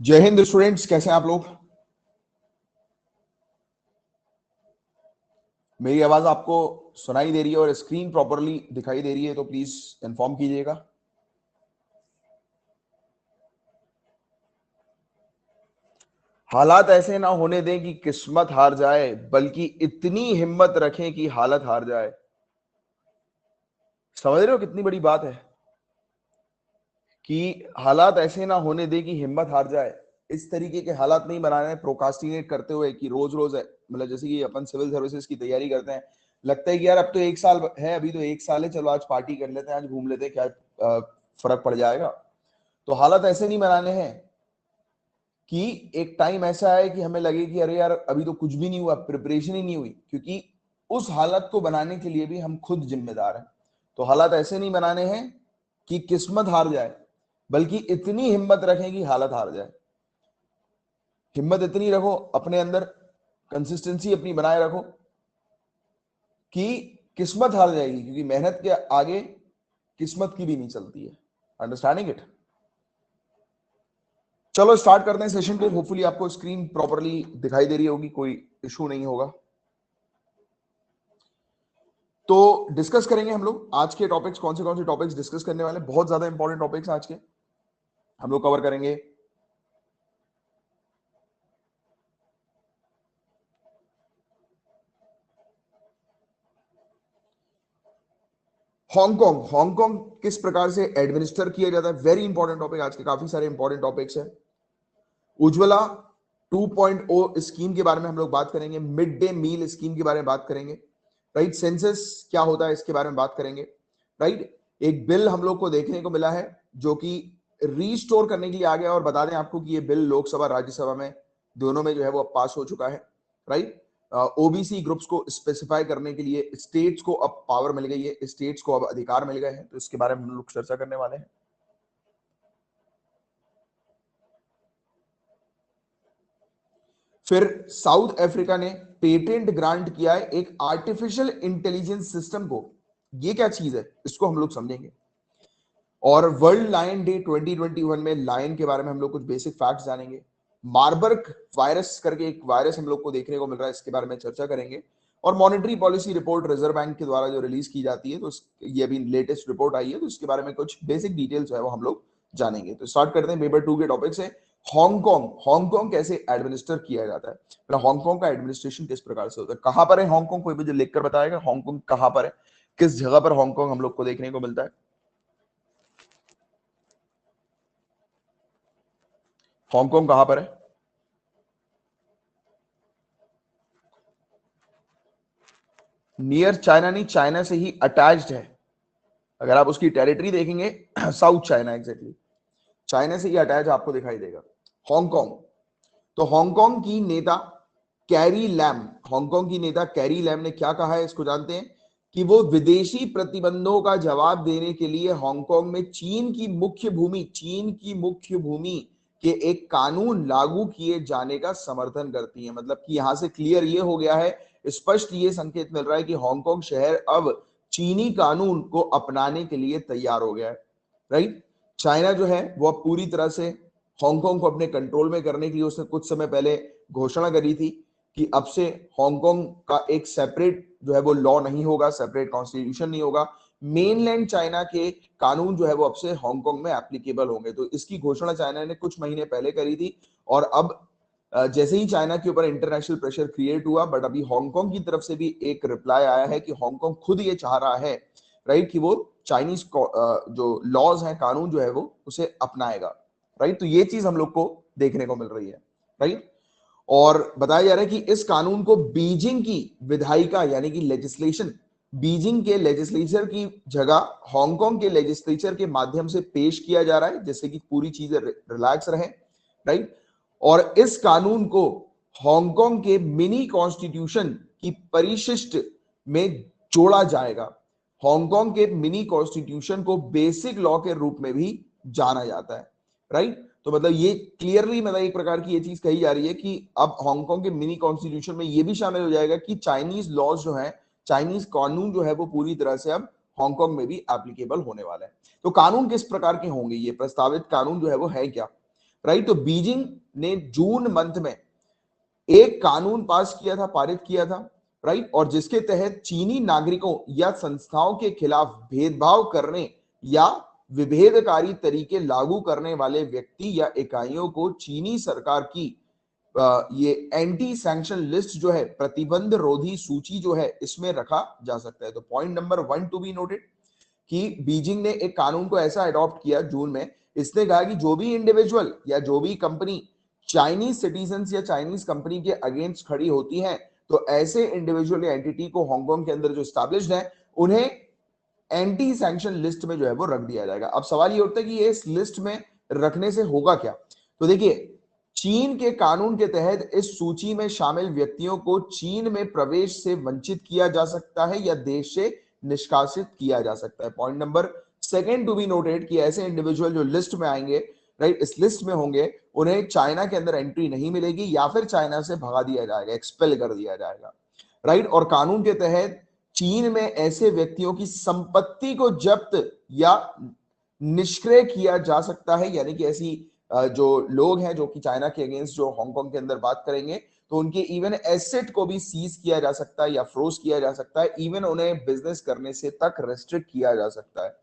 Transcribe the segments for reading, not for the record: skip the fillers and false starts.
जय हिंद स्टूडेंट्स, कैसे हैं आप लोग। मेरी आवाज आपको सुनाई दे रही है और स्क्रीन प्रॉपरली दिखाई दे रही है तो प्लीज इन्फॉर्म कीजिएगा। हालात ऐसे ना होने दें कि किस्मत हार जाए, बल्कि इतनी हिम्मत रखें कि हालत हार जाए। समझ रहे हो कितनी बड़ी बात है कि हालात ऐसे ना होने दें कि हिम्मत हार जाए। इस तरीके के हालात नहीं बनाने हैं प्रोकास्टिनेट करते हुए कि रोज रोज है, मतलब जैसे कि अपन सिविल सर्विसेज की तैयारी करते हैं, लगता है कि यार अब तो 1 साल है, अभी तो 1 साल है, चलो आज पार्टी कर लेते हैं, आज घूम लेते हैं, क्या फर्क पड़ जाएगा। तो हालात ऐसे नहीं बनाने हैं कि एक टाइम ऐसा है कि हमें लगे कि अरे यार अभी तो कुछ भी नहीं हुआ, प्रिपरेशन ही नहीं हुई, क्योंकि उस हालत को बनाने के लिए भी हम खुद जिम्मेदार हैं। तो हालात ऐसे नहीं बनाने हैं कि किस्मत हार जाए, बल्कि इतनी हिम्मत रखें कि हालत हार जाए। हिम्मत इतनी रखो अपने अंदर, कंसिस्टेंसी अपनी बनाए रखो कि किस्मत हार जाएगी, क्योंकि मेहनत के आगे किस्मत की भी नहीं चलती है। Understanding it. चलो स्टार्ट करते हैं सेशन को। होपफुली आपको स्क्रीन प्रॉपरली दिखाई दे रही होगी, कोई इशू नहीं होगा। तो डिस्कस करेंगे हम लोग आज के टॉपिक्स। कौन से टॉपिक्स डिस्कस करने वाले, बहुत ज्यादा इंपॉर्टेंट टॉपिक्स आज के हम लोग कवर करेंगे। हांगकांग, हांगकांग किस प्रकार से एडमिनिस्टर किया जाता है, वेरी इंपॉर्टेंट टॉपिक आज के। काफी सारे इंपॉर्टेंट टॉपिक्स है। उज्ज्वला 2.0 स्कीम के बारे में हम लोग बात करेंगे। मिड डे मील स्कीम के बारे में बात करेंगे। राइट, सेंसस क्या होता है इसके बारे में बात करेंगे। राइट, एक बिल हम लोग को देखने को मिला है जो कि रीस्टोर करने के लिए आ गया, और बता दें आपको कि ये बिल लोकसभा राज्यसभा में दोनों में जो है वो अब पास हो चुका है। राइट, ओबीसी ग्रुप्स को स्पेसिफाई करने के लिए स्टेट्स को अब पावर मिल गई है, स्टेट्स को अब अधिकार मिल गए हैं, तो इसके बारे में हम लोग चर्चा करने वाले हैं। फिर साउथ अफ्रीका ने पेटेंट ग्रांट किया है एक आर्टिफिशियल इंटेलिजेंस सिस्टम को। ये क्या चीज है, इसको हम लोग समझेंगे। और वर्ल्ड लायन डे 2021 में लायन के बारे में हम लोग कुछ बेसिक फैक्ट्स जानेंगे। मार्बर्ग वायरस करके एक वायरस हम लोग को देखने को मिल रहा है, इसके बारे में चर्चा करेंगे। और monetary policy report reserve bank के द्वारा जो रिलीज की जाती है, तो ये अभी लेटेस्ट रिपोर्ट आई है, तो इसके बारे में कुछ बेसिक डिटेल्स है वो हम लोग जानेंगे। तो स्टार्ट करते हैं पेपर 2 के टॉपिक से। हांगकांग, हांगकांग कैसे एडमिनिस्टर किया जाता है, मतलब हांगकांग का एडमिनिस्ट्रेशन किस प्रकार से होता है। कहां पर है हांगकांग, कोई मुझे लिखकर बताएगा हांगकांग कहां पर है, किस जगह पर हांगकांग हम लोग को देखने को मिलता है। हांगकांग कहां पर है। नियर चाइना नहीं, चाइना से ही अटैच्ड है। अगर आप उसकी टेरिटरी देखेंगे साउथ चाइना, एग्जैक्टली चाइना से ही अटैच आपको दिखाई देगा हांगकांग। तो हांगकांग की नेता कैरी लैम, हांगकांग की नेता कैरी लैम ने क्या कहा है, इसको जानते हैं कि वो विदेशी प्रतिबंधों का जवाब देने के लिए हांगकांग में चीन की मुख्य भूमि के एक कानून लागू किए जाने का समर्थन करती है। मतलब कि यहां से क्लियर ये हो गया है, स्पष्ट ये संकेत मिल रहा है कि हांगकांग शहर अब चीनी कानून को अपनाने के लिए तैयार हो गया है। राइट, चाइना जो है वो अब पूरी तरह से हांगकांग को अपने कंट्रोल में करने के लिए उसने कुछ समय पहले घोषणा करी थी कि अब से हांगकांग का एक सेपरेट जो है वो लॉ नहीं होगा, सेपरेट कॉन्स्टिट्यूशन नहीं होगा। मेनलैंड चाइना के कानून जो है वो अब से हांगकांग में एप्लीकेबल होंगे। तो इसकी घोषणा चाइना ने कुछ महीने पहले करी थी, और अब जैसे ही चाइना के ऊपर इंटरनेशनल प्रेशर क्रिएट हुआ, बट अभी हांगकांग की तरफ से भी एक रिप्लाई आया है कि हांगकांग खुद ये चाह रहा है, राइट, कि वो चाइनीज जो लॉज हैं, कानून जो है वो उसे अपनाएगा। राइट, तो ये चीज हम लोग को देखने को मिल रही है। राइट, और बताया जा रहा है कि इस कानून को बीजिंग की विधायिका यानी कि लेजिस्लेशन, बीजिंग के लेजिस्लेचर की जगह हांगकांग के लेजिस्लेचर के माध्यम से पेश किया जा रहा है, जिससे कि पूरी चीजें रिलैक्स रहे। राइट, और इस कानून को हांगकांग के मिनी कॉन्स्टिट्यूशन की परिशिष्ट में जोड़ा जाएगा। हांगकांग के मिनी कॉन्स्टिट्यूशन को बेसिक लॉ के रूप में भी जाना जाता है। राइट, तो मतलब ये क्लियरली, मतलब एक प्रकार की ये चीज कही जा रही है कि अब हांगकांग के मिनी कॉन्स्टिट्यूशन में ये भी शामिल हो जाएगा कि चाइनीज लॉज जो है, चाइनीज कानून जो है वो पूरी तरह से अब हांगकांग में भी एप्लीकेबल होने वाला है। तो कानून किस प्रकार के होंगे, ये प्रस्तावित कानून जो है वो है क्या। राइट। तो बीजिंग ने जून मंथ में एक कानून पास किया था, पारित किया था, राइट, और जिसके तहत चीनी नागरिकों या संस्थाओं के खिलाफ भेदभाव करने या विभेदकारी तरीके लागू करने वाले व्यक्ति या इकाइयों को चीनी सरकार की ये एंटी सैंक्शन लिस्ट जो है, प्रतिबंध रोधी सूची जो है, इसमें रखा जा सकता है। तो point number 1 to be noted कि बीजिंग ने एक कानून को ऐसा अडॉप्ट किया जून में, इसने कहा कि जो भी इंडिविजुअल या जो भी कंपनी चाइनीज सिटीजन या चाइनीज कंपनी के अगेंस्ट खड़ी होती है, तो ऐसे इंडिविजुअल या एंटिटी को हांगकांग के अंदर जो स्टैब्लिश्ड है, उन्हें एंटी सैंक्शन लिस्ट में जो है वो रख दिया जाएगा। अब सवाल ये उठता है कि ये इस लिस्ट में रखने से होगा क्या। तो देखिए, चीन के कानून के तहत इस सूची में शामिल व्यक्तियों को चीन में प्रवेश से वंचित किया जा सकता है या देश से निष्कासित किया जा सकता है। Point number 2 to be noted कि ऐसे इंडिविजुअल जो लिस्ट में आएंगे, राइट, इस लिस्ट में होंगे, उन्हें चाइना के अंदर एंट्री नहीं मिलेगी या फिर चाइना से भगा दिया जाएगा, एक्सपेल कर दिया जाएगा, राइट। और कानून के तहत चीन में ऐसे व्यक्तियों की संपत्ति को जब्त या निष्क्रिय किया जा सकता है, यानी कि ऐसी जो लोग हैं जो कि चाइना के अगेंस्ट जो हांगकांग के अंदर बात करेंगे, तो उनके इवन एसेट को भी सीज किया जा सकता है या फ्रोज किया जा सकता है, इवन उन्हें बिजनेस करने से तक रेस्ट्रिक्ट किया जा सकता है,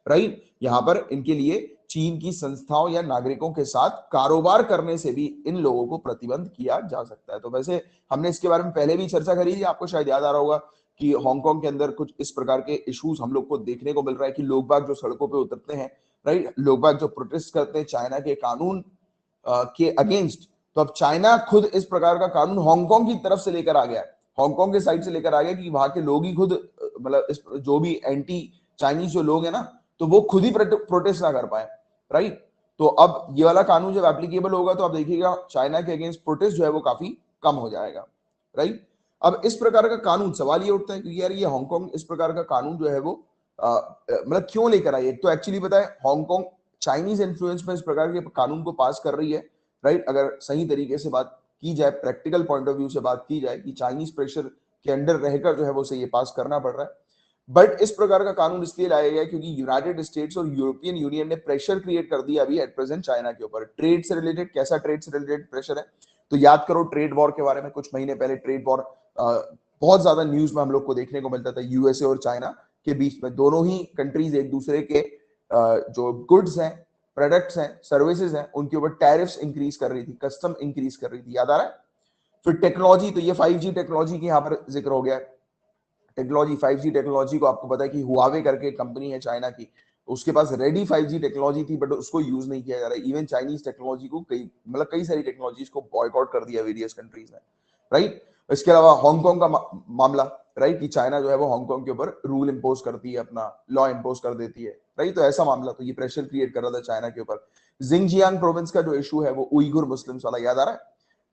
राइट। यहां पर इनके लिए चीन की संस्थाओं या नागरिकों के साथ कारोबार करने से भी इन लोगों को प्रतिबंध किया जा सकता है। तो वैसे हमने इसके बारे में पहले भी चर्चा करी थी, आपको शायद याद आ रहा होगा कि हांगकांग के अंदर कुछ इस प्रकार के इश्यूज हम लोग को देखने को मिल रहा है कि लोग बाग जो सड़कों पे उतरते हैं, राइट, लोग बाग जो प्रोटेस्ट करते हैं चाइना के कानून के अगेंस्ट, तो अब चाइना खुद इस प्रकार का कानून हांगकांग की तरफ से लेकर आ गया है, हांगकांग के साइड से लेकर आ गया कि वहां के लोग ही खुद मतलब जो भी एंटी चाइनीज जो लोग हैं ना, तो वो खुद ही प्रोटेस्ट ना कर पाए, राइट। तो अब ये वाला कानून जब एप्लीकेबल होगा तो आप देखिएगा चाइना के अगेंस्ट प्रोटेस्ट जो है वो काफी कम हो जाएगा, राइट। अब इस प्रकार का कानून, सवाल ये उठता है कि यार ये हांगकांग इस प्रकार का कानून जो है वो मतलब क्यों लेकर आई है। तो एक्चुअली पता है, हांगकांग चाइनीज इन्फ्लुएंस में इस प्रकार के कानून को पास कर रही है, राइट। अगर सही तरीके से बात की जाए, प्रैक्टिकल पॉइंट ऑफ व्यू से बात की जाए कि चाइनीज प्रेशर के अंडर रहकर जो है वो उसे ये पास करना पड़ रहा है। बट इस प्रकार का कानून इसलिए लाया गया क्योंकि यूनाइटेड स्टेट्स और यूरोपियन यूनियन ने प्रेशर क्रिएट कर दिया अभी एट प्रेजेंट चाइना के ऊपर, ट्रेड से रिलेटेड। कैसा ट्रेड से रिलेटेड प्रेशर है, तो याद करो ट्रेड वॉर के बारे में, कुछ महीने पहले ट्रेड वॉर बहुत ज्यादा न्यूज में हम लोग को देखने को मिलता था, यूएसए और चाइना के बीच में। दोनों ही कंट्रीज एक दूसरे के जो गुड्स हैं, प्रोडक्ट्स हैं, सर्विसेज हैं, उनके ऊपर टैरिफ्स इंक्रीज कर रही थी, कस्टम इंक्रीज कर रही थी, याद आ रहा है। फिर टेक्नोलॉजी, तो ये 5G टेक्नोलॉजी की यहाँ पर जिक्र हो गया है। टेक्नोलॉजी, 5G टेक्नोलॉजी को आपको पता है कि हुआवे करके कंपनी है चाइना की, उसके पास रेडी 5G टेक्नोलॉजी थी बट उसको यूज नहीं किया जा रहा है। इवन चाइनीज टेक्नोलॉजी को कई सारी टेक्नोलॉजीज को बॉयकॉट कर दिया वेरियस कंट्रीज ने, राइट। इसके अलावा हांगकांग का मामला, राइट, कि चाइना जो है वो हांगकांग के ऊपर रूल इंपोज करती है, अपना लॉ इंपोज कर देती है, राइट। तो ऐसा मामला, तो ये प्रेशर क्रिएट कर रहा था चाइना के ऊपर। जिंगजियांग प्रोविंस का जो इशू है वो उइगुर मुस्लिम्स वाला, याद आ रहा है।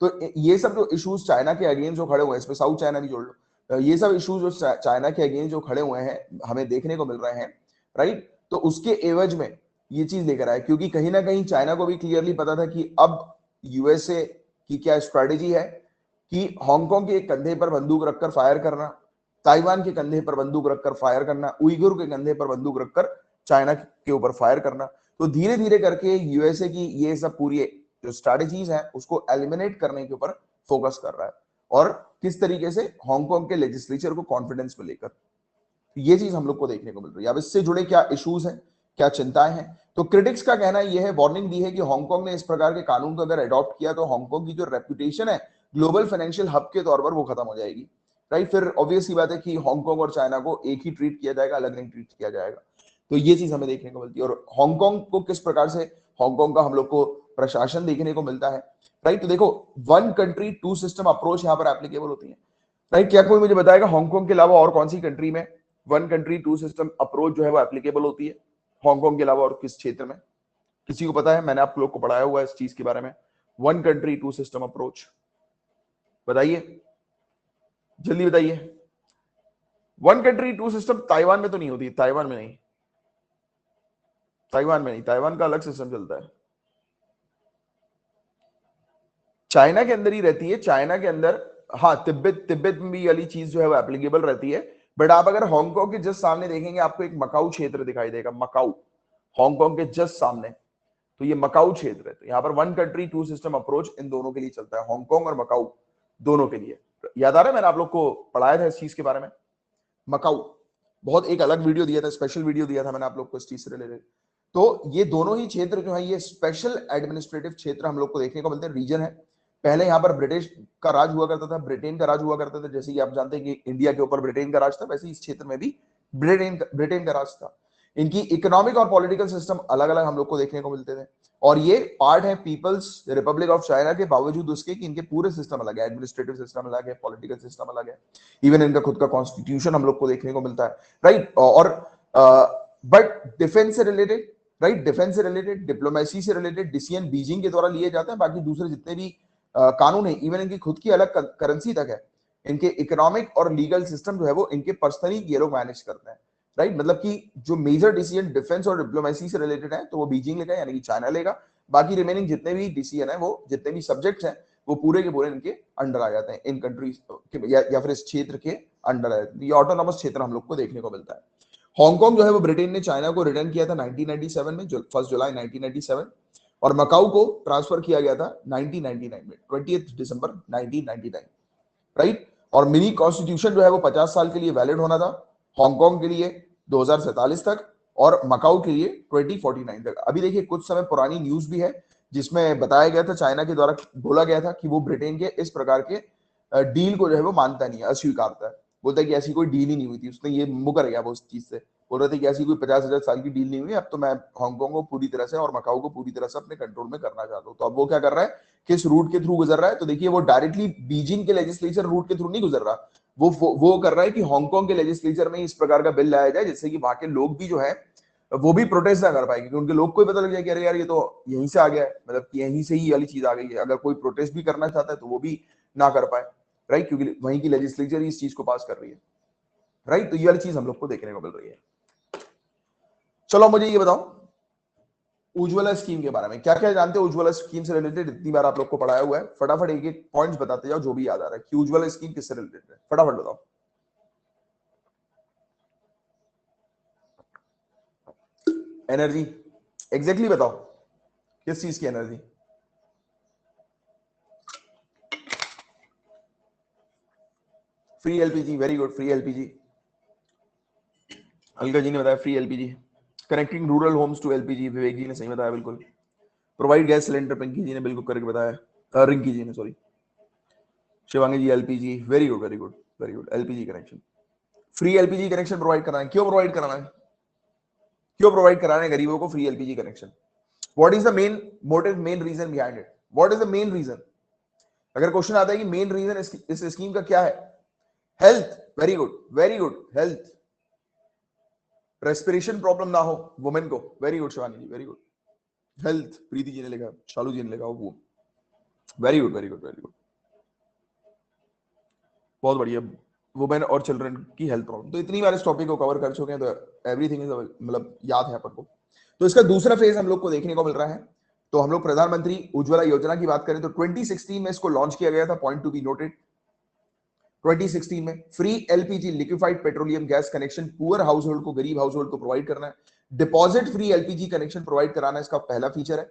तो ये सब जो इश्यूज चाइना के अगेंस्ट जो खड़े हुए हैं, इसमें साउथ चाइना भी जोड़ लो, ये सब इश्यूज जो चाइना के अगेंस्ट जो खड़े हुए हैं हमें देखने को मिल रहे हैं, राइट। तो उसके एवज में ये चीज लेकर आया क्योंकि कहीं ना कहीं चाइना को भी क्लियरली पता था कि अब यूएसए की क्या स्ट्रेटेजी है कि हांगकांग के कंधे पर बंदूक रखकर फायर करना, ताइवान के कंधे पर बंदूक रखकर फायर करना, उइगुर के कंधे पर बंदूक रखकर चाइना के ऊपर फायर करना। तो धीरे धीरे करके यूएसए की ये सब पूरी जो स्ट्रेटेजीज है उसको एलिमिनेट करने के ऊपर फोकस कर रहा है, और किस तरीके से हांगकांग के लेजिस्लेचर को कॉन्फिडेंस में लेकर, ये चीज हम लोग को देखने को मिल रही है। अब इससे जुड़े क्या इश्यूज हैं, क्या चिंताएं हैं, तो क्रिटिक्स का कहना यह है, वार्निंग दी है कि हांगकांग ने इस प्रकार के कानून को अगर अडॉप्ट किया तो हांगकांग की जो रेपुटेशन है ग्लोबल फाइनेंशियल हब के तौर पर वो खत्म हो जाएगी, राइट। फिर ऑब्वियस सी बात है कि हांगकांग और चाइना को एक ही ट्रीट किया जाएगा, अलग नहीं ट्रीट किया जाएगा। तो ये चीज हमें देखने को मिलती है। और हांगकांग को किस प्रकार से, हांगकांग का हम लोग को प्रशासन देखने को मिलता है, राइट। तो देखो, 1 कंट्री 2 सिस्टम अप्रोच यहाँ पर एप्लीकेबल होती है, राइट। क्या कोई मुझे बताएगा हांगकांग के अलावा और कौन सी कंट्री में 1 कंट्री 2 सिस्टम अप्रोच जो है वो एप्लीकेबल होती है, हांगकांग के अलावा और किस क्षेत्र में? किसी को पता है? मैंने आप लोग को पढ़ाया हुआ है इस चीज के बारे में। 1 कंट्री 2 सिस्टम अप्रोच, बताइए, जल्दी बताइए। 1 कंट्री 2 सिस्टम ताइवान में तो नहीं होती, ताइवान में नहीं, ताइवान में नहीं, ताइवान का अलग सिस्टम चलता है, चाइना के अंदर ही रहती है, चाइना के अंदर। हाँ, तिब्बत में भी वाली चीज जो है वो एप्लीकेबल रहती है। बट आप अगर हांगकांग के जस्ट सामने देखेंगे आपको एक मकाऊ क्षेत्र दिखाई देगा, मकाऊ, हांगकांग के जस्ट सामने। तो ये मकाऊ क्षेत्र है। तो यहाँ पर 1 कंट्री 2 सिस्टम अप्रोच इन दोनों के लिए चलता है, हांगकांग और मकाऊ दोनों के लिए। याद आ रहा है मैंने आप लोग को पढ़ाया था इस चीज के बारे में। मकाऊ बहुत एक अलग वीडियो दिया था, स्पेशल वीडियो दिया था मैंने आप लोग को इस चीज से रिलेटेड। तो ये दोनों ही क्षेत्र जो है ये स्पेशल एडमिनिस्ट्रेटिव क्षेत्र हम लोग को देखने को मिलते हैं, रीजन है। पहले यहाँ पर ब्रिटिश का राज हुआ करता था, ब्रिटेन का राज हुआ करता था, जैसे कि आप जानते हैं कि इंडिया के ऊपर ब्रिटेन का राज था, वैसे इस क्षेत्र में भी ब्रिटेन का राज था। इनकी इकोनॉमिक और पॉलिटिकल सिस्टम अलग अलग हम लोग को देखने को मिलते थे, और ये पार्ट है पीपल्स रिपब्लिक ऑफ चाइना के, बावजूद उसके कि इनके पूरे सिस्टम अलग है, एडमिनिस्ट्रेटिव सिस्टम अलग है, पॉलिटिकल सिस्टम अलग है, इवन इनका खुद का कॉन्स्टिट्यूशन हम लोग को देखने को मिलता है, राइट। और बट डिफेंस से रिलेटेड, राइट, डिफेंस से रिलेटेड, डिप्लोमेसी से रिलेटेड डिसीजन बीजिंग के द्वारा लिए जाते हैं। बाकी दूसरे जितने भी कानून है, इवन इनकी खुद की अलग करेंसी तक है, इनके इकोनॉमिक और लीगल सिस्टम जो है वो इनके पर्सनली ये लोग मैनेज करते हैं, राइट। मतलब कि जो मेजर डिसीजन डिफेंस और डिप्लोमेसी से रिलेटेड है तो वो बीजिंग लेगा, यानी कि चाइना लेगा। बाकी रिमेनिंग जितने भी डिसीजन है, वो जितने भी सब्जेक्ट्स हैं, वो पूरे के पूरे इनके अंडर आ जाते हैं, इन कंट्रीज या फिर इस क्षेत्र के अंडर आ जाते हैं। ये ऑटोनॉमस क्षेत्र हम लोग को देखने को मिलता है। हांगकांग जो है वो ब्रिटेन ने चाइना को रिटर्न किया था 1997 में, 1 जुलाई 1997, और मकाऊ को ट्रांसफर किया गया था 1999 में, 20 दिसंबर 1999, राइट। और मिनी कॉन्स्टिट्यूशन जो है वो 50 साल के लिए वैलिड होना था, हांगकांग के लिए 2047 तक और मकाऊ के लिए 2049 तक। अभी देखिए कुछ समय पुरानी न्यूज भी है जिसमें बताया गया था, चाइना के द्वारा बोला गया था कि वो ब्रिटेन के इस प्रकार के डील को जो है वो मानता नहीं है, अस्वीकारता है, बोलता है कि ऐसी कोई डील ही नहीं हुई थी। उसने ये मुकर गया वो उस चीज से, बोल रहे थे कि ऐसी कोई 50,000 साल की डील नहीं हुई, अब तो मैं हांगकांग को पूरी तरह से और मकाऊ को पूरी तरह से अपने कंट्रोल में करना चाहता हूँ। तो अब वो क्या कर रहा है, किस रूट के थ्रू गुजर रहा है, तो देखिए वो डायरेक्टली बीजिंग के लेजिस्लेचर रूट के थ्रू नहीं गुजर रहा, वो कर रहा है कि हांगकांग के लेजिस्लेचर में इस प्रकार का बिल लाया जाए जिससे कि वहां के लोग भी जो है वो भी प्रोटेस्ट ना कर पाए, क्योंकि उनके लोग को भी पता लग जाए कि अरे यार ये तो यहीं से आ गया है, मतलब यहीं से ही वाली चीज आ गई है, अगर कोई प्रोटेस्ट भी करना चाहता है तो वो भी ना कर पाए, राइट, क्योंकि वहीं की लेजिस्लेचर इस चीज को पास कर रही है, राइट। तो ये वाली चीज हम लोग को देखने को मिल रही है। चलो मुझे ये बताओ उज्ज्वला स्कीम के बारे में, क्या क्या जानते हो उज्ज्वला स्कीम से रिलेटेड, इतनी बार आप लोग को पढ़ाया हुआ है, फटाफट एक एक पॉइंट्स बताते जाओ जो भी याद आ रहा है कि उज्ज्वला स्कीम किससे रिलेटेड है, फटाफट बताओ। एनर्जी, एग्जैक्टली बताओ किस चीज की energy. Free LPG, very good, free LPG, Alka ji ने बताया free LPG. Connecting rural homes to LPG, Vivek ji ने सही बताया बिल्कुल। Provide gas cylinder, Pinki ji ने बिल्कुल करेक्ट बताया, रिंकी जी ने, sorry, Shivangi ji LPG, very good very good very good, LPG connection, free LPG connection provide कराना है। क्यों प्रोवाइड कराना है, क्यों प्रोवाइड कराना है गरीबों को free LPG connection? What is the main motive, main reason behind it, what is the main reason? अगर क्वेश्चन आता है कि मेन रीजन इस स्कीम का क्या है, health, very good very good, health, respiration problem ना हो वुमेन को, वेरी गुड शिवानी जी, वेरी गुड, हेल्थ, प्रीति जी ने लिखा, शालू जी ने लिखा, वो very good very good very good, बहुत बढ़िया, वुमेन और चिल्ड्रन की हेल्थ प्रॉब्लम। तो इतनी बार इस टॉपिक को कवर कर चुके हैं तो एवरीथिंग इज, मतलब याद है अपन को। तो इसका दूसरा फेज हम लोग को देखने को मिल रहा है। तो हम लोग प्रधानमंत्री उज्ज्वला योजना की बात करें तो 2016 में इसको लॉन्च किया गया था, पॉइंट टू बी नोटेड। 2016 में free LPG liquefied petroleum gas connection poor house hold को, गरीब हाउस होल्ड को प्रोवाइड करना है। Deposit free LPG connection provide कराना इसका पहला फीचर है।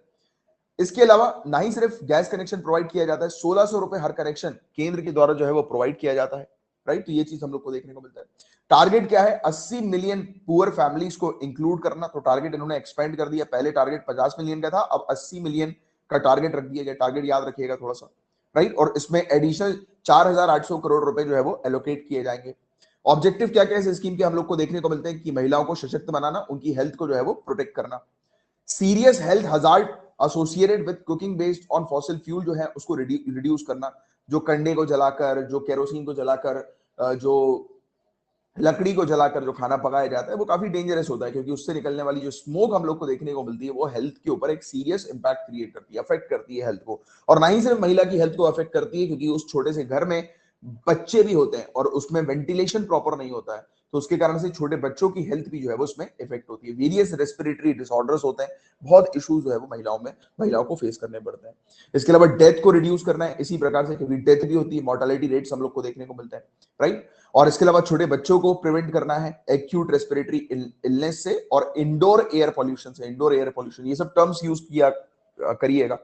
इसके अलावा ना ही सिर्फ गैस कनेक्शन प्रोवाइड किया जाता है, 1600 रुपए हर कनेक्शन केंद्र के द्वारा जो है वो प्रोवाइड किया जाता है, राइट। तो ये चीज हम लोग को देखने को मिलता है। टारगेट क्या है, 80 मिलियन पुअर फैमिलीज को इंक्लूड करना। तो टारगेट इन्होंने एक्सपेंड कर दिया, पहले टारगेट 50 मिलियन का था, अब 80 मिलियन का टारगेट रख दिया गया। टारगेट याद रखिएगा थोड़ा सा, राइट। और इसमें एडिशनल 4800 करोड़ रुपए जो है वो एलोकेट किए जाएंगे। ऑब्जेक्टिव क्या क्या है इस स्कीम के हम लोग को देखने को मिलते हैं कि महिलाओं को सशक्त बनाना, उनकी हेल्थ को जो है वो प्रोटेक्ट करना, serious health hazard associated with cooking based on fossil fuel जो है उसको रिड्यूस करना। जो कंडे को जलाकर, जो केरोसिन को जलाकर, जो लकड़ी को जलाकर जो खाना पकाया जाता है वो काफी डेंजरस होता है, क्योंकि उससे निकलने वाली जो स्मोक हम लोग को देखने को मिलती है वो हेल्थ के ऊपर एक सीरियस इंपैक्ट क्रिएट करती है, अफेक्ट करती है हेल्थ को। और ना ही सिर्फ महिला की हेल्थ को अफेक्ट करती है, क्योंकि उस छोटे से घर में बच्चे भी होते हैं और उसमें वेंटिलेशन प्रॉपर नहीं होता है, तो उसके कारण से छोटे बच्चों की हेल्थ भी जो है वो उसमें इफेक्ट होती है। वेरियस रेस्पिरेटरी डिसऑर्डर्स होते हैं, बहुत इश्यूज जो है वो महिलाओं को फेस करने पड़ते हैं। इसके अलावा डेथ को रिड्यूस करना है, इसी प्रकार से क्योंकि डेथ भी होती है, मोर्टेलिटी रेट्स हम लोग को देखने को मिलते हैं, राइट। और इसके अलावा छोटे बच्चों को प्रिवेंट करना है एक्यूट रेस्पिरेटरी इलनेस से और इंडोर एयर पॉल्यूशन से। इंडोर एयर पॉल्यूशन, ये सब टर्म्स यूज किया करिएगा।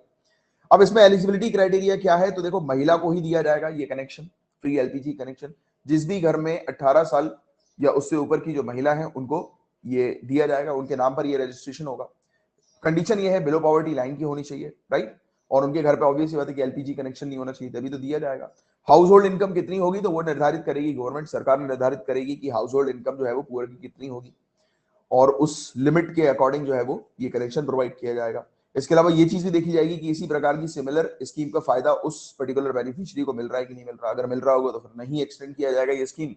अब इसमें एलिजिबिलिटी क्राइटेरिया क्या है, तो देखो महिला को ही दिया जाएगा ये कनेक्शन, फ्री एलपीजी कनेक्शन। जिस भी घर में 18 साल या उससे ऊपर की जो महिला है उनको ये दिया जाएगा, उनके नाम पर ये रजिस्ट्रेशन होगा। कंडीशन ये है बिलो पॉवर्टी लाइन की होनी चाहिए, राइट। और उनके घर पे ऑब्वियस बात है कि एलपीजी कनेक्शन नहीं होना चाहिए, तभी तो दिया जाएगा। हाउस होल्ड इनकम कितनी होगी तो वो निर्धारित करेगी गवर्नमेंट, सरकार निर्धारित करेगी कि हाउस होल्ड इनकम जो है वो पुअर की कितनी होगी, और उस लिमिट के अकॉर्डिंग जो है वो ये कनेक्शन प्रोवाइड किया जाएगा। इसके अलावा ये चीज भी देखी जाएगी कि इसी प्रकार की सिमिलर स्कीम का फायदा उस पर्टिकुलर बेनिफिशियरी को मिल रहा है कि नहीं मिल रहा। अगर मिल रहा होगा तो फिर नहीं एक्सटेंड किया जाएगा ये स्कीम,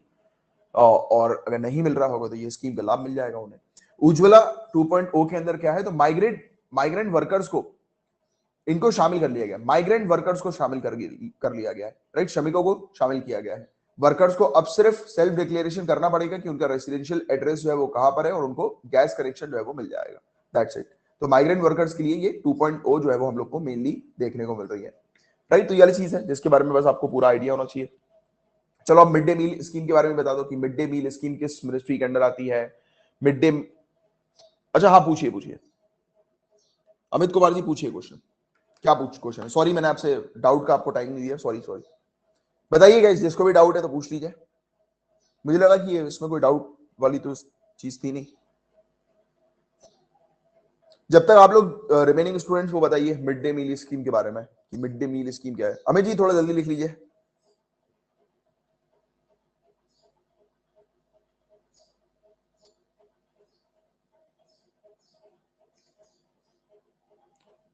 और अगर नहीं मिल रहा होगा तो ये स्कीम का लाभ मिल जाएगा उन्हें। उज्ज्वला 2.0 के अंदर क्या है, तो माइग्रेंट वर्कर्स को इनको शामिल कर लिया गया, माइग्रेंट वर्कर्स को शामिल कर लिया गया है, राइट। श्रमिकों को शामिल किया गया है। वर्कर्स को अब सिर्फ सेल्फ डिक्लेरेशन करना पड़ेगा कि उनका रेसिडेंशियल एड्रेस जो है वो कहां पर है, और उनको गैस कनेक्शन जो है वो मिल जाएगा, दैट्स इट। तो माइग्रेंट वर्कर्स के लिए ये 2.0 जो है वो हम लोग को मेनली देखने को मिल रही है, राइट। तो ये वाली चीज है जिसके बारे में बस आपको पूरा आइडिया होना चाहिए। चलो अब मिड डे मील स्कीम के बारे में बता दो कि मिड डे मील स्कीम किस मिनिस्ट्री के अंडर आती है। मिड डे, अच्छा हाँ, पूछिए पूछिए अमित कुमार जी, पूछिए क्वेश्चन। क्या पूछ क्वेश्चन है? सॉरी मैंने आपसे डाउट का आपको टाइम नहीं दिया, सॉरी सॉरी। बताइएगा, जिसको भी डाउट है तो पूछ लीजिए। मुझे लगा कि इसमें कोई डाउट वाली तो चीज थी नहीं। जब तक आप लोग रिमेनिंग स्टूडेंट्स को बताइए मिड डे मील स्कीम के बारे में कि मिड डे मील स्कीम क्या है। अमित जी थोड़ा जल्दी लिख लीजिए।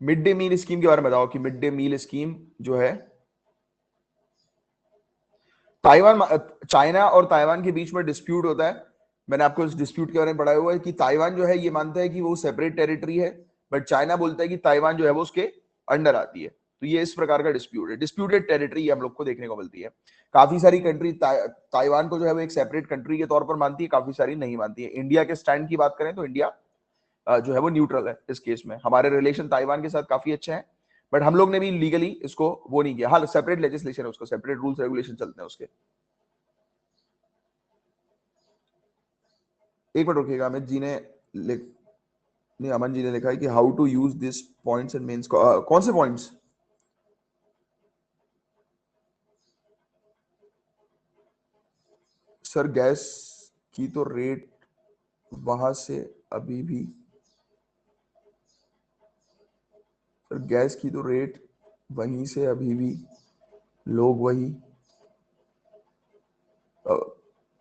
मिड डे मील स्कीम के बारे में बताओ कि मिड डे मील स्कीम जो है ताइवान, चाइना और ताइवान के बीच में डिस्प्यूट होता है। मैंने आपको इस डिस्प्यूट के बारे में पढ़ाया हुआ है कि ताइवान जो है ये मानता है कि वो सेपरेट टेरिटरी है, बट चाइना बोलता है कि ताइवान जो है वो उसके अंडर आती है। तो ये इस प्रकार का डिस्प्यूट है, डिस्प्यूटेड टेरिटरी हम लोग को देखने को मिलती है। काफी सारी कंट्री ताइवान को जो है वो एक सेपरेट कंट्री के तौर पर मानती है, काफी सारी नहीं मानती है। इंडिया के स्टैंड की बात करें तो इंडिया जो है वो न्यूट्रल है इस केस में। हमारे रिलेशन ताइवान के साथ काफी अच्छे हैं, बट हम लोग ने भी लीगली इसको वो नहीं किया। हाँ, सेपरेट लेजिस्लेशन है उसको, सेपरेट रूल्स रेगुलेशन चलते हैं उसके। एक मिनट रुकिएगा, अमित जी ने लिख नहीं, अमन जी ने लिखा है कि how to use this points and mains. कौन से पॉइंट्स? सर गैस की तो रेट वहां से अभी भी, सर गैस की तो रेट वहीं से अभी भी लोग वही। अ,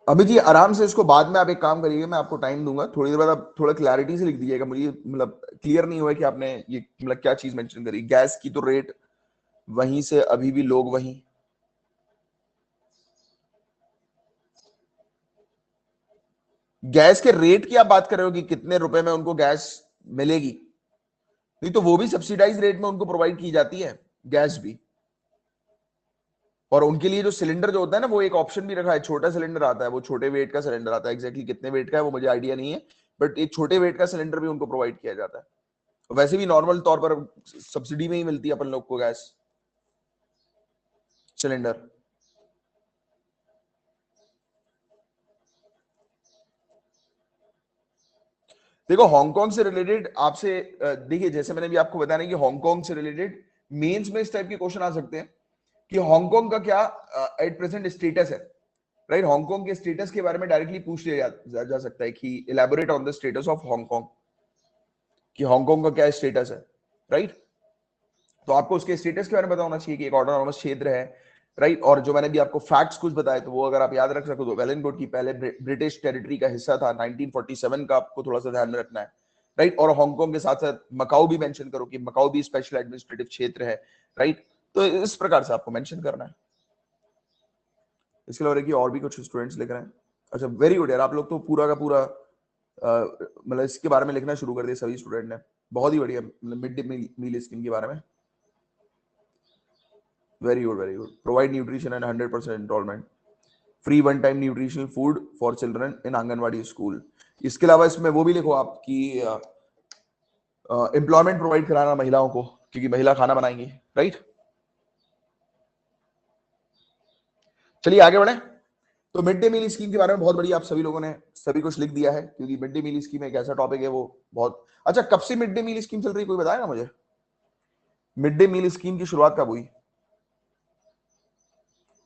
अभी जी आराम से इसको बाद में आप एक काम करिएगा, मैं आपको टाइम दूंगा, थोड़ी देर बाद आप थोड़ा क्लैरिटी से लिख दीजिएगा। मुझे मतलब क्लियर नहीं हुआ कि आपने ये मतलब क्या चीज मेंशन करी। गैस की तो रेट वहीं से अभी भी लोग वहीं। गैस के रेट की आप बात कर रहे हो कि कितने रुपए में उनको गैस मिलेगी? नहीं तो वो भी सब्सिडाइज रेट में उनको प्रोवाइड की जाती है गैस भी। और उनके लिए जो सिलेंडर जो होता है ना, वो एक ऑप्शन भी रखा है, छोटा सिलेंडर आता है, वो छोटे वेट का सिलेंडर आता है। एग्जैक्टली कितने वेट का है वो मुझे आइडिया नहीं है, बट एक छोटे वेट का सिलेंडर भी उनको प्रोवाइड किया जाता है। वैसे भी नॉर्मल तौर पर सब्सिडी में ही मिलती है अपन लोग को गैस सिलेंडर। देखो हांगकांग से रिलेटेड आपसे देखिए, जैसे मैंने भी आपको बताया ना कि हांगकांग से रिलेटेड मेंस में इस टाइप के क्वेश्चन आ सकते हैं कि हांगकांग का क्या एट प्रेजेंट स्टेटस है, राइट। हांगकांग के स्टेटस के बारे में डायरेक्टली पूछ लिया जा सकता है कि elaborate on the status of Hong Kong, कि हांगकांग का क्या स्टेटस है, राइट। तो आपको उसके स्टेटस के बारे में पता होना चाहिए कि एक ऑटोनॉमस क्षेत्र है, राइट। और जो मैंने भी आपको फैक्ट्स कुछ बताए तो वो अगर आप याद रख सको तो वेल एंड गुड की पहले ब्रिटिश टेरिटरी का हिस्सा था 1947 का, आपको थोड़ा सा ध्यान में रखना है, राइट। और हांगकांग के साथ साथ मकाऊ भी मेंशन करो कि मकाऊ भी स्पेशल एडमिनिस्ट्रेटिव क्षेत्र है, राइट। तो इस प्रकार से आपको मेंशन करना है। इसके अलावा देखिए और भी कुछ स्टूडेंट्स लिख रहे हैं। अच्छा वेरी गुड यार, आप लोग तो पूरा का पूरा मतलब इसके बारे में लिखना शुरू कर दिया सभी स्टूडेंट ने, बहुत ही बढ़िया। मिड डे मील स्कीम के बारे में very good very good. Provide nutrition and 100% enrolment. Free one time nutritional food for children in anganwadi school. इसके अलावा इसमें वो भी लिखो आपकी एम्प्लॉयमेंट प्रोवाइड कराना महिलाओं को, क्योंकि महिला खाना बनाएंगी, राइट। चलिए आगे बढ़े। तो मिड डे मील स्कीम के बारे में बहुत बढ़िया आप सभी लोगों ने सभी कुछ लिख दिया है, क्योंकि मिड डे मील स्कीम एक ऐसा टॉपिक है वो बहुत अच्छा। कब से मिड डे मील स्कीम चल रही है कोई बताएगा मुझे? मिड डे मील स्कीम की शुरुआत कब हुई?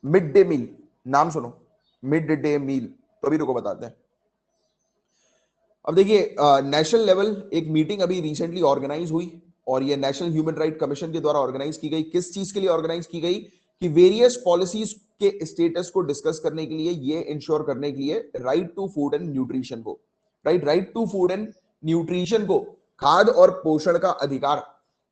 मिड डे मील नाम सुनो, मिड डे मील, तो अभी रुको बताते हैं। अब देखिए नेशनल लेवल एक मीटिंग अभी रिसेंटली ऑर्गेनाइज हुई, और ये नेशनल ह्यूमन राइट कमीशन के द्वारा ऑर्गेनाइज की गई। किस चीज के लिए ऑर्गेनाइज की गई? कि वेरियस पॉलिसीज के स्टेटस को डिस्कस करने के लिए, ये इंश्योर करने के लिए right to food and nutrition को, right to food and nutrition को, खाद्य और पोषण का अधिकार,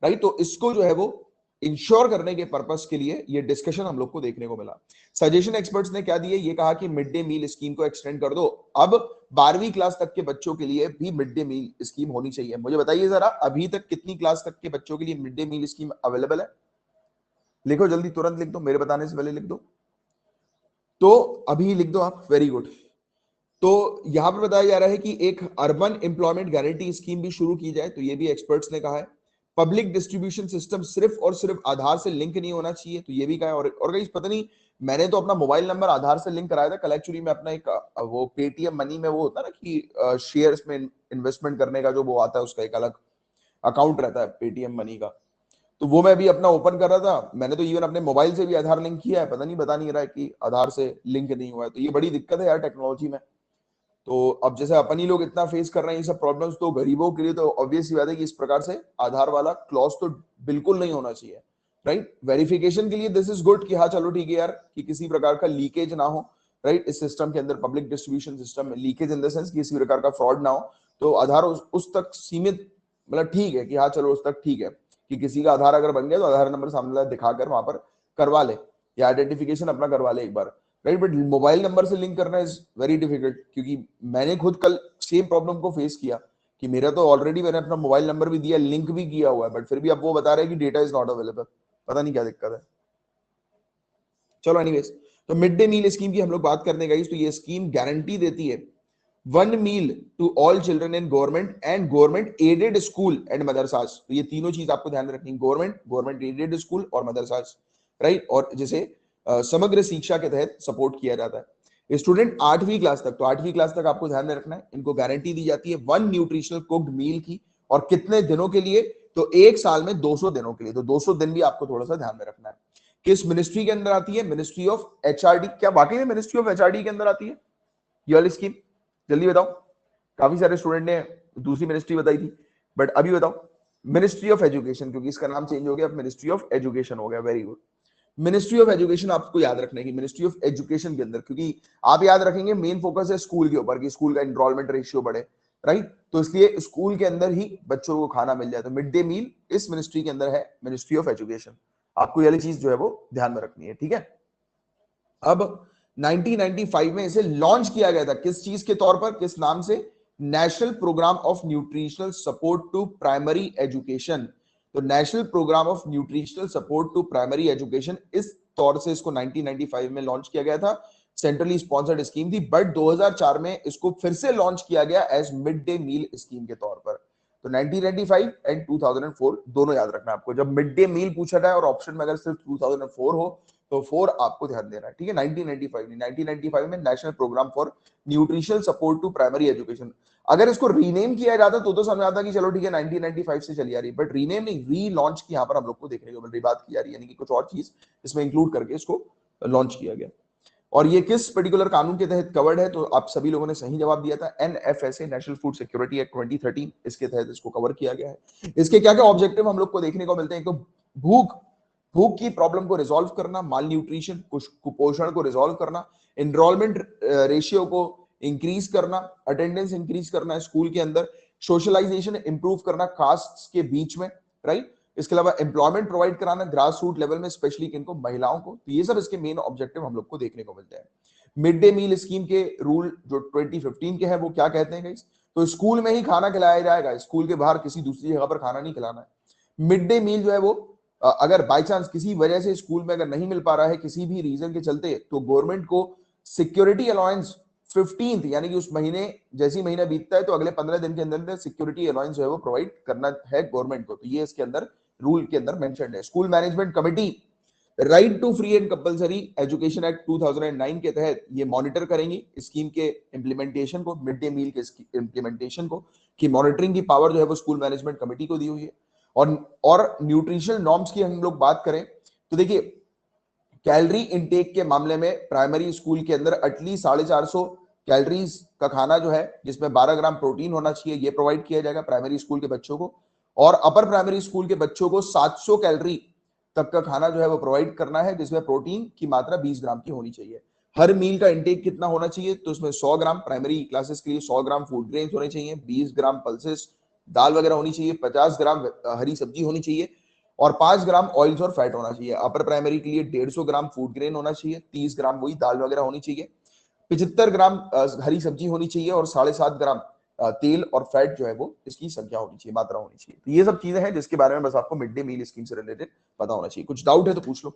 राइट। तो इसको जो है वो इंश्योर करने के पर्पस के लिए ये डिस्कशन हम लोग को देखने को मिला। सजेशन एक्सपर्ट्स ने क्या दिए? ये कहा कि मिड डे मील स्कीम को एक्सटेंड कर दो, अब 12वीं क्लास तक के बच्चों के लिए भी मिड डे मील स्कीम होनी चाहिए। मुझे बताइए जरा, अभी तक कितनी क्लास तक के बच्चों के लिए mid day meal scheme available है? लिखो जल्दी, तुरंत लिख दो, मेरे बताने से पहले लिख दो। तो अभी लिख दो आप, वेरी गुड। तो यहां पर बताया जा रहा है कि एक अर्बन एम्प्लॉयमेंट गारंटी स्कीम भी शुरू की जाए, तो ये भी एक्सपर्ट्स ने कहा है। पब्लिक डिस्ट्रीब्यूशन सिस्टम सिर्फ और सिर्फ आधार से लिंक नहीं होना चाहिए, तो ये भी कहा है। और गाइस पता नहीं, मैंने तो अपना मोबाइल नंबर आधार से लिंक कराया था कल। एक्चुअली मैं अपना एक वो पेटीएम मनी में वो होता है ना कि शेयर्स में इन्वेस्टमेंट करने का जो वो आता है, उसका एक अलग अकाउंट रहता है पेटीएम मनी का, तो वो मैं भी अपना ओपन कर रहा था। मैंने तो इवन अपने मोबाइल से भी आधार लिंक किया है, पता नहीं बता नहीं रहा है कि आधार से लिंक नहीं हुआ है। तो ये बड़ी दिक्कत है यार टेक्नोलॉजी में। तो अब जैसे अपन ही लोग इतना फेस कर रहे हैं ये सब प्रॉब्लम्स, तो गरीबों के लिए तो ऑब्वियस ही बात है कि इस प्रकार से आधार वाला क्लॉज तो बिल्कुल नहीं होना चाहिए, राइट। वेरिफिकेशन के लिए दिस इज गुड कि हाँ चलो ठीक है यार, कि किसी प्रकार का लीकेज ना हो, राइट। इस सिस्टम के अंदर, पब्लिक डिस्ट्रीब्यूशन सिस्टम में लीकेज इन द सेंस किसी प्रकार का फ्रॉड ना हो, तो आधार उस तक सीमित, मतलब ठीक है कि हाँ चलो उस तक ठीक है कि किसी का आधार अगर बन गया तो आधार नंबर सामने वाला दिखाकर वहां पर करवा ले, या आइडेंटिफिकेशन अपना करवा ले एक बार, राइट। बट मोबाइल नंबर से लिंक करना इज वेरी डिफिकल्ट, क्योंकि मैंने खुद कल सेम प्रॉब्लम को फेस किया कि मेरा तो ऑलरेडी मैंने अपना मोबाइल नंबर भी दिया, लिंक भी किया हुआ है, बट फिर भी अब वो बता रहे हैं कि डेटा इज नॉट अवेलेबल। पता नहीं क्या दिक्कत है। चलो एनीवेज, तो मिड डे मील स्कीम की हम लोग बात करने गए, तो ये स्कीम गारंटी देती है 1 meal to all children in government and government aided school and madrasas. तो ये तीनों चीज आपको ध्यान में रखनी, गवर्नमेंट एडेड स्कूल और मदरसास, राइट। और जिसे समग्र शिक्षा के तहत सपोर्ट किया जाता है। स्टूडेंट 8वीं क्लास तक, तो 8वीं क्लास तक आपको ध्यान में रखना है, इनको गारंटी दी जाती है 1 न्यूट्रिशनल कुक्ड मील की। और कितने दिनों के लिए? तो एक साल में 200 दिनों के लिए, तो 200 दिन भी आपको थोड़ा सा ध्यान में रखना है। किस मिनिस्ट्री के अंदर आती है? Ministry of HRD. क्या वाकई में मिनिस्ट्री ऑफ एचआरडी के अंदर आती है ये वाली स्कीम? जल्दी बताओ। काफी सारे स्टूडेंट ने दूसरी मिनिस्ट्री बताई थी, बट अभी बताओ। मिनिस्ट्री ऑफ एजुकेशन, क्योंकि इसका नाम चेंज हो गया, अब मिनिस्ट्री ऑफ एजुकेशन हो गया। Very good. Ministry of education आपको याद रखने की, मिनिस्ट्री ऑफ एजुकेशन के अंदर, क्योंकि आप याद रखेंगे मेन फोकस है स्कूल के ऊपर कि स्कूल का एनरोलमेंट रेशियो बढ़े, राइट। तो इसलिए स्कूल के अंदर ही बच्चों को खाना मिल जाए, तो मिड डे मील इस मिनिस्ट्री के अंदर है, मिनिस्ट्री ऑफ एजुकेशन। आपको ये वाली चीज जो है वो ध्यान में रखनी है, ठीक है। अब 1995 में इसे लॉन्च किया गया था, किस चीज के तौर पर, किस नाम से? National programme of nutritional support to primary education. तो national programme of nutritional support to primary education, इस तौर से इसको 1995 में लॉन्च किया गया था। सेंट्रली स्पॉन्सर्ड स्कीम थी, बट 2004 में इसको फिर से लॉन्च किया गया as mid day meal scheme के तौर पर। तो 1995 एंड 2004 दोनों याद रखना आपको, जब मिड डे मील पूछा जाए और ऑप्शन में अगर सिर्फ 2004 हो तो 4 आपको ध्यान देना है, ठीक है। 1995 में National Programme for Nutritional support to primary Education. अगर इसको रीनेम किया जाता तो समझ आता कि चलो ठीक है 1995 से चली आ रही, बट रीनेम नहीं, री लॉन्च की यहाँ पर हम लोग को देखने को मिल रही, बात की जा रही है, यानी कि कुछ और चीज इसमें इंक्लूड करके इसको लॉन्च किया गया। और ये किस पर्टिकुलर कानून के तहत कवर्ड है? तो आप सभी लोगों ने सही जवाब दिया था, NFSA, national food security act 2013, इसके तहत इसको कवर किया गया है। इसके क्या क्या ऑब्जेक्टिव हम लोग को देखने को मिलते हैं? तो भूख भूख की प्रॉब्लम को रिजॉल्व करना, माल न्यूट्रिशन कुपोषण को रिजॉल्व करना, एनरोलमेंट रेशियो को इंक्रीज करना, अटेंडेंस इंक्रीज करना स्कूल के अंदर, सोशलाइजेशन इंप्रूव करना कास्ट के बीच में, राइट। इसके अलावा एम्प्लॉयमेंट प्रोवाइड कराना ग्रास रूट लेवल में, स्पेशली किनको? महिलाओं को। तो ये सब इसके मेन ऑब्जेक्टिव हम लोग को देखने को मिलते हैं। मिड डे मील स्कीम के रूल जो 2015 के हैं वो क्या कहते हैं गाइस? तो स्कूल में ही खाना खिलाया जाएगा, स्कूल के बाहर किसी दूसरी जगह पर खाना नहीं खिलाना है। मिड डे मील जो है वो अगर बाय चांस किसी वजह से स्कूल में अगर नहीं मिल पा रहा है, किसी भी रीजन के चलते, तो गवर्नमेंट को सिक्योरिटी अलाउंस 15th यानी कि उस महीने जैसी महीना बीतता है तो अगले 15 दिन के अंदर सिक्योरिटी अलाउंस जो है वो प्रोवाइड करना है गवर्नमेंट को। तो ये इसके अंदर रूल के अंदर मेंशन्ड है। School management committee right to free and compulsory education act 2009 के तहत ये मॉनिटर करेंगी स्कीम के इम्प्लीमेंटेशन को, मिड डे मील के इम्प्लीमेंटेशन को, कि मॉनिटरिंग की पावर जो है वो स्कूल मैनेजमेंट कमेटी को दी हुई है। और न्यूट्रिशनल नॉर्म्स की हम लोग बात करें तो देखिए कैलोरी इनटेक के मामले में प्राइमरी स्कूल के अंदर एटलीस्ट 450 कैलोरीज का खाना जो है जिसमें 12 ग्राम प्रोटीन होना चाहिए ये प्रोवाइड किया जाएगा प्राइमरी स्कूल के बच्चों को। और अपर प्राइमरी स्कूल के बच्चों को 700 कैलोरी तक का खाना जो है वो प्रोवाइड करना है जिसमें प्रोटीन की मात्रा 20 ग्राम की होनी चाहिए। हर मील का इंटेक कितना होना चाहिए तो उसमें 100 ग्राम प्राइमरी क्लासेस के लिए 100 ग्राम फूड ग्रेन्स होने चाहिए, 20 ग्राम पल्सेस दाल वगैरह होनी चाहिए, 50 ग्राम हरी सब्जी होनी चाहिए और 5 ग्राम ऑयल्स और फैट होना चाहिए। अपर प्राइमरी के लिए 150 ग्राम फूड ग्रेन होना चाहिए, 30 ग्राम वही दाल वगैरह होनी चाहिए, 75 ग्राम हरी सब्जी होनी चाहिए और 7.5 ग्राम तेल और फैट जो है वो इसकी संख्या होनी चाहिए, मात्रा होनी चाहिए। तो ये सब चीजें हैं जिसके बारे में बस आपको मिड डे मील स्कीम से रिलेटेड पता होना चाहिए। कुछ डाउट है तो पूछ लो।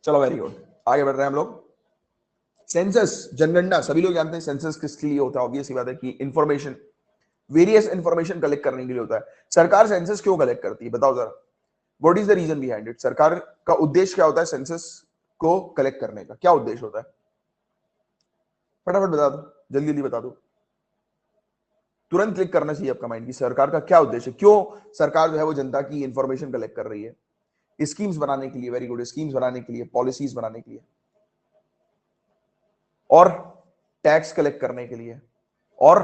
चलो वेरी गुड, आगे बढ़ रहे हैं हम लोग। सेंसस जनगणना सभी लोग जानते हैं सेंसस किसके लिए होता है। ऑब्वियस सी बात है कि इंफॉर्मेशन, वेरियस इंफॉर्मेशन कलेक्ट करने के लिए होता है। सरकार सेंसस क्यों कलेक्ट करती है बताओ जरा, what is the reason behind it? सरकार का उद्देश्य क्या होता है सेंसस को कलेक्ट करने का, क्या उद्देश्य होता है? फटाफट बता दो, जल्दी जल्दी बता दो, तुरंत क्लिक करना चाहिए आपका माइंड की सरकार का क्या उद्देश्य, क्यों सरकार जो है वो जनता की इंफॉर्मेशन कलेक्ट कर रही है? स्कीम्स बनाने के लिए, वेरी गुड, स्कीम्स बनाने के लिए, पॉलिसीज बनाने के लिए, और टैक्स कलेक्ट करने के लिए, और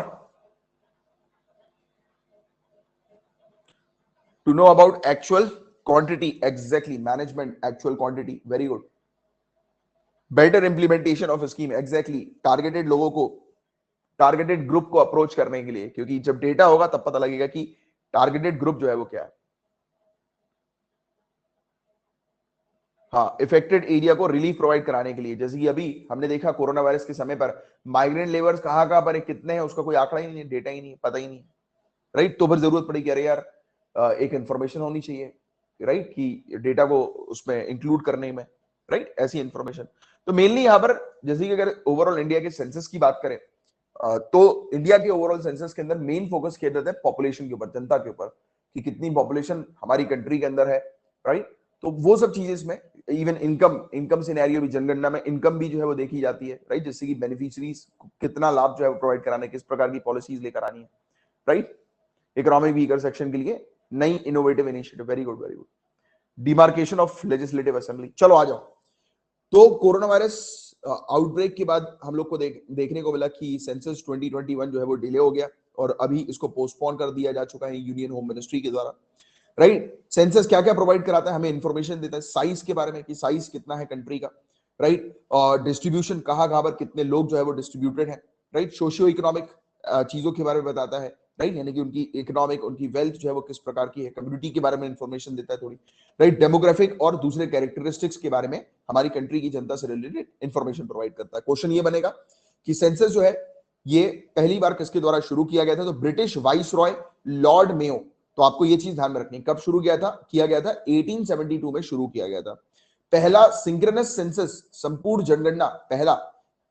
to know about actual quantity, exactly management actual quantity, very good, better implementation of scheme, exactly targeted लोगों को, टारगेटेड ग्रुप को अप्रोच करने के लिए, क्योंकि जब डेटा होगा तब पता लगेगा कि टारगेटेड ग्रुप जो है वो क्या है। हाँ, इफेक्टेड एरिया को रिलीफ प्रोवाइड कराने के लिए, जैसे कि अभी हमने देखा कोरोना वायरस के समय पर माइग्रेंट लेबर्स कहां पर है, कितने हैं, उसका कोई आंकड़ा ही नहीं है, डेटा ही नहीं है, पता ही नहीं है, राइट? तो फिर जरूरत पड़ी कि अरे यार एक इंफॉर्मेशन होनी चाहिए, राइट, कि डेटा को उसमें इंक्लूड करने में, राइट, ऐसी इंफॉर्मेशन। तो मेनली यहाँ पर जैसे कि अगर ओवरऑल इंडिया के सेंसस की बात करें तो इंडिया के ओवरऑल सेंसस के अंदर मेन फोकस किया जाता है पॉपुलेशन के ऊपर, जनता के ऊपर, कि कितनी पॉपुलेशन हमारी कंट्री के अंदर है, राइट? तो वो सब चीजें इसमें, इवन इनकम सिनेरियो भी, जनगणना में इनकम भी जो है वो देखी जाती है, राइट, जिससे कि बेनिफिशियरीज कितना लाभ जो है वो प्रोवाइड कराने, किस प्रकार की पॉलिसीज लेकर आनी है, राइट? इकोनॉमिक वीकर सेक्शन के लिए नई innovative initiative, very good very good, demarcation of legislative assembly. चलो आ जाओ। तो कोरोना वायरस आउटब्रेक के बाद हम लोग को देखने को मिला कि सेंसस 2021 जो है वो डिले हो गया और अभी इसको पोस्टपोन कर दिया जा चुका है यूनियन होम मिनिस्ट्री के द्वारा, राइट? सेंसस क्या क्या प्रोवाइड कराता है, हमें इंफॉर्मेशन देता है साइज के बारे में कि साइज कितना है कंट्री का, राइट, और डिस्ट्रीब्यूशन कहां पर कितने लोग जो है वो डिस्ट्रीब्यूटेड है, राइट, सोशियो इकोनॉमिक चीजों के बारे में बताता है, राइट, यानी कि उनकी इकोनॉमिक, उनकी वेल्थ जो है वो किस प्रकार की है, कम्युनिटी के बारे में इंफॉर्मेशन देता है थोड़ी, राइट, डेमोग्राफिक और दूसरे कैरेक्टरिस्टिक्स के बारे में हमारी कंट्री की जनता से रिलेटेड इंफॉर्मेशन प्रोवाइड करता है। क्वेश्चन ये बनेगा कि सेंसस जो है ये पहली बार किसके द्वारा शुरू किया गया था? तो British vice Roy Lord Mayo. तो आपको ये चीज ध्यान में रखनी है, कब शुरू किया था 1872 में शुरू किया गया था। पहला सिंक्रोनस सेंसस, संपूर्ण जनगणना पहला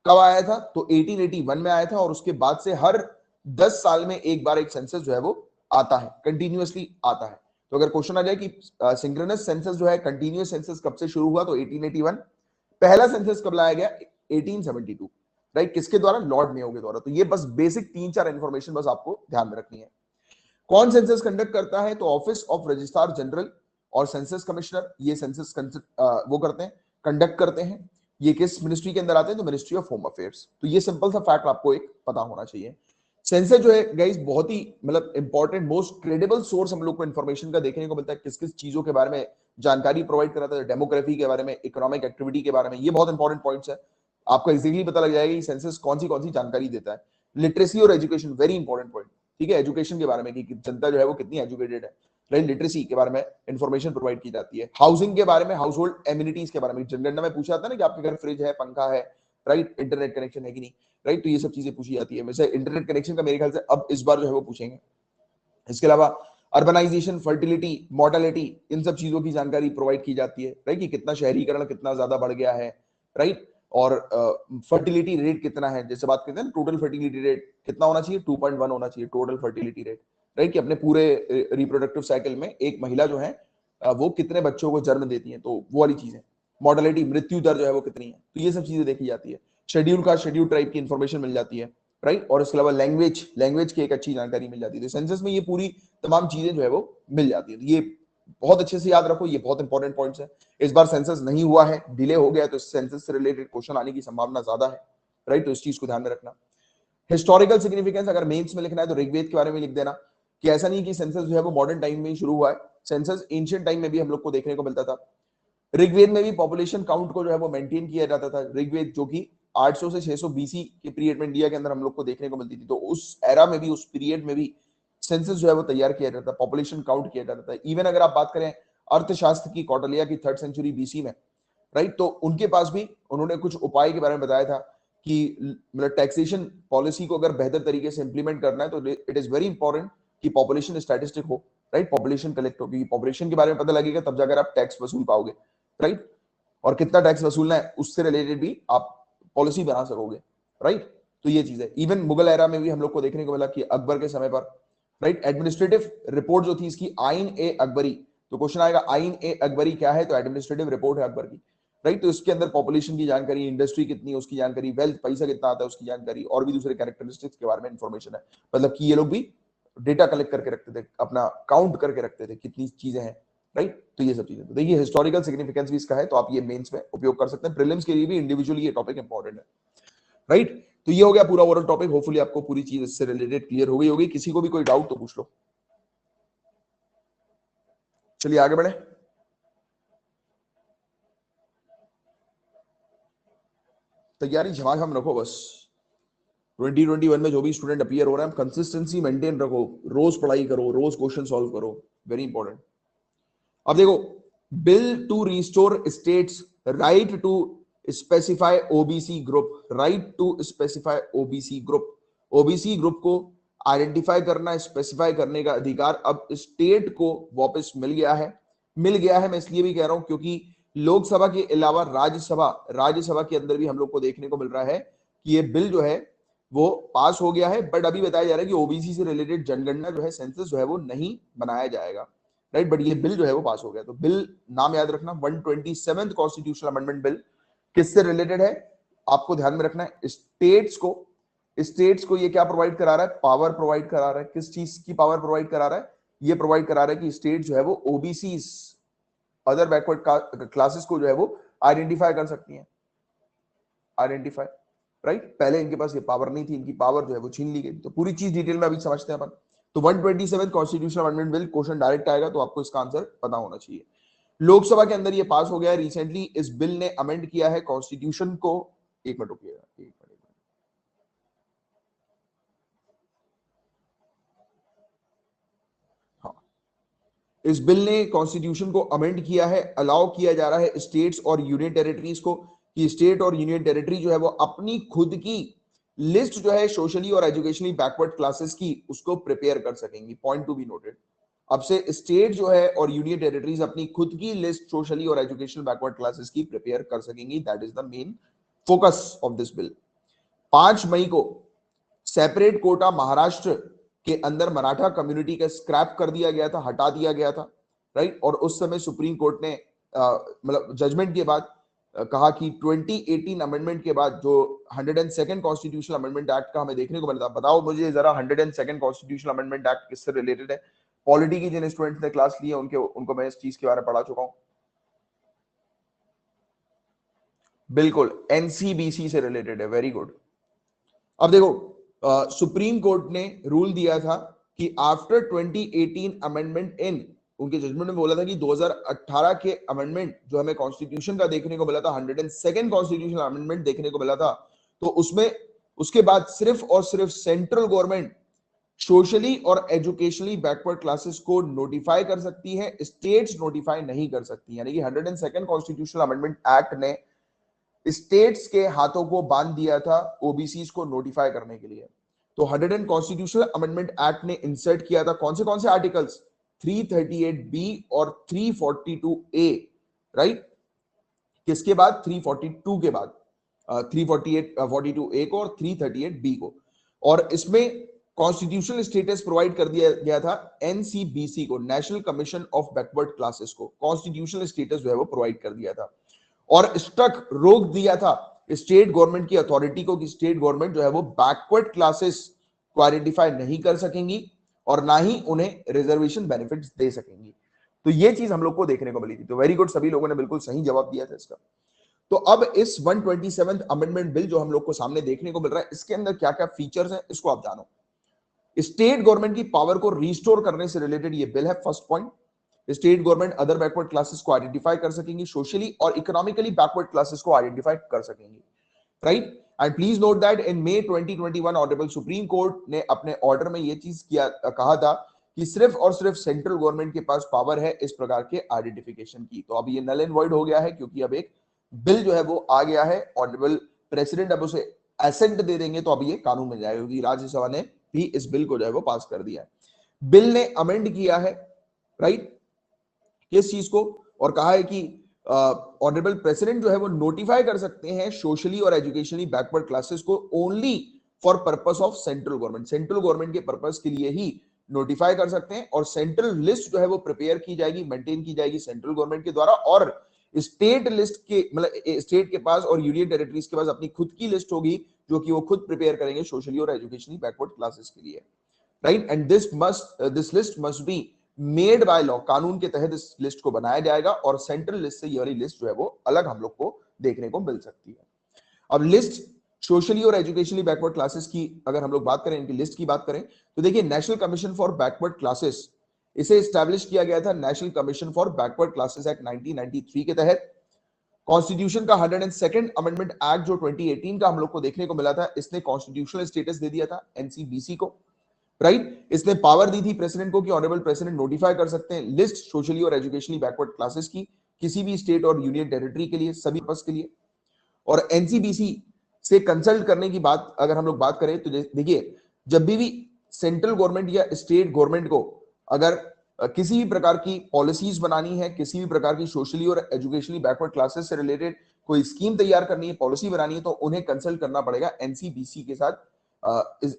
कब आया था? तो 1881 में आया था और उसके बाद से हर 10 साल में एक बार एक सेंसस जो है वो आता है, कंटिन्यूअसली आता है। तो अगर क्वेश्चन आ जाए कि सिंक्रोनस सेंसस जो है, कंटिन्यूअस सेंसस कब से शुरू हुआ? तो 1881। पहला सेंसस कब लाया गया? 1872, राइट, किसके द्वारा? लॉर्ड मेयो के द्वारा। तो ये बस बेसिक 3-4 इंफॉर्मेशन बस आपको ध्यान में रखनी है। कौन सेंसस कंडक्ट करता है? तो ऑफिस ऑफ रजिस्ट्रार जनरल और सेंसस कमिश्नर, ये सेंसस वो करते हैं, कंडक्ट करते हैं। ये किस मिनिस्ट्री के अंदर आते हैं? तो मिनिस्ट्री ऑफ होम अफेयर्स। तो ये सिंपल सा फैक्ट आपको एक पता होना चाहिए। सेंसस जो है गाइस बहुत ही मतलब इंपॉर्टेंट, मोस्ट क्रेडिबल सोर्स हम लोग को इंफॉर्मेशन का देखने को मिलता है, किस किस चीजों के बारे में जानकारी प्रोवाइड कराता है, डेमोग्राफी के बारे में, इकोनॉमिक एक्टिविटी के बारे में, ये बहुत इंपॉर्टेंट पॉइंट्स है। आपको इजीली पता लग जाएगा कि सेंसस कौन सी जानकारी देता है। लिटरेसी और एजुकेशन, वेरी इंपॉर्टेंट पॉइंट, ठीक है, एजुकेशन के बारे में कि जनता जो है वो कितनी एजुकेटेड है, राइट, लिटरेसी के बारे में इंफॉर्मेशन प्रोवाइड की जाती है। हाउसिंग के बारे में, हाउस होल्ड एमिनिटीज के बारे में, जनगणना में पूछा जाता है ना कि आपके घर फ्रिज है, पंखा है, राइट, इंटरनेट कनेक्शन है कि नहीं, राइट, तो ये सब चीजें पूछी जाती है। वैसे इंटरनेट कनेक्शन का मेरे ख्याल से अब इस बार जो है वो पूछेंगे। इसके अलावा अर्बनाइजेशन, फर्टिलिटी, मोर्टेलिटी, इन सब चीजों की जानकारी प्रोवाइड की जाती है, राइट, कि कितना शहरीकरण कितना ज्यादा बढ़ गया है, राइट, और फर्टिलिटी रेट कितना है, जैसे बात करते हैं टोटल फर्टिलिटी रेट कितना होना चाहिए, 2.1 होना चाहिए टोटल फर्टिलिटी रेट, राइट, कि अपने पूरे रिप्रोडक्टिव साइकिल में एक महिला जो है वो कितने बच्चों को जन्म देती है, तो वो वाली चीजें, मोर्टेलिटी, मृत्यु दर जो है वो कितनी है, तो ये सब चीजें देखी जाती है। शेड्यूल का शेड्यूल ट्राइब की इंफॉर्मेशन मिल जाती है, राइट, और इसके अलावा लैंग्वेज की एक अच्छी जानकारी मिल जाती है। सेंसस में ये पूरी तमाम चीजें जो है वो मिल जाती है। ये बहुत अच्छे से याद रखो, ये बहुत इंपॉर्टेंट पॉइंट्स है। इस बार सेंसस नहीं हुआ है, डिले हो गया, तो सेंसस से रिलेटेड क्वेश्चन आने की संभावना ज्यादा है, राइट, तो इस चीज को ध्यान में रखना। हिस्टोरिकल सिग्निफिकेंस अगर मेंस में लिखना है तो ऋग्वेद के बारे में लिख देना, कि ऐसा नहीं कि सेंसस जो है वो मॉडर्न टाइम में ही शुरू हुआ है, सेंसस एंशिएंट टाइम में भी हम लोग को देखने को मिलता था। ऋग्वेद में भी पॉपुलेशन काउंट को जो है वो मेंटेन किया जाता था। ऋग्वेद जो कि 800 से 600 बीसी के पीरियड में इंडिया के अंदर हम लोग को देखने को मिलती थी, तो उस एरा में भी, उस पीरियड में भी सेंसस जो है वो तैयार किया जाता था, पॉपुलेशन काउंट किया जाता था। इवन अगर आप बात करें अर्थशास्त्र की, कौटिल्य की 3rd सेंचुरी बीसी में, राइट, तो उनके पास भी उन्होंने कुछ उपाय के बारे में बताया था कि मतलब टैक्सेशन पॉलिसी को अगर बेहतर तरीके से इंप्लीमेंट करना है तो इट इज वेरी इंपॉर्टेंट कि पॉपुलेशन स्टैटिस्टिक हो, राइट, पॉपुलेशन कलेक्ट हो, क्योंकि पॉपुलेशन के बारे में पता लगेगा तब जाकर आप टैक्स वसूल पाओगे, राइट, और कितना टैक्स वसूलना है उससे रिलेटेड भी आप पॉलिसी बना सकोगे, राइट, तो ये चीज है। इवन मुगल एरा में भी हम लोग को देखने को मिला कि अकबर के समय पर, राइट, एडमिनिस्ट्रेटिव रिपोर्ट जो थी इसकी, आइन ए अकबरी, तो क्वेश्चन आएगा आइन ए अकबरी क्या है, तो एडमिनिस्ट्रेटिव रिपोर्ट है अकबर की, राइट, तो इसके अंदर पॉपुलेशन की जानकारी, इंडस्ट्री कितनी है उसकी जानकारी, वेल्थ, पैसा कितना आता है उसकी जानकारी, और भी दूसरे कैरेक्टरिस्टिक्स के बारे में इंफॉर्मेशन है। मतलब कि ये लोग भी डेटा कलेक्ट करके रखते थे, अपना काउंट करके रखते थे कितनी चीजें हैं, राइट, तो ये सब चीजें। तो देखिए हिस्टोरिकल सिग्निफिकेंस भी इसका है, तो आप ये मेंस में उपयोग कर सकते हैं। प्रीलिम्स के लिए भी इंडिविजुअली ये टॉपिक इंपॉर्टेंट है, राइट, तो ये हो गया पूरा ओवरऑल टॉपिक। होपफुली आपको पूरी चीज इससे रिलेटेड क्लियर हो गई होगी। किसी को भी कोई डाउट तो पूछ लो। चलिए आगे बढ़े। तैयारी झमाझम रखो बस। 2021 में जो भी स्टूडेंट अपीयर हो रहे हैं, कंसिस्टेंसी मेंटेन रखो, रोज पढ़ाई करो, रोज क्वेश्चन सॉल्व करो, वेरी इंपॉर्टेंट। अब देखो, bill to restore states right to specify OBC group, right to specify OBC group, OBC group को आइडेंटिफाई करना, स्पेसिफाई करने का अधिकार अब स्टेट को वापस मिल गया है। मिल गया है मैं इसलिए भी कह रहा हूं क्योंकि लोकसभा के अलावा राज्यसभा के अंदर भी हम लोग को देखने को मिल रहा है कि ये बिल जो है वो पास हो गया है, बट अभी बताया जा रहा है कि ओबीसी से रिलेटेड जनगणना जो है, सेंसस जो है वो नहीं बनाया जाएगा, राइट, बट ये बिल जो है वो पास हो गया। तो बिल नाम याद रखना, 127th कॉन्स्टिट्यूशनल अमेंडमेंट बिल किससे रिलेटेड है, आपको ध्यान में रखना है, स्टेट्स को ये क्या प्रोवाइड करा रहा है, पावर प्रोवाइड करा रहा है। किस चीज की पावर प्रोवाइड करा रहा है, ये प्रोवाइड करा रहा है कि स्टेट जो है वो ओबीसी, अदर बैकवर्ड क्लासेस को जो है वो आइडेंटिफाई कर सकती हैं, आइडेंटिफाई, राइट, पहले इनके पास ये पावर नहीं थी, इनकी पावर जो है वो छीन ली गई। तो पूरी चीज डिटेल में अभी समझते हैं अपन। तो 127 constitutional amendment bill, question direct आएगा तो आपको इसका आंसर पता होना चाहिए। लोकसभा के अंदर ये पास हो गया है रिसेंटली। इस बिल ने अमेंड किया है कॉन्स्टिट्यूशन को, एक मिनट रुकिएगा, एक मिनट। हाँ, इस बिल ने कॉन्स्टिट्यूशन को अमेंड किया है, अलाउ किया जा रहा है स्टेट्स और यूनियन टेरिटरीज को कि स्टेट और यूनियन टेरिटरी जो है वो अपनी खुद की लिस्ट जो है सोशली और एजुकेशनली बैकवर्ड क्लासेस की, उसको प्रिपेयर कर सकेंगी। पॉइंट टू बी नोटेड, अब से स्टेट जो है और यूनियन टेरिटरीज अपनी खुद की लिस्ट सोशली और एजुकेशनल बैकवर्ड क्लासेस की प्रिपेयर कर सकेंगी। That is the main focus of this bill. 5 मई को सेपरेट कोटा महाराष्ट्र के अंदर मराठा कम्युनिटी का स्क्रैप कर दिया गया था, हटा दिया गया था, राइट, और उस समय सुप्रीम कोर्ट ने मतलब जजमेंट के बाद कहा कि 2018 अमेंडमेंट के बाद जो 102nd कॉन्स्टिट्यूशनल अमेंडमेंट एक्ट का हमें देखने को मिलता, बताओ मुझे जरा 102nd कॉन्स्टिट्यूशनल अमेंडमेंट एक्ट किससे रिलेटेड है? पॉलिटी की जिन स्टूडेंट्स ने क्लास ली है उनको मैं इस चीज के बारे में पढ़ा चुका हूं। बिल्कुल एनसीबीसी से रिलेटेड है, वेरी गुड। अब देखो, सुप्रीम कोर्ट ने रूल दिया था कि आफ्टर 2018 अमेंडमेंट इन, उनके जजमेंट में बोला था कि 2018 के अमेंडमेंट जो हमें कॉन्स्टिट्यूशन का देखने को मिला था, 102nd कॉन्स्टिट्यूशनल अमेंडमेंट देखने को मिला था, तो उसमें उसके बाद सिर्फ और सिर्फ सेंट्रल गवर्नमेंट सोशली और एजुकेशनली बैकवर्ड क्लासेस को नोटिफाई कर सकती है, स्टेट्स नोटिफाई नहीं कर सकती। यानी कि 102nd कॉन्स्टिट्यूशनल अमेंडमेंट एक्ट ने स्टेट्स के हाथों को बांध दिया था ओबीसी को नोटिफाई करने के लिए। तो 100 कॉन्स्टिट्यूशनल अमेंडमेंट एक्ट ने इंसर्ट किया था कौन से आर्टिकल्स, 338B और 342A, राइट? किसके बाद? 342 के बाद 42A को और 338B को। और इसमें कॉन्स्टिट्यूशनल स्टेटस प्रोवाइड कर दिया गया था एनसीबीसी को, national commission of backward classes को, कॉन्स्टिट्यूशनल स्टेटस जो है वो प्रोवाइड कर दिया था। और स्टक रोक दिया था स्टेट गवर्नमेंट की अथॉरिटी को कि स्टेट गवर्नमेंट जो है वो बैकवर्ड क्लासेस को आइडेंटिफाई नहीं कर सकेंगी और ना ही उन्हें रिजर्वेशन बेनिफिट्स दे सकेंगी। तो ये चीज हम लोग को देखने को मिली थी। तो वेरी गुड, सभी लोगों ने बिल्कुल सही जवाब दिया था इसका। तो अब इस 127th अमेंडमेंट बिल जो हम लोग को सामने देखने को मिल रहा है, इसके अंदर क्या क्या फीचर्स हैं इसको आप जानो। स्टेट गवर्नमेंट की पावर को रिस्टोर करने से रिलेटेड ये बिल है। First point, state government other backward classes को आइडेंटिफाई कर सकेंगी, सोशली और इकोनॉमिकली बैकवर्ड क्लासेस को आइडेंटिफाई कर सकेंगी, right? And please note that in May 2021 honourable Supreme Court ने अपने ऑर्डर में ये चीज कहा था कि सिर्फ और सिर्फ सेंट्रल गवर्नमेंट के पास पावर है इस प्रकार के आइडेंटिफिकेशन की। तो अब ये नल एंड वॉइड हो गया है क्योंकि अब एक बिल जो है वो आ गया है, ऑनरेबल प्रेसिडेंट अब उसे एसेंट दे देंगे तो अब ये कानून में जाएगा, क्योंकि राज्यसभा ने भी इस बिल को जो है वो पास कर दिया है। बिल ने अमेंड किया है, राइट, किस चीज को, और कहा है कि ऑनरेबल प्रेसिडेंट जो है वो नोटिफाई कर सकते हैं सोशली और एजुकेशनली बैकवर्ड क्लासेस को only for purpose of central government, central government के पर्पस के लिए ही नोटिफाई कर सकते हैं। और सेंट्रल लिस्ट जो है वो प्रिपेयर की जाएगी, मेंटेन की जाएगी सेंट्रल गवर्नमेंट के द्वारा, और स्टेट लिस्ट के मतलब स्टेट के पास और यूनियन टेरिटरीज के पास अपनी खुद की लिस्ट होगी जो कि वो खुद प्रिपेयर करेंगे सोशली और एजुकेशनली बैकवर्ड क्लासेस के लिए, right? And this list must be made by law, कानून के तहत इस लिस्ट को बनाया जाएगा और सेंट्रल लिस्ट से ये वाली लिस्ट जो है वो अलग हम लोग को देखने को मिल सकती है। अब लिस्ट सोशली और एजुकेशनली बैकवर्ड क्लासेस की अगर हम लोग बात करें, इनकी लिस्ट की बात करें, तो देखिए national commission for backward classes, इसे एस्टैब्लिश किया गया था national commission for backward classes act 1993 के तहत। कॉन्स्टिट्यूशन का 102nd अमेंडमेंट एक्ट जो 2018 का हम लोग को देखने को मिला था, इसने कॉन्स्टिट्यूशनल स्टेटस दे दिया था एनसीबीसी को, राइट? इसने पावर दी थी प्रेसिडेंट को कि ऑनरेबल प्रेसिडेंट नोटिफाई कर सकते हैं लिस्ट सोशली और एजुकेशनली बैकवर्ड क्लासेस की किसी भी स्टेट और यूनियन टेरिटरी के लिए, सभी पर्पस के लिए। और एनसीबीसी से कंसल्ट करने की बात अगर हम लोग बात करें तो देखिए, जब भी सेंट्रल गवर्नमेंट या स्टेट गवर्नमेंट को अगर किसी भी प्रकार की पॉलिसीज बनानी है, किसी भी प्रकार की सोशली और एजुकेशनली बैकवर्ड क्लासेस से रिलेटेड कोई स्कीम तैयार करनी है, पॉलिसी बनानी है, तो उन्हें कंसल्ट करना पड़ेगा एनसीबीसी के साथ।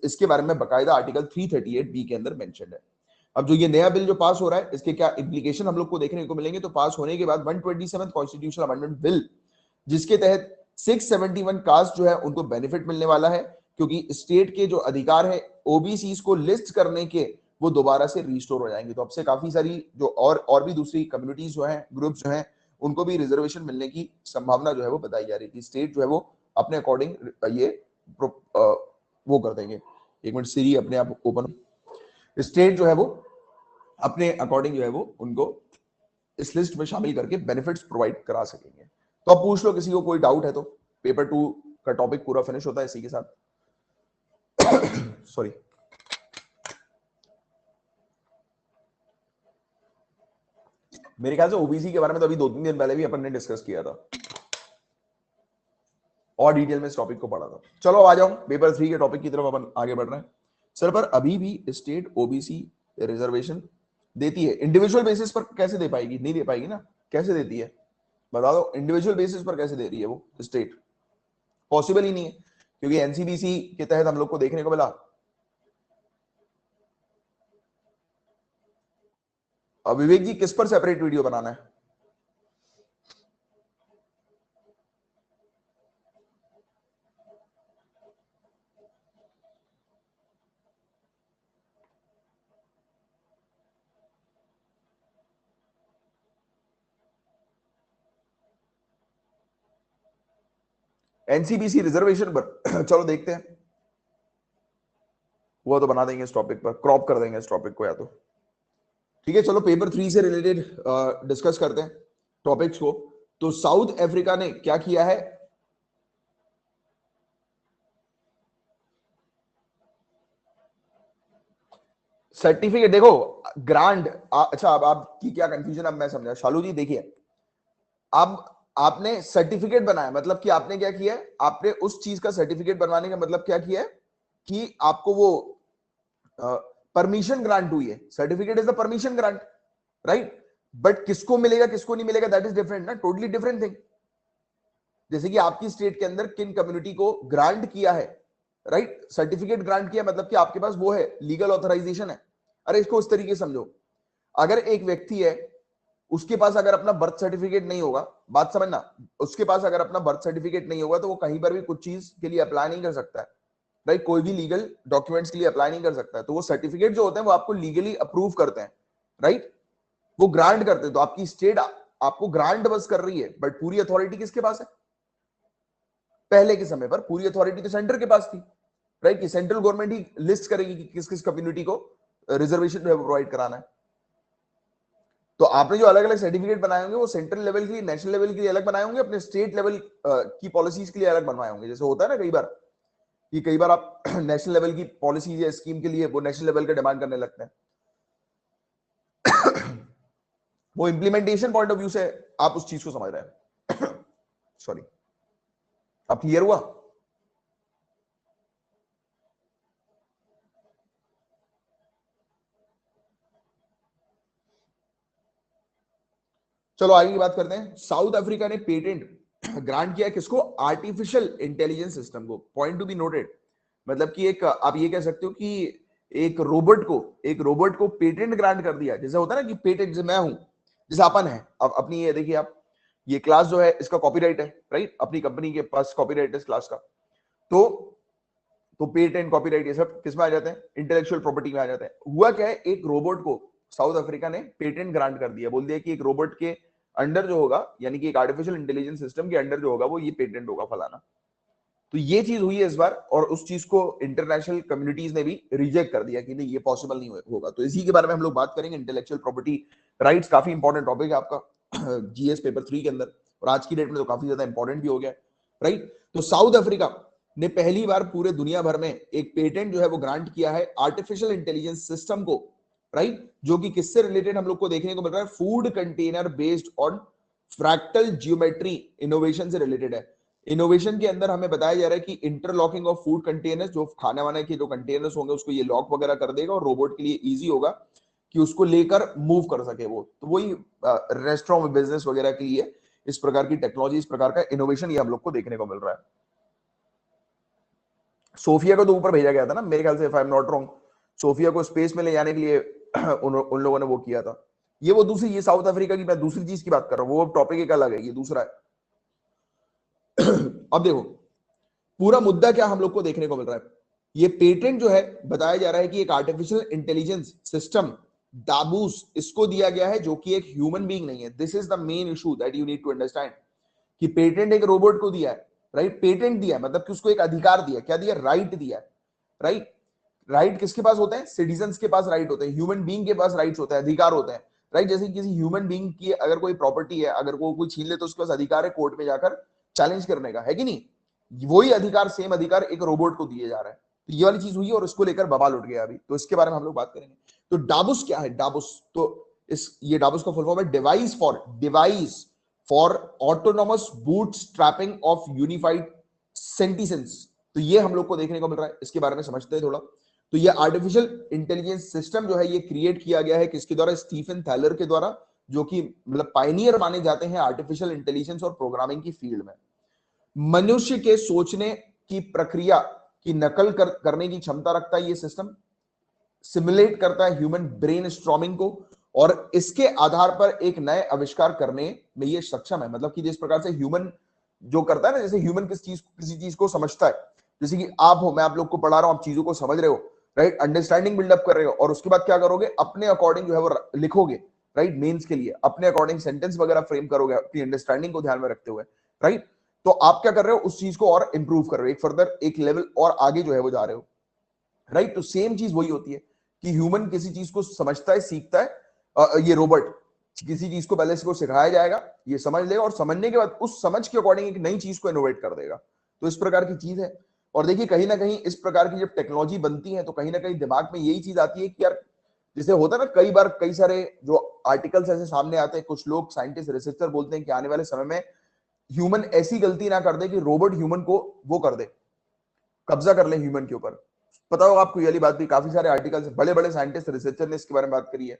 इसके बारे में बकायदा आर्टिकल 338B के अंदर मेंशन है। अब जो ये नया बिल जो पास हो रहा है, इसके क्या इंप्लीकेशन हम लोग को देखने को मिलेंगे, तो पास होने के बाद 127th कॉन्स्टिट्यूशनल अमेंडमेंट बिल, जिसके तहत 671 कास्ट जो है उनको बेनिफिट मिलने वाला है, क्योंकि स्टेट के जो अधिकार है ओबीसी को लिस्ट करने के, वो दोबारा से रिस्टोर हो जाएंगे। तो अब से काफी सारी जो और भी दूसरी कम्युनिटीज जो हैं, ग्रुप्स जो हैं, उनको भी रिजर्वेशन मिलने की संभावना जो है वो बताई जा रही थी। स्टेट जो है वो अपने अकॉर्डिंग ये वो कर देंगे। एक मिनट, सीरी अपने आप ओपन, स्टेट जो है वो अपने अकॉर्डिंग जो है वो उनको इस लिस्ट में शामिल करके बेनिफिट्स प्रोवाइड करा सकेंगे। तो अब पूछ लो किसी को कोई डाउट है तो। पेपर 2 का टॉपिक पूरा फिनिश होता है इसी के साथ। सॉरी, मेरे ख्याल से ओबीसी के बारे में तो अभी 2-3 दिन पहले भी अपन ने डिस्कस किया था और डिटेल में इस टॉपिक को पढ़ा था। चलो आ जाओ पेपर 3 के टॉपिक की तरफ अपन आगे बढ़ रहे हैं। सर पर अभी भी स्टेट ओबीसी रिजर्वेशन देती है, इंडिविजुअल बेसिस पर कैसे दे पाएगी? नहीं दे पाएगी ना, कैसे देती है बता दो, इंडिविजुअल बेसिस पर कैसे दे रही है वो स्टेट? पॉसिबल ही नहीं है, क्योंकि एनसीबीसी के तहत हम लोग को देखने को मिला। अब विवेक जी किस पर सेपरेट वीडियो बनाना है? एनसीबीसी रिजर्वेशन पर चलो देखते हैं, वो तो बना देंगे इस टॉपिक पर, क्रॉप कर देंगे इस टॉपिक को या तो। ठीक है, चलो पेपर 3 से रिलेटेड डिस्कस करते हैं टॉपिक्स को। तो साउथ अफ्रीका ने क्या किया है, सर्टिफिकेट देखो, ग्रांट। अच्छा, अब आपकी क्या कंफ्यूजन अब मैं समझा। शालू जी देखिए, अब आपने सर्टिफिकेट बनाया, मतलब कि आपने क्या किया है, आपने उस चीज का सर्टिफिकेट बनवाने का मतलब क्या किया है कि आपको वो परमिशन ग्रांट हुई है, certificate is the permission grant, right? But किसको मिलेगा किसको नहीं मिलेगा, दैट इज डिफरेंट ना, टोटली डिफरेंट थिंग। जैसे कि आपकी स्टेट के अंदर किन कम्युनिटी को ग्रांट किया है, राइट, सर्टिफिकेट ग्रांट किया, मतलब कि आपके पास वो है, लीगल ऑथराइजेशन है। अरे इसको इस तरीके से समझो, अगर एक व्यक्ति है, उसके पास अगर अपना बर्थ सर्टिफिकेट नहीं होगा, बात समझना, उसके पास अगर अपना बर्थ सर्टिफिकेट नहीं होगा तो वो कहीं पर भी कुछ चीज के लिए अप्लाई नहीं कर सकता है, राइट? कोई भी लीगल डॉक्यूमेंट्स के लिए अप्लाई नहीं कर सकता है। तो वो सर्टिफिकेट जो होते हैं वो आपको लीगली अप्रूव करते हैं, राइट? वो ग्रांट करते हैं। तो आपकी स्टेट आपको ग्रांट बस कर रही है, बट पूरी अथॉरिटी किसके पास है? पहले के समय पर पूरी अथॉरिटी तो सेंटर के पास थी, राइट? कि सेंट्रल गवर्नमेंट ही लिस्ट करेगी कि किस किस कम्युनिटी को रिजर्वेशन प्रोवाइड कराना है। तो आपने जो अलग अलग सर्टिफिकेट बनाए होंगे वो सेंट्रल लेवल के लिए, नेशनल लेवल के लिए अलग बनाए होंगे, अपने स्टेट लेवल की पॉलिसीज के लिए अलग बनवाए होंगे। जैसे होता है ना कई बार कि कई बार आप नेशनल लेवल की पॉलिसीज या स्कीम के लिए वो नेशनल लेवल का डिमांड करने लगते हैं। वो इंप्लीमेंटेशन पॉइंट ऑफ व्यू से आप उस चीज को समझ रहे हैं। सॉरी, अब क्लियर हुआ? चलो आगे की बात करते हैं। साउथ अफ्रीका ने पेटेंट ग्रांट किया किसको? आर्टिफिशियल इंटेलिजेंस सिस्टम को। पॉइंट टू बी नोटेड, मतलब कि एक आप ये कह सकते हो कि एक रोबोट को पेटेंट ग्रांट कर दिया। जैसे होता है ना कि पेटेंट, जैसे मैं हूं, जैसे अपन है, अब अपनी ये देखिए आप, ये क्लास जो है इसका कॉपीराइट है, राइट? अपनी कंपनी के पास कॉपीराइट है इस क्लास का। तो पेटेंट, कॉपीराइट, ये सब किस में आ जाते हैं? इंटेलेक्चुअल प्रॉपर्टी में आ जाते हैं। हुआ क्या है, एक रोबोट को साउथ अफ्रीका ने पेटेंट ग्रांट कर दिया, बोल दिया कि एक रोबोट के अंडर जो होगा, यानी कि एक आर्टिफिशियल इंटेलिजेंस सिस्टम के अंडर जो होगा वो ये पेटेंट होगा फलाना। तो ये चीज हुई है इस बार, और उस चीज को इंटरनेशनल कम्युनिटीज ने भी रिजेक्ट कर दिया कि नहीं, ये पॉसिबल नहीं होगा। तो इसी के बारे में हम लोग बात करेंगे। इंटेलेक्चुअल प्रॉपर्टी राइट्स काफी इंपॉर्टेंट टॉपिक है आपका जीएस पेपर 3 के अंदर, और आज की डेट में तो काफी ज्यादा इंपॉर्टेंट भी हो गया, राइट? तो साउथ अफ्रीका ने पहली बार पूरे दुनिया भर में एक पेटेंट जो है वो ग्रांट किया है आर्टिफिशियल इंटेलिजेंस सिस्टम को, राइट? जो कि किससे रिलेटेड हम लोग को देखने को मिल रहा है? Food container based on fractal geometry innovation से रिलेटेड है। इनोवेशन के अंदर हमें बताया जा रहा है कि इंटरलॉकिंग ऑफ फूड कंटेनर्स, जो खाने वाने के जो कंटेनर्स होंगे उसको ये लॉक वगैरह कर देगा, और रोबोट के लिए इजी होगा कि उसको लेकर मूव कर सके वो। तो वही रेस्टोरेंट में बिजनेस वगैरह के लिए इस प्रकार की टेक्नोलॉजी, इस प्रकार का इनोवेशन ये हम लोग को देखने को मिल रहा है। सोफिया को तो ऊपर भेजा गया था ना मेरे ख्याल से, if I am not wrong, Sophia को स्पेस में ले जाने के लिए उन लोगों ने वो किया था। ये वो दूसरी, ये साउथ अफ्रीका की मैं दूसरी चीज की बात कर रहा हूँ, वो टॉपिक एक अलग है, ये दूसरा है। अब देखो पूरा मुद्दा क्या हम लोग को देखने को मिल रहा है। ये पेटेंट जो है बताया जा रहा है कि एक आर्टिफिशियल इंटेलिजेंस सिस्टम दाबूस इसको दिया गया है, जो कि एक ह्यूमन बीइंग नहीं है। This is the main issue that you need to understand, कि पेटेंट एक रोबोट को दिया है, राइट? पेटेंट दिया है मतलब कि उसको एक अधिकार दिया, क्या दिया? राइट दिया है, राइट? राइट किसके पास होते हैं? सिटीजन्स के पास राइट होते हैं, ह्यूमन बीइंग के पास राइट्स होते हैं, अधिकार होते हैं, राइट? जैसे किसी ह्यूमन बीइंग की अगर कोई प्रॉपर्टी है, अगर वो कोई छीन ले तो उसके पास अधिकार है कोर्ट में जाकर चैलेंज करने का, है कि नहीं? वही अधिकार, सेम अधिकार एक रोबोट को दिए जा रहा है। तो ये वाली चीज हुई है, और इसको लेकर बवाल उठ गया अभी, तो इसके बारे में हम लोग बात करेंगे। तो डाबुस क्या है? डाबुस तो ये डाबुस का फुल फॉर्म है device for autonomous bootstrapping of unified sentience. तो ये हम लोग को देखने को मिल रहा है, इसके बारे में समझते हैं थोड़ा। तो ये आर्टिफिशियल इंटेलिजेंस सिस्टम जो है ये क्रिएट किया गया है किसके द्वारा? स्टीफन थैलर के द्वारा, जो कि मतलब पायनियर माने जाते हैं आर्टिफिशियल इंटेलिजेंस और प्रोग्रामिंग की फील्ड में। मनुष्य के सोचने की प्रक्रिया की नकल करने की क्षमता रखता है ये सिस्टम, सिमुलेट करता है ह्यूमन ब्रेन स्ट्रॉमिंग को, और इसके आधार पर एक नए आविष्कार करने में ये सक्षम है। मतलब कि जिस प्रकार से ह्यूमन जो करता है ना, जैसे ह्यूमन किसी चीज को समझता है, जैसे कि आप हो, मैं आप लोग को पढ़ा रहा हूं, आप चीजों को समझ रहे हो, राइट? अंडरस्टैंडिंग बिल्डअप कर रहे हो, और उसके बाद क्या करोगे? अपने अकॉर्डिंग जो है वो लिखोगे, राइट? मेंस के लिए अपने अकॉर्डिंग सेंटेंस वगैरह फ्रेम करोगे अपनी अंडरस्टैंडिंग को ध्यान में रखते हुए, राइट? तो आप क्या कर रहे हो? उस चीज को और इंप्रूव कर रहे हो, एक फर्दर एक लेवल और आगे जो है वो जा रहे हो, राइट? तो सेम चीज वही होती है कि ह्यूमन किसी चीज को समझता है, सीखता है, ये रोबोट किसी चीज को पहले से को सिखाया जाएगा, ये समझ लेगा, और समझने के बाद उस समझ के अकॉर्डिंग एक नई चीज को इनोवेट कर देगा। तो इस प्रकार की चीज है। और देखिए कहीं ना कहीं इस प्रकार की जब टेक्नोलॉजी बनती है तो कहीं ना कहीं दिमाग में यही चीज आती है कि यार, जैसे होता है ना कई बार कई सारे जो आर्टिकल्स ऐसे सामने आते हैं, कुछ लोग साइंटिस्ट रिसर्चर बोलते हैं कि आने वाले समय में ह्यूमन ऐसी गलती ना कर दे कि रोबोट ह्यूमन को वो कर दे, कब्जा कर ले ह्यूमन के ऊपर, पता होगा आपको ये वाली बात भी, काफी सारे आर्टिकल्स, बड़े बड़े साइंटिस्ट, रिसर्चर ने इसके बारे में बात करी है।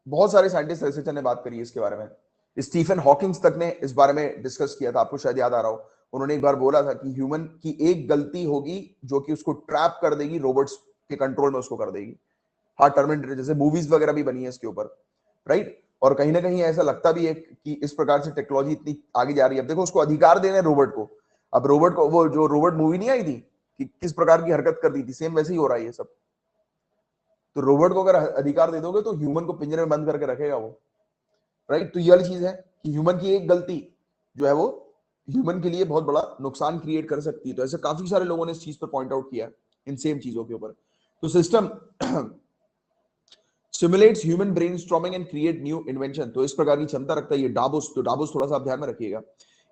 बहुत सारे साइंटिस्ट, रिसर्चर ने बात करी है इसके बारे में। स्टीफन हॉकिंग्स तक ने इस बारे में डिस्कस किया था, आपको शायद याद आ रहा हो। उन्होंने एक बार बोला था कि ह्यूमन की एक गलती होगी जो कि उसको ट्रैप कर देगी, रोबोट्स के कंट्रोल में उसको कर देगी। हाँ, टर्मिनेटर जैसे मूवीज वगैरह भी बनी है इसके ऊपर, राइट। और कहीं ना कहीं ऐसा लगता भी है कि इस प्रकार से टेक्नोलॉजी इतनी आगे जा रही है। अब देखो, उसको अधिकार देने हैं रोबोट को। अब रोबोट को, वो जो रोबोट मूवी नहीं आई थी कि किस प्रकार की हरकत कर दी थी, सेम वैसे ही हो रहा है ये सब। तो रोबोट को अगर अधिकार दे दोगे तो ह्यूमन को पिंजरे में बंद करके रखेगा वो, राइट। तो ये वाली चीज है कि ह्यूमन की एक गलती जो है वो ह्यूमन के लिए बहुत बड़ा नुकसान क्रिएट कर सकती है। तो ऐसे काफी सारे लोगों ने इस चीज पर पॉइंट आउट किया इन सेम चीजों के ऊपर। तो system simulates human brainstorming and create new invention. तो इस प्रकार की क्षमता रखता है ये डाबोस। तो डाबोस थोड़ा सा आप ध्यान में रखिएगा,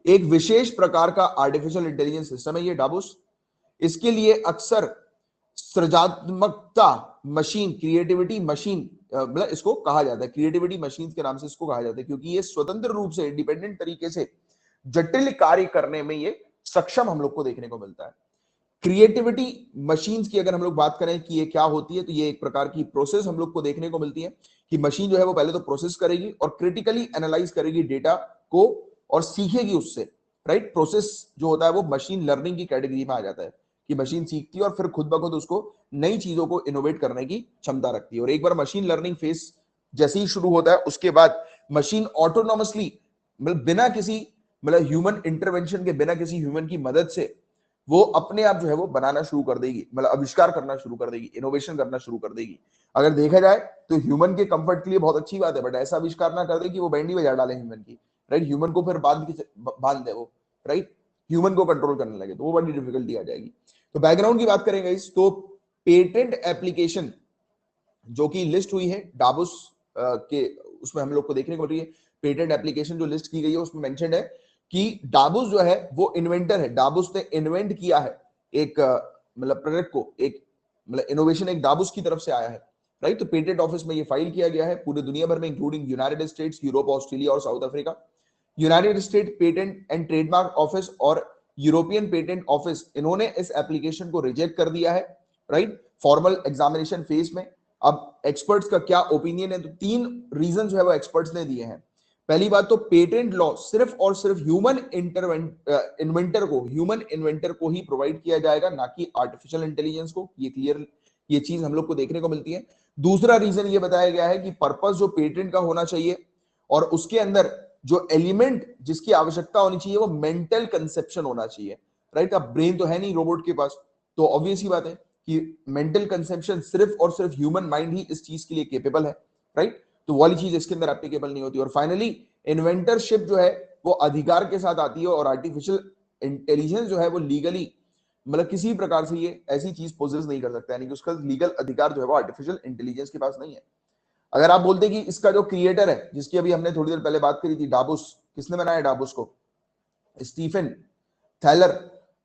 एक विशेष प्रकार का आर्टिफिशियल इंटेलिजेंस सिस्टम है ये डाबोस। इसके लिए अक्सर सृजनात्मकता मशीन, क्रिएटिविटी मशीन, मतलब इसको कहा जाता है क्रिएटिविटी मशीन के नाम से इसको कहा जाता है, क्योंकि ये स्वतंत्र रूप से, इंडिपेंडेंट तरीके से जटिल कार्य करने में ये सक्षम हम लोग को देखने को मिलता है। क्रिएटिविटी मशीन्स की अगर हम लोग बात करें कि ये क्या होती है, तो ये एक प्रकार की प्रोसेस हम लोग को देखने को मिलती है कि मशीन जो है वो पहले तो प्रोसेस करेगी और क्रिटिकली एनालाइज करेगी डेटा को और सीखेगी उससे, राइट। प्रोसेस जो होता है वो मशीन लर्निंग की कैटेगरी में आ जाता है कि मशीन सीखती है और फिर खुद ब खुद उसको नई चीजों को इनोवेट करने की क्षमता रखती है। और एक बार मशीन लर्निंग फेज जैसे ही शुरू होता है, उसके बाद मशीन ऑटोनोमसली, मतलब बिना किसी, मतलब ह्यूमन इंटरवेंशन के, बिना किसी ह्यूमन की मदद से वो अपने आप जो है वो बनाना शुरू कर देगी, मतलब आविष्कार करना शुरू कर देगी, इनोवेशन करना शुरू कर देगी। अगर देखा जाए तो ह्यूमन के कंफर्ट के लिए बहुत अच्छी बात है, बट ऐसा आविष्कार ना कर दे कि वो बैंडी बजा डाले ह्यूमन की, राइट। ह्यूमन को फिर बांध दे वो, राइट। ह्यूमन को कंट्रोल करने लगे तो वो बड़ी डिफिकल्टी आ जाएगी। तो बैकग्राउंड की बात करेंगे इस, तो पेटेंट एप्लीकेशन जो कि लिस्ट हुई है डाबोस के, उसमें हम लोग को देखने को मिल रही है। पेटेंट एप्लीकेशन जो लिस्ट की गई है उसमें मेंशन्ड है कि डाबोस जो है वो इन्वेंटर है। डाबोस ने इन्वेंट किया है एक मतलब प्रोडक्ट को, एक मतलब इनोवेशन एक डाबोस की तरफ से आया है, राइट। तो पेटेंट ऑफिस में ये फाइल किया गया है पूरे दुनिया भर में, including United States, Europe, Australia और South Africa. United State patent and trademark office और यूरोपियन पेटेंट ऑफिस, इन्होंने इस एप्लीकेशन को रिजेक्ट कर दिया है, राइट, फॉर्मल एग्जामिनेशन फेज में। अब एक्सपर्ट्स का क्या ओपिनियन है, तो 3 रीजन जो है वो एक्सपर्ट्स ने दिए हैं। पहली बात तो पेटेंट लॉ सिर्फ और सिर्फ ह्यूमन इन्वेंटर को, ह्यूमन इन्वेंटर को ही प्रोवाइड किया जाएगा, ना कि आर्टिफिशियल इंटेलिजेंस को। ये क्लियर, ये चीज हम लोग को देखने को मिलती है। दूसरा रीजन ये बताया गया है कि पर्पस जो पेटेंट का होना चाहिए और उसके अंदर जो एलिमेंट जिसकी आवश्यकता होनी चाहिए वो मेंटल कंसेप्शन होना चाहिए, राइट। अब ब्रेन तो है नहीं रोबोट के पास, तो ऑब्वियस ही बात है कि मेंटल कंसेप्शन सिर्फ और सिर्फ ह्यूमन माइंड ही इस चीज के लिए केपेबल है, राइट। तो वाली चीज इसके अंदर एप्लीकेबल नहीं होती। और फाइनली इन्वेंटरशिप जो है वो अधिकार के साथ आती है, और आर्टिफिशियल इंटेलिजेंस जो है वो लीगली, मतलब किसी प्रकार से ये ऐसी चीज पोजेस नहीं कर सकता, यानी कि उसका लीगल अधिकार जो है वो आर्टिफिशियल इंटेलिजेंस के पास नहीं है। अगर आप बोलते कि इसका जो क्रिएटर है, जिसकी अभी हमने थोड़ी देर पहले बात करी थी, डाबोस, किसने बनाया डाबोस को? Stephen Thaler,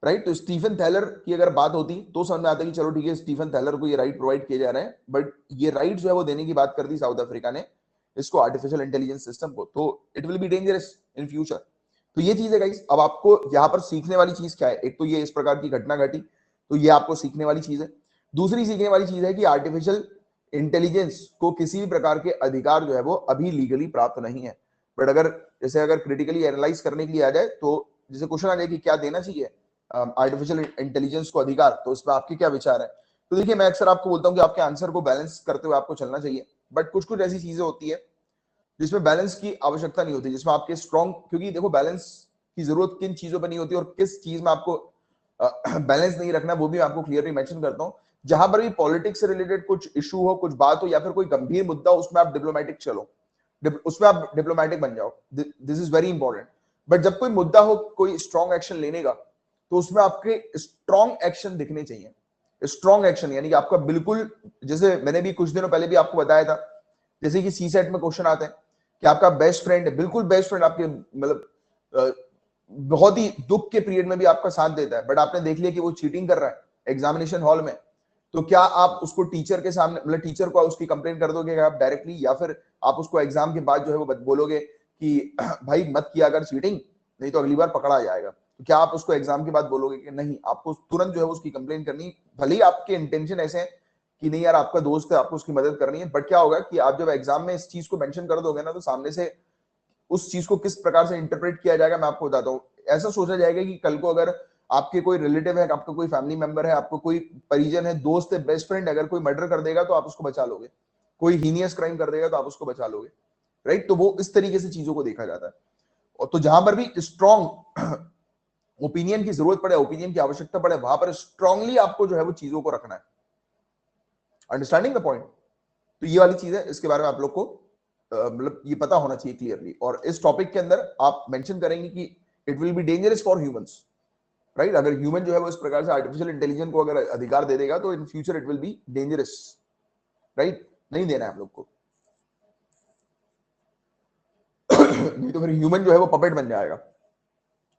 right. तो स्टीफन थैलर की अगर बात होती तो समझ में आता कि चलो ठीक है, स्टीफन थैलर को ये राइट प्रोवाइड किए जा रहे हैं, बट ये राइट जो है वो देने की बात कर दी साउथ अफ्रीका ने इसको, आर्टिफिशियल इंटेलिजेंस सिस्टम को। तो it will be dangerous in future. तो ये चीज है गाइस। अब आपको यहाँ पर सीखने वाली चीज क्या है? एक तो ये इस प्रकार की घटना घटी, तो ये आपको सीखने वाली चीज है। दूसरी सीखने वाली चीज है कि आर्टिफिशियल इंटेलिजेंस को किसी भी प्रकार के अधिकार जो है वो अभी लीगली प्राप्त नहीं है। बट अगर जैसे अगर क्रिटिकली एनालाइज करने के लिए आ जाए, तो जैसे क्वेश्चन आ जाए कि क्या देना चाहिए आर्टिफिशियल इंटेलिजेंस को अधिकार, तो इसमें आपके क्या विचार है? तो देखिए, मैं अक्सर आपको बोलता हूँ कि आपके आंसर को बैलेंस करते हुए आपको चलना चाहिए, बट कुछ कुछ ऐसी चीजें होती है जिसमें बैलेंस की आवश्यकता नहीं होती, जिसमें आपके स्ट्रॉन्ग, क्योंकि देखो बैलेंस की जरूरत किन चीजों पर नहीं होती और किस चीज में आपको बैलेंस नहीं रखना, वो भी आपको क्लियरली मेंशन करता हूं। जहां पर भी पॉलिटिक्स से रिलेटेड कुछ इशू हो, कुछ बात हो, या फिर कोई गंभीर मुद्दा हो, उसमें आप डिप्लोमेटिक चलो, उसमें आप डिप्लोमेटिक बन जाओ, this is very important. But जब कोई मुद्दा हो, कोई स्ट्रॉन्ग एक्शन लेने का, तो उसमें आपके स्ट्रॉन्ग एक्शन दिखने चाहिए। स्ट्रॉन्ग एक्शन यानी कि आपका बिल्कुल, जैसे मैंने भी कुछ दिनों पहले भी आपको बताया था, जैसे कि सी सेट में क्वेश्चन आते हैं कि आपका बेस्ट फ्रेंड है, बिल्कुल बेस्ट फ्रेंड आपके, मतलब बहुत ही दुख के पीरियड में भी आपका साथ देता है, बट आपने देख लिया कि वो चीटिंग कर रहा है एग्जामिनेशन हॉल में, तो क्या आप उसको टीचर के सामने, मतलब टीचर को उसकी कंप्लेंट कर दोगे आप डायरेक्टली, या फिर आप उसको एग्जाम के बाद जो है वो बोलोगे कि भाई मत किया अगर चीटिंग, नहीं तो अगली बार पकड़ा जाएगा? तो क्या आप उसको एग्जाम के बाद बोलोगे कि नहीं, आपको तुरंत जो है उसकी कंप्लेन करनी, भले ही आपके इंटेंशन ऐसे हैं कि नहीं यार आपका दोस्त है, आपको उसकी मदद करनी है, बट क्या होगा कि आप जब एग्जाम में इस चीज को मेंशन कर दोगे ना, तो सामने से उस चीज को किस प्रकार से इंटरप्रेट किया जाएगा मैं आपको बताता हूँ। ऐसा सोचा जाएगा कि कल को अगर आपके कोई रिलेटिव है, आपका कोई फैमिली मेंबर है, आपको कोई परिजन है, दोस्त है, बेस्ट फ्रेंड, अगर कोई मर्डर कर देगा तो आप उसको बचा लोगे, कोई हीनियस क्राइम कर देगा तो आप उसको बचा लोगे, राइट। तो वो इस तरीके से चीजों को देखा जाता है। और तो जहां पर भी स्ट्रॉन्ग ओपिनियन की जरूरत पड़े, ओपिनियन की आवश्यकता पड़े, वहां पर स्ट्रांगली आपको जो है वो चीजों को रखना है। Understanding the point. तो ये वाली चीज है, इसके बारे में आप लोग को मतलब ये पता होना चाहिए क्लियरली। और इस टॉपिक के अंदर आप मेंशन करेंगे कि it will be dangerous for humans, right. अगर ह्यूमन जो है वो इस प्रकार से आर्टिफिशियल इंटेलिजेंस को अगर अधिकार दे देगा तो in future it will be dangerous, right. नहीं देना है हम लोग को नहीं तो फिर ह्यूमन जो है वो पपेट बन जाएगा।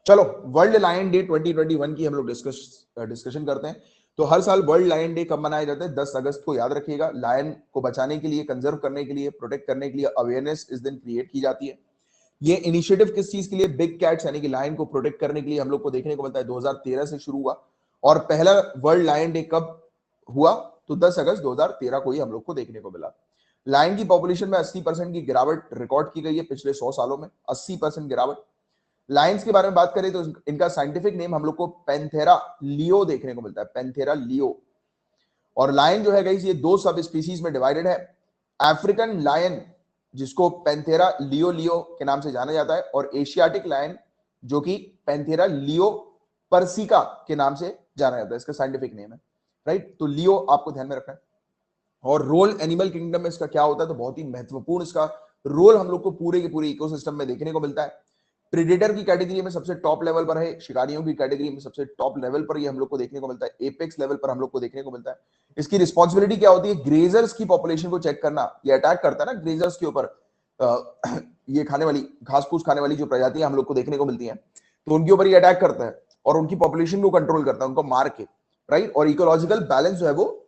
चलो, वर्ल्ड लायन डे 2021 की हम लोग डिस्कशन करते हैं। तो हर साल वर्ल्ड लायन डे कब मनाया जाता है? 10 अगस्त को, याद रखिएगा। लायन को बचाने के लिए, कंजर्व करने के लिए, प्रोटेक्ट करने के लिए अवेयरनेस इस दिन क्रिएट की जाती है। ये इनिशिएटिव किस चीज के लिए? बिग कैट्स यानी कि लायन को प्रोटेक्ट करने के लिए हम लोग को देखने को मिलता है। 2013 से शुरू हुआ और पहला वर्ल्ड लायन डे कब हुआ? तो 10 अगस्त 2013 को ही हम लोग को देखने को मिला। लायन की पॉपुलेशन में 80% की गिरावट रिकॉर्ड की गई है पिछले 100 सालों में, 80% गिरावट। लायंस के बारे में बात करें तो इनका साइंटिफिक नेम हम लोग को पैंथेरा लियो देखने को मिलता है, पैंथेरा लियो। और लायन जो है गाइस ये दो सब स्पीसीज में डिवाइडेड है। अफ्रीकन लायन जिसको पैंथेरा लियो लियो के नाम से जाना जाता है, और एशियाटिक लायन जो कि पैंथेरा लियो पर्सिका के नाम से जाना जाता है, इसका साइंटिफिक नेम है, राइट। तो लियो आपको ध्यान में रखना है। और रोल एनिमल किंगडम में इसका क्या होता है? तो बहुत ही महत्वपूर्ण इसका रोल हम लोग को पूरे के पूरे इकोसिस्टम में देखने को मिलता है। प्रेडेटर की कैटेगरी में सबसे टॉप लेवल पर है, शिकारियों की कैटेगरी में सबसे टॉप लेवल पर ये हम लोग को देखने को मिलता है, एपेक्स लेवल पर हम लोग को देखने को मिलता है। इसकी रिस्पॉन्सिबिलिटी क्या होती है? ग्रेजर्स की पॉपुलेशन को चेक करना। ये अटैक करता है ना ग्रेजर्स के ऊपर, ये खाने वाली, घास फूस खाने वाली जो प्रजातियां हम लोग को देखने को मिलती हैं, तो उनके ऊपर ये अटैक करता है और उनकी पॉपुलेशन को कंट्रोल करता है, उनको मार के, राइट। और इकोलॉजिकल बैलेंस जो है वो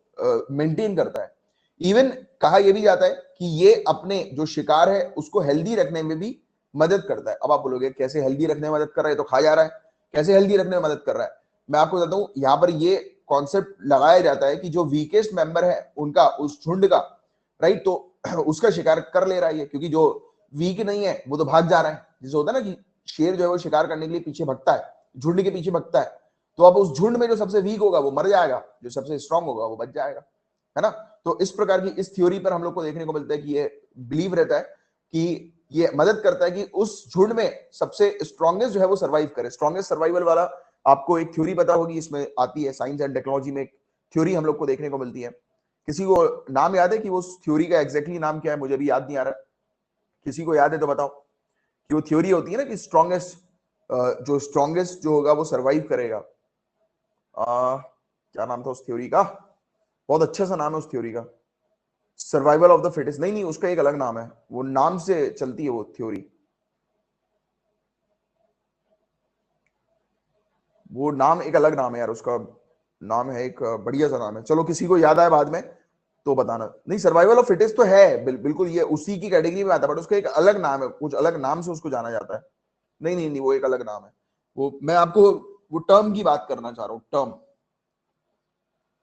मेंटेन करता है। इवन कहा यह भी जाता है कि ये अपने जो शिकार है उसको हेल्दी रखने में भी मदद करता है। अब आप बोलोगे कैसे हेल्दी रखने में मदद कर रहा है? तो खा जा रहा है, कैसे हेल्दी रखने में मदद कर रहा है? मैं आपको बताता हूं, यहां पर ये कॉन्सेप्ट लगाया जाता है कि जो वीकेस्ट मेंबर है उनका, उस झुंड का, राइट, तो उसका शिकार कर ले रहा है, क्योंकि जो वीक नहीं है वो तो भाग जा रहा है। जैसे होता है ना कि शेर जो है वो शिकार करने के लिए पीछे भगता है, झुंड के पीछे भगता है, तो अब उस झुंड में जो सबसे वीक होगा वो मर जाएगा, जो सबसे स्ट्रांग होगा वो बच जाएगा, है ना। तो इस प्रकार की इस थ्योरी पर हम लोग को देखने को मिलता है कि ये बिलीव रहता है कि ये मदद करता है कि उस झुंड में सबसे स्ट्रॉन्गेस्ट जो है वो सर्वाइव करे। स्ट्रॉन्गेस्ट सर्वाइवल वाला आपको एक थ्योरी पता होगी, इसमें आती है, साइंस एंड टेक्नोलॉजी में एक थ्योरी हम लोग को देखने को मिलती है। किसी को नाम याद है कि वो थ्योरी का एग्जैक्टली नाम क्या है? मुझे भी याद नहीं आ रहा, किसी को याद है तो बताओ। कि वो थ्योरी होती है ना कि स्ट्रॉन्गेस्ट जो होगा वो सर्वाइव करेगा। क्या नाम था उस थ्योरी का? बहुत अच्छा सा नाम है उस थ्योरी का, सर्वाइवल ऑफ द फिटेस्ट। नहीं नहीं, उसका एक अलग नाम है, वो नाम से चलती है वो थ्योरी, वो नाम एक अलग नाम है यार, उसका नाम है एक बढ़िया सा नाम है। चलो किसी को याद आए बाद में तो बताना। नहीं, सर्वाइवल ऑफ फिटेस्ट तो है, बिल्कुल ये उसी की कैटेगरी में आता है, बट उसका एक अलग नाम है, कुछ अलग नाम से उसको जाना जाता है। नहीं नहीं नहीं, वो एक अलग नाम है। वो मैं आपको वो टर्म की बात करना चाह रहा हूँ, टर्म।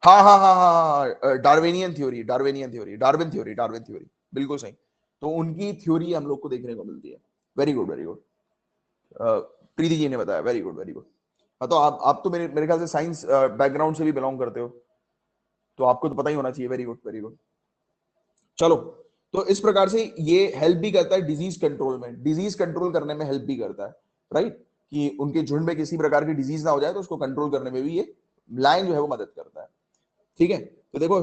हाँ हाँ हाँ हाँ हाँ, Darwinian theory, Darwinian theory, Darwin theory, Darwin theory, बिल्कुल सही। तो उनकी थ्योरी हम लोग को देखने को मिलती है। Very good, very good. Preeti ji ने बताया, वेरी गुड, वेरी गुड। हाँ, तो आप तो मेरे मेरे ख्याल से साइंस बैकग्राउंड से भी बिलोंग करते हो, तो आपको तो पता ही होना चाहिए। Very good, very good. चलो, तो इस प्रकार से ये हेल्प भी करता है डिजीज कंट्रोल में, डिजीज कंट्रोल करने में हेल्प भी करता है, राइट। कि उनके झुंड में किसी प्रकार की डिजीज ना हो जाए तो उसको कंट्रोल करने में भी ये लायन जो है वो मदद करता है। ठीक है, तो देखो,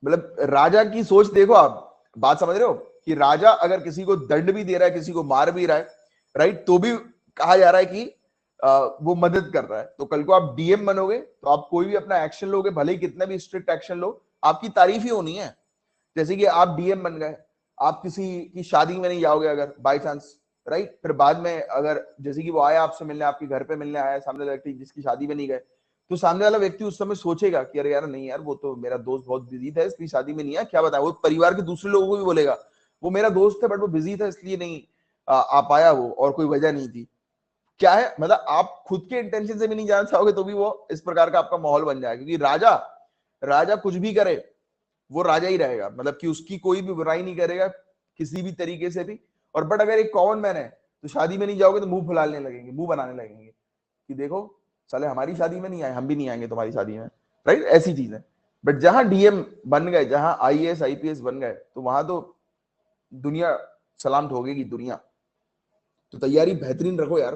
मतलब राजा की सोच देखो, आप बात समझ रहे हो कि राजा अगर किसी को दंड भी दे रहा है, किसी को मार भी रहा है, राइट, तो भी कहा जा रहा है कि वो मदद कर रहा है। तो कल को आप डीएम बनोगे तो आप कोई भी अपना एक्शन लोगे, भले ही कितना भी स्ट्रिक्ट एक्शन लो, आपकी तारीफ ही होनी है। जैसे कि आप डीएम बन गए, आप किसी की शादी में नहीं जाओगे अगर बाई चांस, राइट, फिर बाद में अगर जैसे कि वो आया आपसे मिलने, आपके घर पे मिलने आया सामने वाला व्यक्ति जिसकी शादी में नहीं गए, तो सामने वाला व्यक्ति उस समय सोचेगा कि अरे यार नहीं यार, वो तो मेरा दोस्त बहुत बिजी था इसलिए शादी में नहीं आया, क्या बताया। वो परिवार के दूसरे लोगों को भी बोलेगा वो मेरा दोस्त है बट वो बिजी था इसलिए नहीं आ पाया वो, और कोई वजह नहीं थी। क्या है, मतलब आप खुद के इंटेंशन से भी नहीं जाना चाहोगे तो भी वो इस प्रकार का आपका माहौल बन जाएगा, क्योंकि राजा राजा कुछ भी करे वो राजा ही रहेगा, मतलब कि उसकी कोई भी बुराई नहीं करेगा किसी भी तरीके से भी। और बट अगर एक कॉमन मैन है तो शादी में नहीं जाओगे तो मुंह फुलाने लगेंगे, मुंह बनाने लगेंगे कि देखो साले हमारी शादी में नहीं आए, हम भी नहीं आएंगे तुम्हारी शादी में, राइट, ऐसी चीज है। बट जहां डीएम बन गए, जहां आईएएस आईपीएस बन गए, तो वहां तो दुनिया सलाम ठोकेगी दुनिया। तो तैयारी बेहतरीन रखो यार।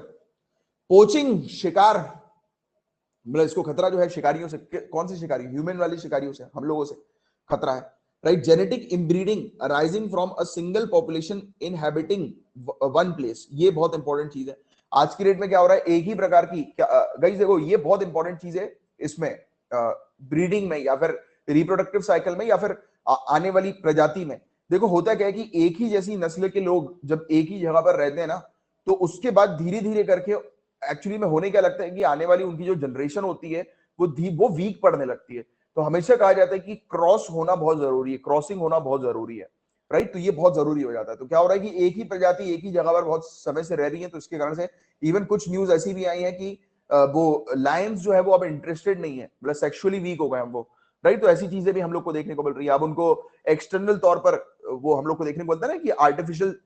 पोचिंग, शिकार, मतलब इसको खतरा जो है शिकारियों से, कौन से शिकारी, ह्यूमन वाली शिकारियों से, हम लोगों से खतरा है, right. Genetic inbreeding arising from a single population inhabiting one place, ये बहुत इंपॉर्टेंट चीज है। आज की डेट में क्या हो रहा है, एक ही प्रकार की, गाइस देखो ये बहुत इंपॉर्टेंट चीज है इसमें, ब्रीडिंग में या फिर रिप्रोडक्टिव साइकिल में या फिर आने वाली प्रजाति में। देखो होता क्या है कि एक ही जैसी नस्ल के लोग जब एक ही जगह पर रहते हैं ना, तो उसके बाद धीरे धीरे करके एक्चुअली में होने क्या लगता है कि आने वाली उनकी जो जनरेशन होती है वो वीक पड़ने लगती है। तो हमेशा कहा जाता है कि क्रॉस होना बहुत जरूरी है, क्रॉसिंग होना बहुत जरूरी है, राइट। तो ये बहुत जरूरी हो जाता है। तो क्या हो रहा है कि एक ही प्रजाति एक ही जगह पर बहुत समय से रह रही है, तो इसके कारण से इवन कुछ न्यूज ऐसी भी आई है कि वो लायंस जो है वो अब इंटरेस्टेड नहीं है, मतलब सेक्सुअली वीक हो गए हम वो, राइट। तो ऐसी चीजें भी हम लोग को देखने को मिल रही है। अब उनको एक्सटर्नल तौर पर वो हम लोग को देखने को मिलता है ना कि आर्टिफिशियल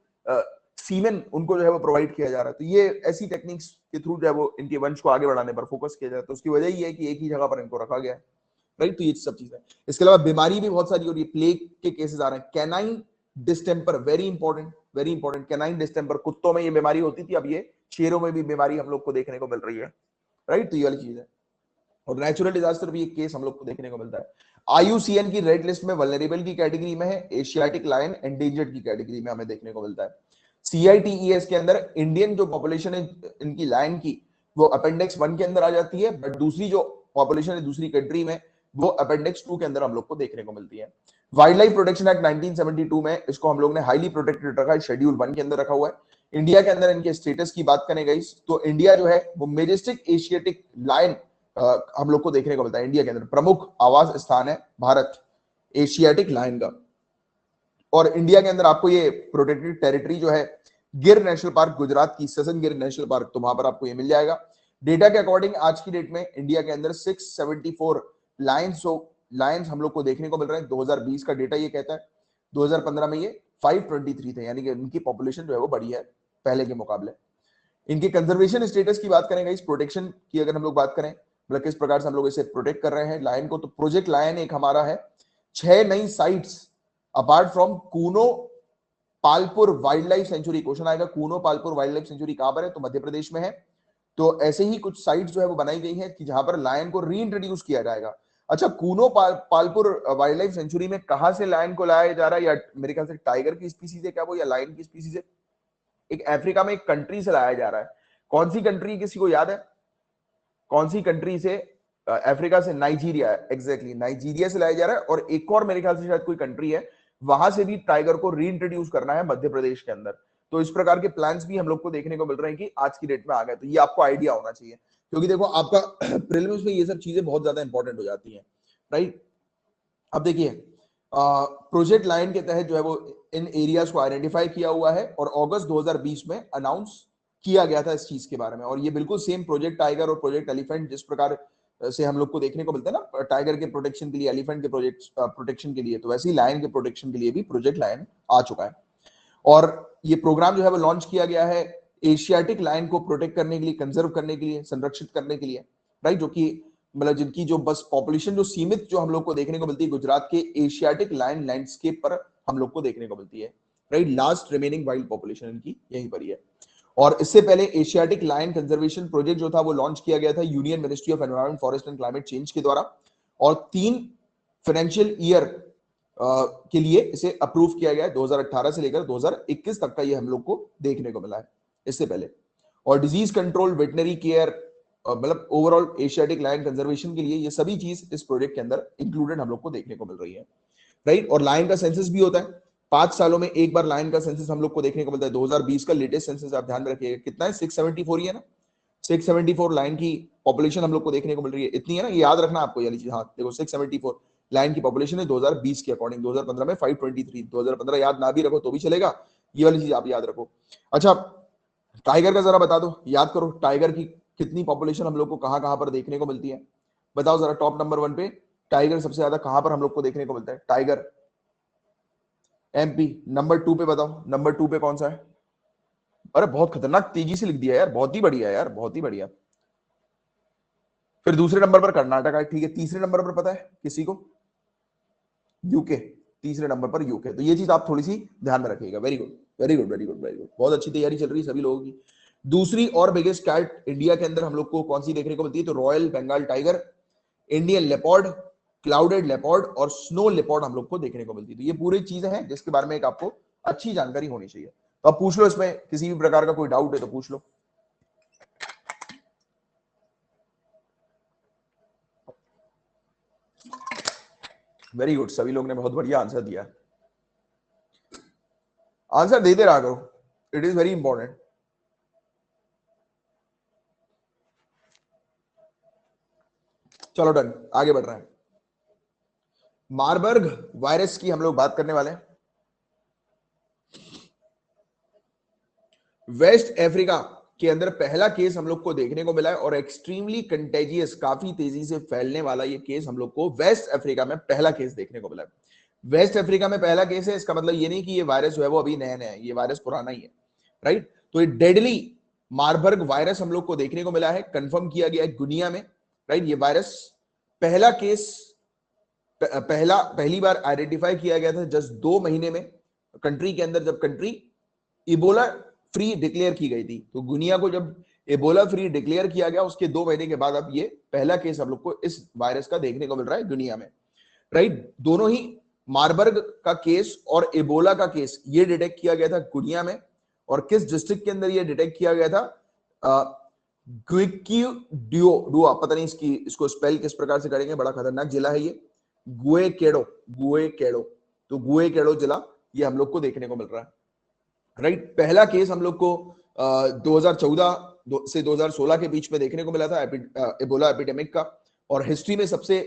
सीमेन उनको जो है वो प्रोवाइड किया जा रहा है। तो ये ऐसी टेक्निक्स के थ्रू जो है वो इनके वंश को आगे बढ़ाने पर फोकस किया जाता है। तो उसकी वजह ये है कि एक ही जगह पर इनको रखा गया है, राइट। तो ये सब चीजें, इसके अलावा बीमारी भी बहुत सारी हो रही है, प्लेग के केसेस आ रहे हैं। Canine distemper, very important, very important. Canine distemper, कुत्तों में ये बीमारी होती थी, अब ये शेरों में भी बीमारी हम लोग को देखने को मिल रही है, राइट। तो ये वाली चीज है। और नेचुरल डिजास्टर भी एक केस हम लोग को देखने को मिलता है। आईयूसीएन की रेड लिस्ट में वल्नरेबल की कैटेगरी में है, एशियाटिक लायन एंडेंजर्ड की कैटेगरी में हमें देखने को मिलता है। सीआईटीईएस के अंदर इंडियन जो पॉपुलेशन है इनकी लायन की, वो अपेंडिक्स 1 के अंदर आ जाती है, बट दूसरी जो पॉपुलेशन है दूसरी कंट्री में, वो अपेंडिक्स 2 के अंदर हम लोग को देखने को मिलती है। वाइल्ड लाइफ प्रोटेक्शन एक्ट 1972 में इसको हम लोग ने हाईली प्रोटेक्टेड रखा है, शेड्यूल 1 के अंदर रखा हुआ है। इंडिया के अंदर इनके स्टेटस की बात करें गाइस, तो इंडिया जो है वो मेजेस्टिक एशियाटिक लायन हम लोग को देखने को मिलता है। इंडिया के अंदर प्रमुख आवास स्थान है भारत एशियाटिक लायन का। और इंडिया के अंदर आपको ये प्रोटेक्टेड टेरिटरी जो है, गिर नेशनल पार्क, गुजरात की ससन गिर नेशनल पार्क, तो वहां पर आपको ये मिल जाएगा। डेटा के अकॉर्डिंग आज की डेट में इंडिया के अंदर 674 लायंस हम लोग को देखने को मिल रहे हैं। 2020 का डेटा ये कहता है, 2015 में ये 523 थे, यानी कि इनकी पॉपुलेशन जो है वो बढ़ी है पहले के मुकाबले। इनकी कंजर्वेशन स्टेटस की बात करें, इस प्रोटेक्शन की अगर हम लोग बात करें, मतलब किस प्रकार से हम लोग इसे प्रोटेक्ट कर रहे हैं लायन को, तो प्रोजेक्ट लायन एक हमारा है। 6 नई sites apart from Kuno Palpur wildlife sanctuary, question आएगा Kuno Palpur wildlife sanctuary कहां पर है, तो मध्य प्रदेश में है। तो ऐसे ही कुछ साइट्स जो है वो बनाई गई है कि जहां पर लायन को रीइंट्रोड्यूस किया जाएगा। अच्छा, Kuno Palpur wildlife century में कहां से लायन को लाया जा रहा है, या मेरे ख्याल से टाइगर की स्पीसीज है क्या वो, या लायन की स्पीसीज है, एक अफ्रीका में एक कंट्री से लाया जा रहा है। कौन सी कंट्री, किसी को याद है कौन सी कंट्री से? अफ्रीका से, नाइजीरिया, एग्जैक्टली नाइजीरिया से लाया जा रहा है। और एक और मेरे ख्याल से शायद कोई कंट्री है, वहां से भी टाइगर को रीइंट्रोड्यूस करना है मध्य प्रदेश के अंदर। तो इस प्रकार के प्लान्स भी हम लोग को देखने को मिल रहे हैं कि आज की डेट में आ गए। तो ये आपको आइडिया होना चाहिए, क्योंकि देखो आपका प्रीलिम्स में ये सब चीजें बहुत ज्यादा इंपॉर्टेंट हो जाती हैं, राइट। अब देखिए, प्रोजेक्ट लाइन के तहत जो है वो इन एरियाज को आइडेंटिफाई किया हुआ है और अगस्त 2020 में अनाउंस किया गया था इस चीज के बारे में। और ये बिल्कुल सेम प्रोजेक्ट टाइगर और प्रोजेक्ट एलिफेंट जिस प्रकार से हम लोग को देखने को मिलता है ना, टाइगर के प्रोटेक्शन के लिए, एलिफेंट के प्रोजेक्ट प्रोटेक्शन के लिए, तो वैसे ही लायन के प्रोटेक्शन के लिए भी प्रोजेक्ट लायन आ चुका है। और ये प्रोग्राम जो है वो लॉन्च किया गया है एशियाटिक लायन को प्रोटेक्ट करने के लिए, कंजर्व करने के लिए, संरक्षित करने के लिए, राइट। जो कि मतलब जिनकी जो बस पॉपुलेशन जो सीमित जो हम लोग को देखने को मिलती है गुजरात के एशियाटिक लायन लैंडस्केप पर हम लोग को देखने को मिलती है, right. Last remaining wild population इनकी यहीं पर ही है। और इससे पहले एशियाटिक लायन कंजर्वेशन प्रोजेक्ट जो था वो लॉन्च किया गया था union ministry of environment, forest and climate change के द्वारा, और 3 फाइनेंशियल ईयर के लिए इसे अप्रूव किया गया है। 2018 से लेकर 2021 तक का ये हम लोग को देखने को मिला है इससे पहले। और डिजीज कंट्रोल, वेटनरी केयर, मतलब ओवरऑल एशियाटिक लायन कंजर्वेशन के लिए ये सभी चीज इस प्रोजेक्ट के अंदर इंक्लूडेड हम लोग को देखने को मिल रही है, राइट। और लायन का सेंसस भी होता है 5 सालों में एक बार, लायन का सेंसस हम लोग को देखने को मिलता है। 2020 का लेटेस्ट सेंसस आप ध्यान में रखिएगा, कितना है, 674 ही है ना, 674 लायन की पॉपुलेशन हम लोग को देखने को मिल रही है, इतनी है ना, ये याद रखना आपको ये चीज। हाँ देखो 674 लायन की पॉपुलेशन है 2020 के अकॉर्डिंग। 2015 में 523, 2015 याद ना भी रखो तो भी चलेगा, ये वाली चीज आप याद रखो। अच्छा, टाइगर का जरा बता दो, याद करो टाइगर की कितनी पॉपुलेशन हम लोग को कहां कहां पर देखने को मिलती है, बताओ जरा। टॉप नंबर 1 पे टाइगर सबसे ज्यादा कहां पर हम लोग को देखने को मिलता है? Tiger MP. नंबर 2 पे बताओ, नंबर 2 पे कौन सा है? अरे बहुत खतरनाक तेजी से लिख दिया यार, बहुत ही बढ़िया यार, बहुत ही बढ़िया। फिर दूसरे नंबर पर कर्नाटक है, ठीक है। तीसरे नंबर पर पता है किसी को? यूके। तीसरे नंबर पर यूके। तो ये चीज आप थोड़ी सी ध्यान में रखिएगा। Very good, very good, very good, very good. बहुत अच्छी तैयारी चल रही है सभी लोगों की। दूसरी और बिगेस्ट कैट इंडिया के अंदर हम लोग को कौन सी देखने को मिलती है? तो royal Bengal tiger, Indian leopard, clouded leopard और स्नो लेपर्ड हम लोग को देखने को मिलती है। तो ये पूरी चीजें हैं जिसके बारे में एक आपको अच्छी जानकारी होनी चाहिए। तो आप पूछ लो, इसमें किसी भी प्रकार का कोई डाउट है तो पूछ लो। वेरी गुड, सभी लोग ने बहुत बढ़िया आंसर दिया। आंसर देते रहा करो, इट इज वेरी इंपॉर्टेंट। चलो डन, आगे बढ़ रहे हैं। मारबर्ग वायरस की हम लोग बात करने वाले हैं। वेस्ट अफ्रीका के अंदर पहला केस हम लोग को देखने को मिला है और एक्सट्रीमली कंटेजियस, काफी तेजी से फैलने वाला ये केस हम लोग को वेस्ट अफ्रीका में पहला केस देखने को मिला है। वेस्ट अफ्रीका में पहला केस है, इसका मतलब ये नहीं कि ये वायरस जो है वो अभी नया नया है, ये वायरस पुराना ही है, राइट। तो ये डेडली मारबर्ग वायरस हम लोग को देखने को मिला है, कंफर्म किया गया है गुनिया में, राइट। ये वायरस पहला केस पहली बार आइडेंटिफाई किया गया था जस्ट 2 महीने में कंट्री के अंदर, जब कंट्री इबोला फ्री डिक्लेयर की गई थी। तो गुनिया को जब इबोला फ्री डिक्लेयर किया गया उसके 2 महीने के बाद अब ये पहला केस हम लोग को इस वायरस का देखने को मिल रहा है दुनिया में, राइट। दोनों ही मारबर्ग का केस और इबोला का केस ये डिटेक्ट किया गया था गुनिया में। और किस डिस्ट्रिक्ट के अंदर ये डिटेक्ट किया गया था? डुआ, पता नहीं इसको स्पेल किस प्रकार से करेंगे, बड़ा खतरनाक जिला है ये, गुएकेडो। गुएकेडो, तो गुएकेडो जिला ये हम लोग को देखने को मिल रहा है, राइट। पहला केस हम लोग को 2014 से 2016 के बीच में देखने को मिला था इबोला एपिडेमिक का। और हिस्ट्री में सबसे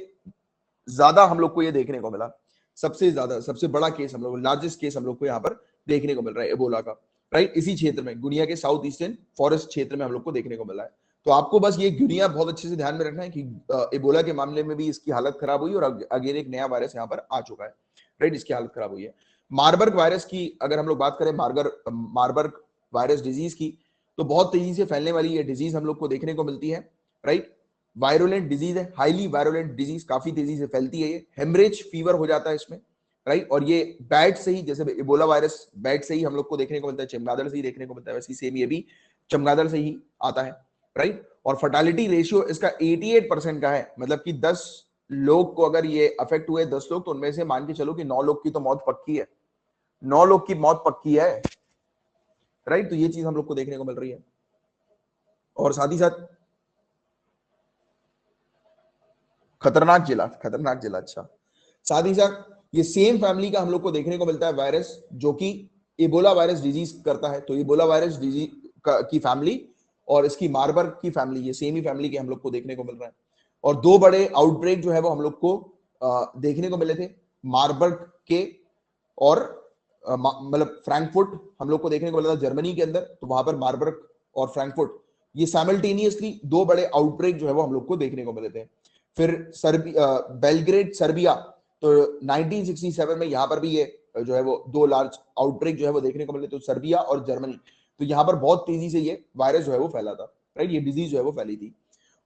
ज्यादा हम लोग को ये देखने को मिला, सबसे ज्यादा, सबसे बड़ा केस हम लोग, लार्जेस्ट केस हम लोग को यहाँ पर देखने को मिल रहा है इबोला का, राइट। इसी क्षेत्र में गुनिया के साउथ ईस्टर्न फॉरेस्ट क्षेत्र में हम लोग को देखने को मिला है। तो आपको बस ये गुनिया बहुत अच्छे से ध्यान में रखना है कि इबोला के मामले में भी इसकी हालत खराब हुई और अगेन एक नया वायरस यहाँ पर आ चुका है, राइट। इसकी हालत खराब हुई है। मारबर्ग वायरस की अगर हम लोग बात करें, मारबर्ग वायरस डिजीज की, तो बहुत तेजी से फैलने वाली ये डिजीज हम लोग को देखने को मिलती है, राइट। वायरुलेंट डिजीज है, हाईली वायरुलेंट डिजीज, काफी तेजी से फैलती है ये। हेमरेज फीवर हो जाता है इसमें, राइट। और ये बैट से ही, जैसे इबोला वायरस बैट से ही हम लोग को देखने को मिलता है, चमगादड़ से ही देखने को मिलता है, वैसे सेम ये भी चमगादड़ से ही आता है, राइट। और फर्टालिटी रेशियो इसका 88% का है, मतलब कि 10 लोग को अगर ये अफेक्ट हुए 10 लोग, तो उनमें से मान के चलो कि 9 लोग की तो मौत पक्की है, 9 लोग की मौत पक्की है, राइट। तो ये चीज हम लोग को देखने को मिल रही है। और साथ ही साथ खतरनाक जिला, खतरनाक जिला, अच्छा। साथ ही साथ ये सेम फैमिली का हम लोग को देखने को मिलता है वायरस जो कि इबोला वायरस डिजीज करता है। तो इबोला वायरस डिजीज की फैमिली और इसकी मारबर्ग की फैमिली, ये सेम ही फैमिली के हम लोग को देखने को मिल रहा है। और 2 बड़े आउटब्रेक जो है वो हम लोग को देखने को मिले थे, मारबर्ग के और मतलब फ्रैंकफर्ट हम लोग को देखने को मिला था जर्मनी के अंदर। तो वहां पर मारबर्ग और फ्रैंकफर्ट, ये साइमल्टेनियसली 2 बड़े आउटब्रेक जो है वो हम लोग को देखने को मिले थे। फिर बेलग्रेड सर्बिया, तो 1967 में यहां पर भी ये जो है वो 2 लार्ज आउटब्रेक जो है वो देखने को मिले, तो सर्बिया और जर्मनी। तो यहां पर बहुत तेजी से ये वायरस जो है वो फैला था, राइट। ये डिजीज जो है वो फैली थी।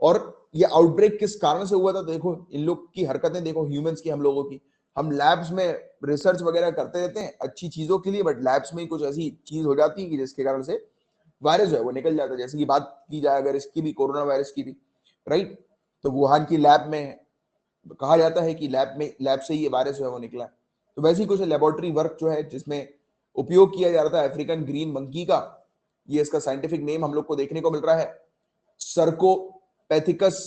और ये आउटब्रेक किस कारण से हुआ था? देखो इन लोग की हरकतें देखो, ह्यूमंस की, हम लोगों की। हम लैब्स में रिसर्च वगैरह करते रहते हैं अच्छी चीजों के लिए, बट लैब्स में कुछ ऐसी चीज हो जाती है कि जिसके कारण से वायरस जो है वो निकल जाता है। जैसे कि बात की जाए अगर इसकी भी, कोरोना वायरस की भी, राइट। तो वुहान की लैब में कहा जाता है कि लैब से ही ये वायरस जो है वो निकला है। तो वैसे ही कुछ लेबोरेटरी वर्क जो है जिसमें उपयोग किया जा रहा था अफ्रीकन ग्रीन मंकी का, ये इसका साइंटिफिक नेम हम लोग को देखने को मिल रहा है सर्कोपेथिकस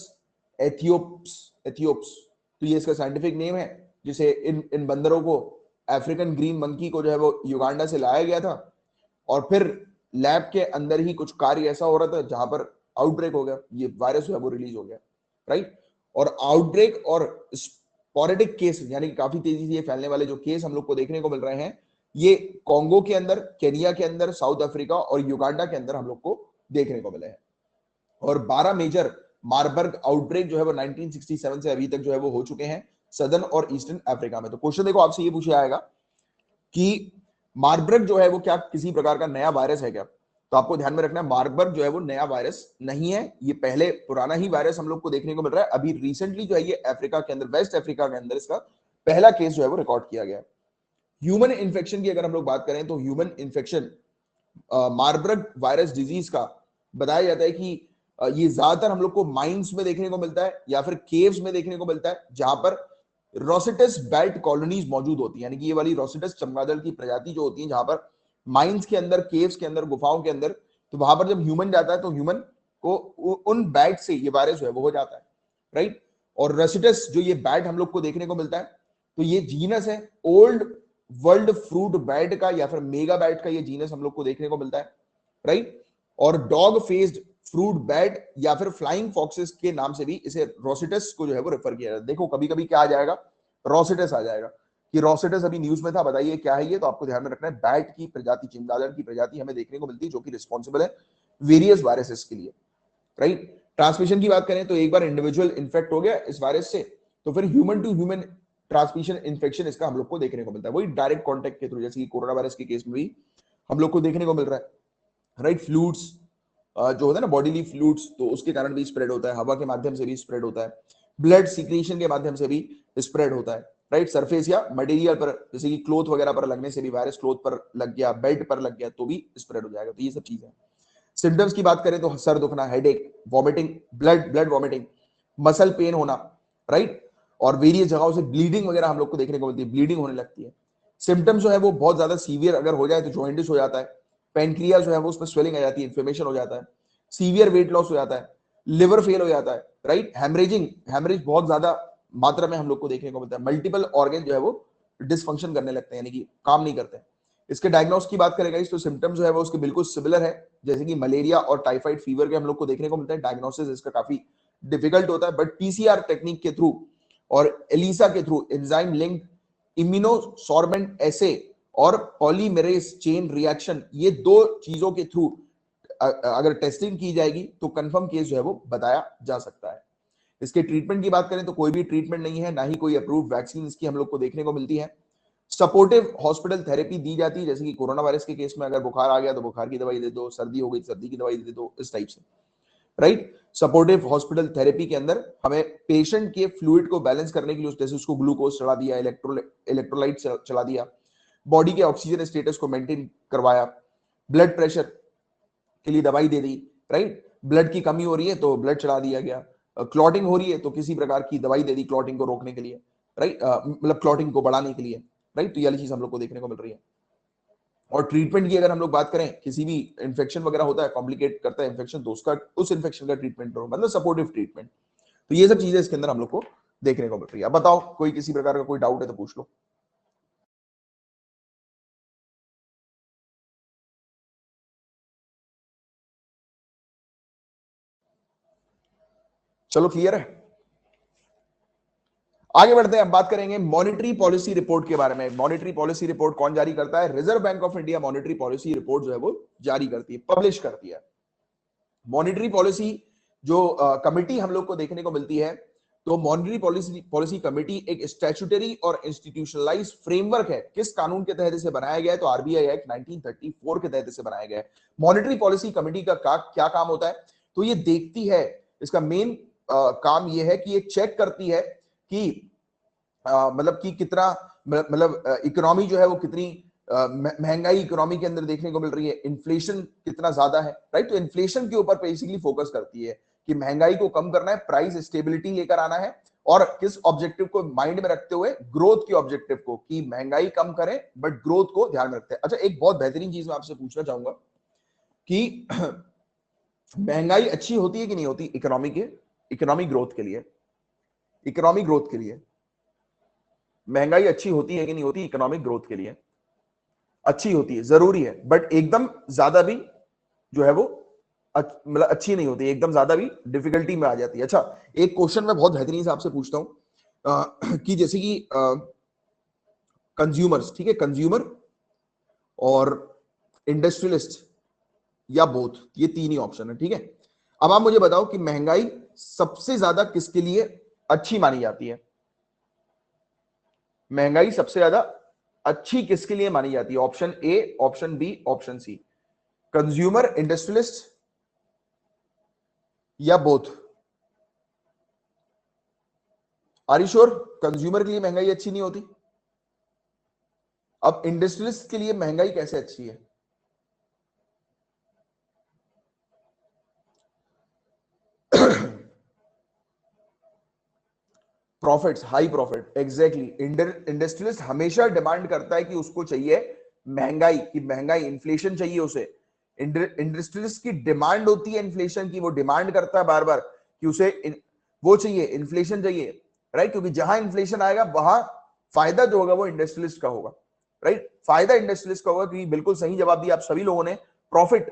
एथियोप्स। एथियोप्स, तो ये इसका साइंटिफिक नेम है, जिसे इन बंदरों को, अफ्रीकन ग्रीन मंकी को जो है वो युगांडा से लाया गया था। और फिर लैब के अंदर ही कुछ कार्य ऐसा हो रहा था जहां पर आउटब्रेक हो गया, ये वायरस जो है वो रिलीज हो गया, राइट। और आउटब्रेक और स्पोरेडिक केस, यानी कि काफी तेजी से ये फैलने वाले जो केस हम लोग को देखने को मिल रहे हैं, ये कॉन्गो के अंदर, केनिया के अंदर, साउथ अफ्रीका और युगांडा के अंदर हम लोग को देखने को मिले हैं। और 12 मेजर मार्बर्ग आउटब्रेक जो है वो 1967 से अभी तक जो है वो हो चुके हैं सदर्न और ईस्टर्न अफ्रीका में। तो क्वेश्चन देखो आपसे ये पूछा जाएगा कि मार्बर्ग जो है वो क्या किसी प्रकार का नया वायरस है क्या? तो आपको ध्यान में रखना है, मार्बर्ग जो है वो नया वायरस नहीं है, ये पहले पुराना ही वायरस हम लोग को देखने को मिल रहा है। अभी रिसेंटली जो है ये अफ्रीका के अंदर, वेस्ट अफ्रीका के अंदर इसका पहला केस जो है वो रिकॉर्ड किया गया है। ह्यूमन इन्फेक्शन की अगर हम लोग बात करें तो human infection Marburg virus disease का बताया जाता है कि ये ज्यादातर हम लोग को माइंस में देखने को मिलता है या फिर केव्स में देखने को मिलता है, जहां पर रोसिटस बैट कॉलोनीज मौजूद होती है। यानी कि ये वाली रोसिटस चमगादड़ की प्रजाति जो होती है, जहां पर माइंस के अंदर, केव्स के अंदर, गुफाओं के अंदर, तो वहां पर जब ह्यूमन जाता है तो ह्यूमन को उन बैट से ये वायरस जो है वो हो जाता है, राइट। और रोसिटस जो ये बैट हम लोग को देखने को मिलता है, तो ये जीनस है ओल्ड वर्ल्ड फ्रूट बैट का या फिर मेगा बैट का, ये जीनस हम लोग को देखने को मिलता है, राइट। और डॉग फेस्ड फ्रूट बैट या फिर फ्लाइंग फॉक्सेस के नाम से भी इसे रोसिटस को जो है वो रेफर किया जाता है। देखो कभी कभी क्या आ जाएगा, रोसिटस आ जाएगा कि रोसिटस अभी न्यूज में था, बताइए क्या है ये। तो आपको ध्यान में रखना है, बैट की प्रजाति, चमगादड़ की प्रजाति हमें देखने को मिलती है जो कि रिस्पॉन्सिबल है वेरियस वायरसेस के लिए, राइट। ट्रांसमिशन की बात करें तो एक बार इंडिविजुअल इन्फेक्ट हो गया इस वायरस से तो फिर human to human transmission infection इसका हम लोग को देखने को मिलता है, वही डायरेक्ट कॉन्टेक्ट के थ्रू, जैसे कि कोरोना वायरस के केस में भी हम लोग को देखने को मिल रहा है, राइट। फ्लूइड्स जो होता है ना, बॉडीली फ्लूइड्स, तो उसके कारण भी स्प्रेड होता है, हवा के माध्यम से भी स्प्रेड होता है, ब्लड सीक्रेशन के माध्यम से भी स्प्रेड होता है, राइट। सरफेस या मटेरियल पर, जैसे कि क्लोथ वगैरह पर लगने से भी वायरस क्लोथ पर लग गया, बेल्ट पर लग गया तो भी स्प्रेड हो जाएगा। तो ये सब चीजें। सिम्टम्स की बात करें तो सर दुखना, headache, vomiting, blood vomiting, muscle pain होना, राइट। और वेरियस जगहों से ब्लीडिंग वगैरह हम लोग को देखने को मिलती है, ब्लीडिंग होने लगती है। सिम्टम्स जो है वो बहुत ज्यादा सीवियर अगर हो जाए तो जॉइंटिस हो जाता है, पेनक्रिया जो है वो उसमें स्वेलिंग आ जाती है, इन्फ्लेमेशन हो जाता है, सीवियर वेट लॉस हो जाता है, लिवर फेल हो जाता है, राइट। हेमरेजिंग, हेमरेज बहुत ज्यादा मात्रा में हम लोग को देखने को मिलता है, मल्टीपल ऑर्गन जो है वो डिसफंक्शन करने लगते हैं, यानी कि काम नहीं करते हैं। इसके डायग्नोस की बात करेंगे तो सिम्टम्स जो है वो उसके बिल्कुल सिमिलर है, जैसे कि मलेरिया और टाइफाइड फीवर के हम लोग को देखने को मिलता है। डायग्नोसिस इसका काफी डिफिकल्ट होता है, बट पीसीआर टेक्निक के थ्रू और एलिसा के थ्रू, एंजाइम लिंक्ड इम्यूनोसॉर्बेंट एसे और पॉलीमेरेज चेन रिएक्शन, ये दो चीजों के थ्रू अगर टेस्टिंग की जाएगी तो कंफर्म केस जो है वो बताया जा सकता है। इसके ट्रीटमेंट की बात करें तो कोई भी ट्रीटमेंट नहीं है, ना ही कोई अप्रूव्ड वैक्सीन इसकी हम लोग को देखने को मिलती है। सपोर्टिव हॉस्पिटल थेरेपी दी जाती है, जैसे कि कोरोना वायरस के केस में अगर बुखार आ गया तो बुखार की दवाई दे दो, सर्दी हो गई सर्दी की दवाई दे दो, इस टाइप से, राइट। सपोर्टिव हॉस्पिटल थेरेपी के अंदर हमें पेशेंट के फ्लूइड को बैलेंस करने के लिए, जैसे उसको ग्लूकोज चला दिया, इलेक्ट्रोलाइट चला दिया, बॉडी के ऑक्सीजन स्टेटस को मेंटेन करवाया, ब्लड प्रेशर के लिए दवाई दे दी, राइट। ब्लड की कमी हो रही है तो ब्लड चढ़ा दिया गया, क्लॉटिंग हो रही है तो किसी प्रकार की दवाई दे दी क्लॉटिंग को रोकने के लिए, राइट, मतलब क्लॉटिंग को बढ़ाने के लिए, राइट। तो ये वाली चीज हम लोग को देखने को मिल रही है। और ट्रीटमेंट की अगर हम लोग बात करें, किसी भी इन्फेक्शन वगैरह होता है, कॉम्प्लिकेट करता है इन्फेक्शन, तो उसका, उस इन्फेक्शन का ट्रीटमेंट करो, मतलब सपोर्टिव ट्रीटमेंट। तो ये सब चीजें इसके अंदर हम लोग को देखने को मिल रही है। अब बताओ कोई किसी प्रकार का कोई डाउट है तो पूछ लो। चलो क्लियर है, आगे बढ़ते हैं। अब बात करेंगे मॉनेटरी पॉलिसी रिपोर्ट के बारे में। मॉनेटरी पॉलिसी रिपोर्ट कौन जारी करता है? Reserve bank of India monetary policy report जो है वो जारी करती है, पब्लिश करती है। मॉनेटरी पॉलिसी जो कमिटी हम लोग को देखने को मिलती है, तो मॉनेटरी पॉलिसी कमिटी एक स्टैट्यूटरी और इंस्टीट्यूशनलाइज फ्रेमवर्क है। किस कानून के तहत इसे बनाया गया है? तो आरबीआई एक्ट 1934 के तहत इसे बनाया गया है। मॉनेटरी पॉलिसी कमिटी का क्या काम होता है? तो ये देखती है, इसका मेन काम ये है कि ये चेक करती है कि मतलब कि कितना, मतलब इकोनॉमी जो है वो कितनी महंगाई इकोनॉमी के अंदर देखने को मिल रही है, इन्फ्लेशन कितना ज्यादा है, राइट। तो इन्फ्लेशन के ऊपर बेसिकली फोकस करती है कि महंगाई को कम करना है, प्राइस स्टेबिलिटी लेकर आना है, और किस ऑब्जेक्टिव को माइंड में रखते हुए? ग्रोथ के ऑब्जेक्टिव को, कि महंगाई कम करें बट ग्रोथ को ध्यान में रखते हैं। अच्छा, एक बहुत बेहतरीन चीज मैं आपसे पूछना चाहूंगा कि महंगाई अच्छी होती है कि नहीं होती इकोनॉमी ग्रोथ के लिए? इकोनॉमी ग्रोथ के लिए महंगाई अच्छी होती है कि नहीं होती? इकोनॉमिक ग्रोथ के लिए अच्छी होती है, जरूरी है, बट एकदम ज्यादा भी जो है वो मतलब अच्छी नहीं होती, एकदम ज्यादा भी डिफिकल्टी में आ जाती है। अच्छा, एक क्वेश्चन मैं बहुत बेहतरीन से आपसे पूछता हूं कि जैसे कि कंज्यूमर्स, ठीक है, कंज्यूमर और इंडस्ट्रियलिस्ट या बोथ, ये तीन ही ऑप्शन है। ठीक है, अब आप मुझे बताओ कि महंगाई सबसे ज्यादा किसके लिए अच्छी मानी जाती है? महंगाई सबसे ज्यादा अच्छी किसके लिए मानी जाती है? Option A, option B, option C. Consumer, industrialist या both? Are you sure consumer के लिए महंगाई अच्छी नहीं होती? अब इंडस्ट्रियलिस्ट के लिए महंगाई कैसे अच्छी है? Profits, high profit, exactly. Industrialist हमेशा डिमांड करता है कि उसको चाहिए महंगाई की, महंगाई, इन्फ्लेशन चाहिए उसे। इंडस्ट्रियलिस्ट की डिमांड होती है इन्फ्लेशन की, वो डिमांड करता है बार बार कि उसे वो चाहिए, इन्फ्लेशन चाहिए, राइट? क्योंकि जहां इन्फ्लेशन आएगा वहां फायदा जो होगा वो इंडस्ट्रियलिस्ट का होगा, राइट? फायदा इंडस्ट्रियलिस्ट का होगा, क्योंकि बिल्कुल सही जवाब दिया आप सभी लोगों ने, प्रॉफिट,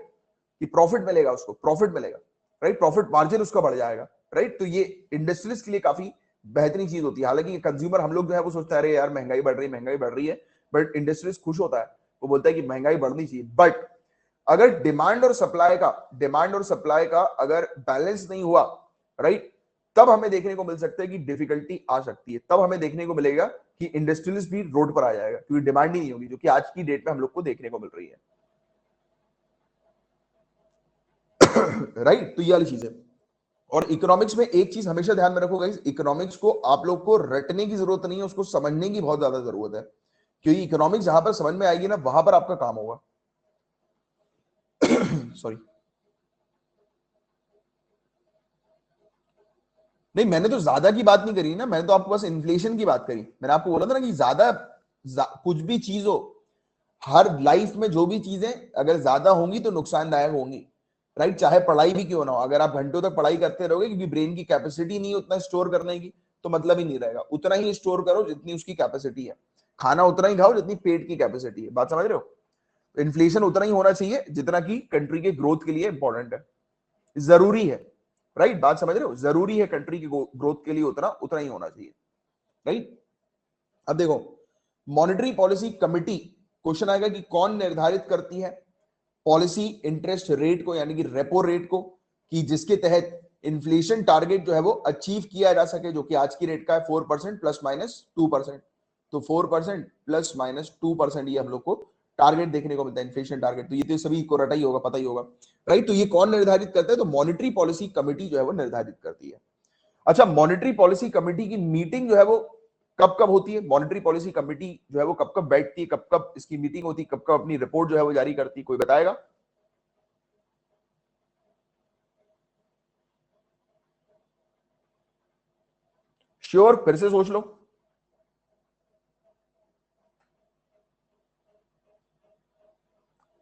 कि प्रॉफिट मिलेगा उसको, प्रॉफिट मिलेगा, राइट? प्रॉफिट मार्जिन उसका बढ़ जाएगा, राइट? तो ये इंडस्ट्रियलिस्ट के लिए काफी बेहतरीन चीज होती है। हालांकि कंज्यूमर हम लोग जो है वो सोचते हैं अरे यार महंगाई बढ़ रही है, महंगाई बढ़ रही है, बट इंडस्ट्रियलिस्ट खुश होता है, वो बोलता है कि महंगाई बढ़नी चाहिए। बट अगर डिमांड और सप्लाई का अगर बैलेंस नहीं हुआ, राइट, तब हमें देखने को मिल सकता है कि डिफिकल्टी आ सकती है। तब हमें देखने को मिलेगा कि इंडस्ट्रियलिस्ट भी रोड पर आ जाएगा, क्योंकि डिमांड ही नहीं होगी, जो कि आज की डेट में हम लोग को देखने को मिल रही है। राइट, तो ये वाली चीज है। और इकोनॉमिक्स में एक चीज हमेशा ध्यान में रखो गाइस, इकोनॉमिक्स को आप लोग को रटने की जरूरत नहीं है, उसको समझने की बहुत ज्यादा जरूरत है, क्योंकि इकोनॉमिक्स जहां पर समझ में आएगी ना, वहां पर आपका काम होगा। सॉरी, नहीं मैंने तो ज्यादा की बात नहीं करी ना, मैंने तो आपको बस इन्फ्लेशन की बात करी। मैंने आपको बोला था ना कि कुछ भी चीज हो, हर लाइफ में जो भी चीजें अगर ज्यादा होंगी तो नुकसानदायक होंगी, राइट? चाहे पढ़ाई भी क्यों ना हो, अगर आप घंटों तक पढ़ाई करते रहोगे, क्योंकि ब्रेन की कैपेसिटी नहीं है उतना स्टोर करने की, तो मतलब ही नहीं रहेगा। उतना ही स्टोर करो जितनी उसकी कैपेसिटी है, खाना उतना ही खाओ जितनी पेट की कैपेसिटी है। बात समझ रहे हो? इन्फ्लेशन उतना ही होना चाहिए जितना कि कंट्री के ग्रोथ के लिए इंपॉर्टेंट है, जरूरी है, राइट? बात समझ रहे हो? जरूरी है कंट्री की ग्रोथ के लिए, उतना उतना ही होना चाहिए, राइट? अब देखो, मॉनेटरी पॉलिसी कमिटी, क्वेश्चन आएगा कि कौन निर्धारित करती है पॉलिसी इंटरेस्ट रेट को, यानी कि रेपो रेट को, कि जिसके तहत इन्फ्लेशन टारगेट जो है वो अचीव किया जा सके, जो कि आज की रेट का है 4% प्लस माइनस 2%। तो 4% प्लस माइनस 2% ये हम लोग को टारगेट देखने को मिलता है, इन्फ्लेशन टारगेट। तो ये तो सभी को रटा ही होगा, पता ही होगा, राइट? तो ये कौन निर्धारित करता है? तो मॉनेटरी पॉलिसी कमिटी जो है वो निर्धारित करती है। अच्छा, मॉनेटरी पॉलिसी कमिटी की मीटिंग जो है वो कब कब होती है? मॉनेटरी पॉलिसी कमिटी जो है वो कब कब बैठती है, कब कब इसकी मीटिंग होती है, कब कब अपनी रिपोर्ट जो है वो जारी करती है? कोई बताएगा? श्योर, फिर से सोच लो।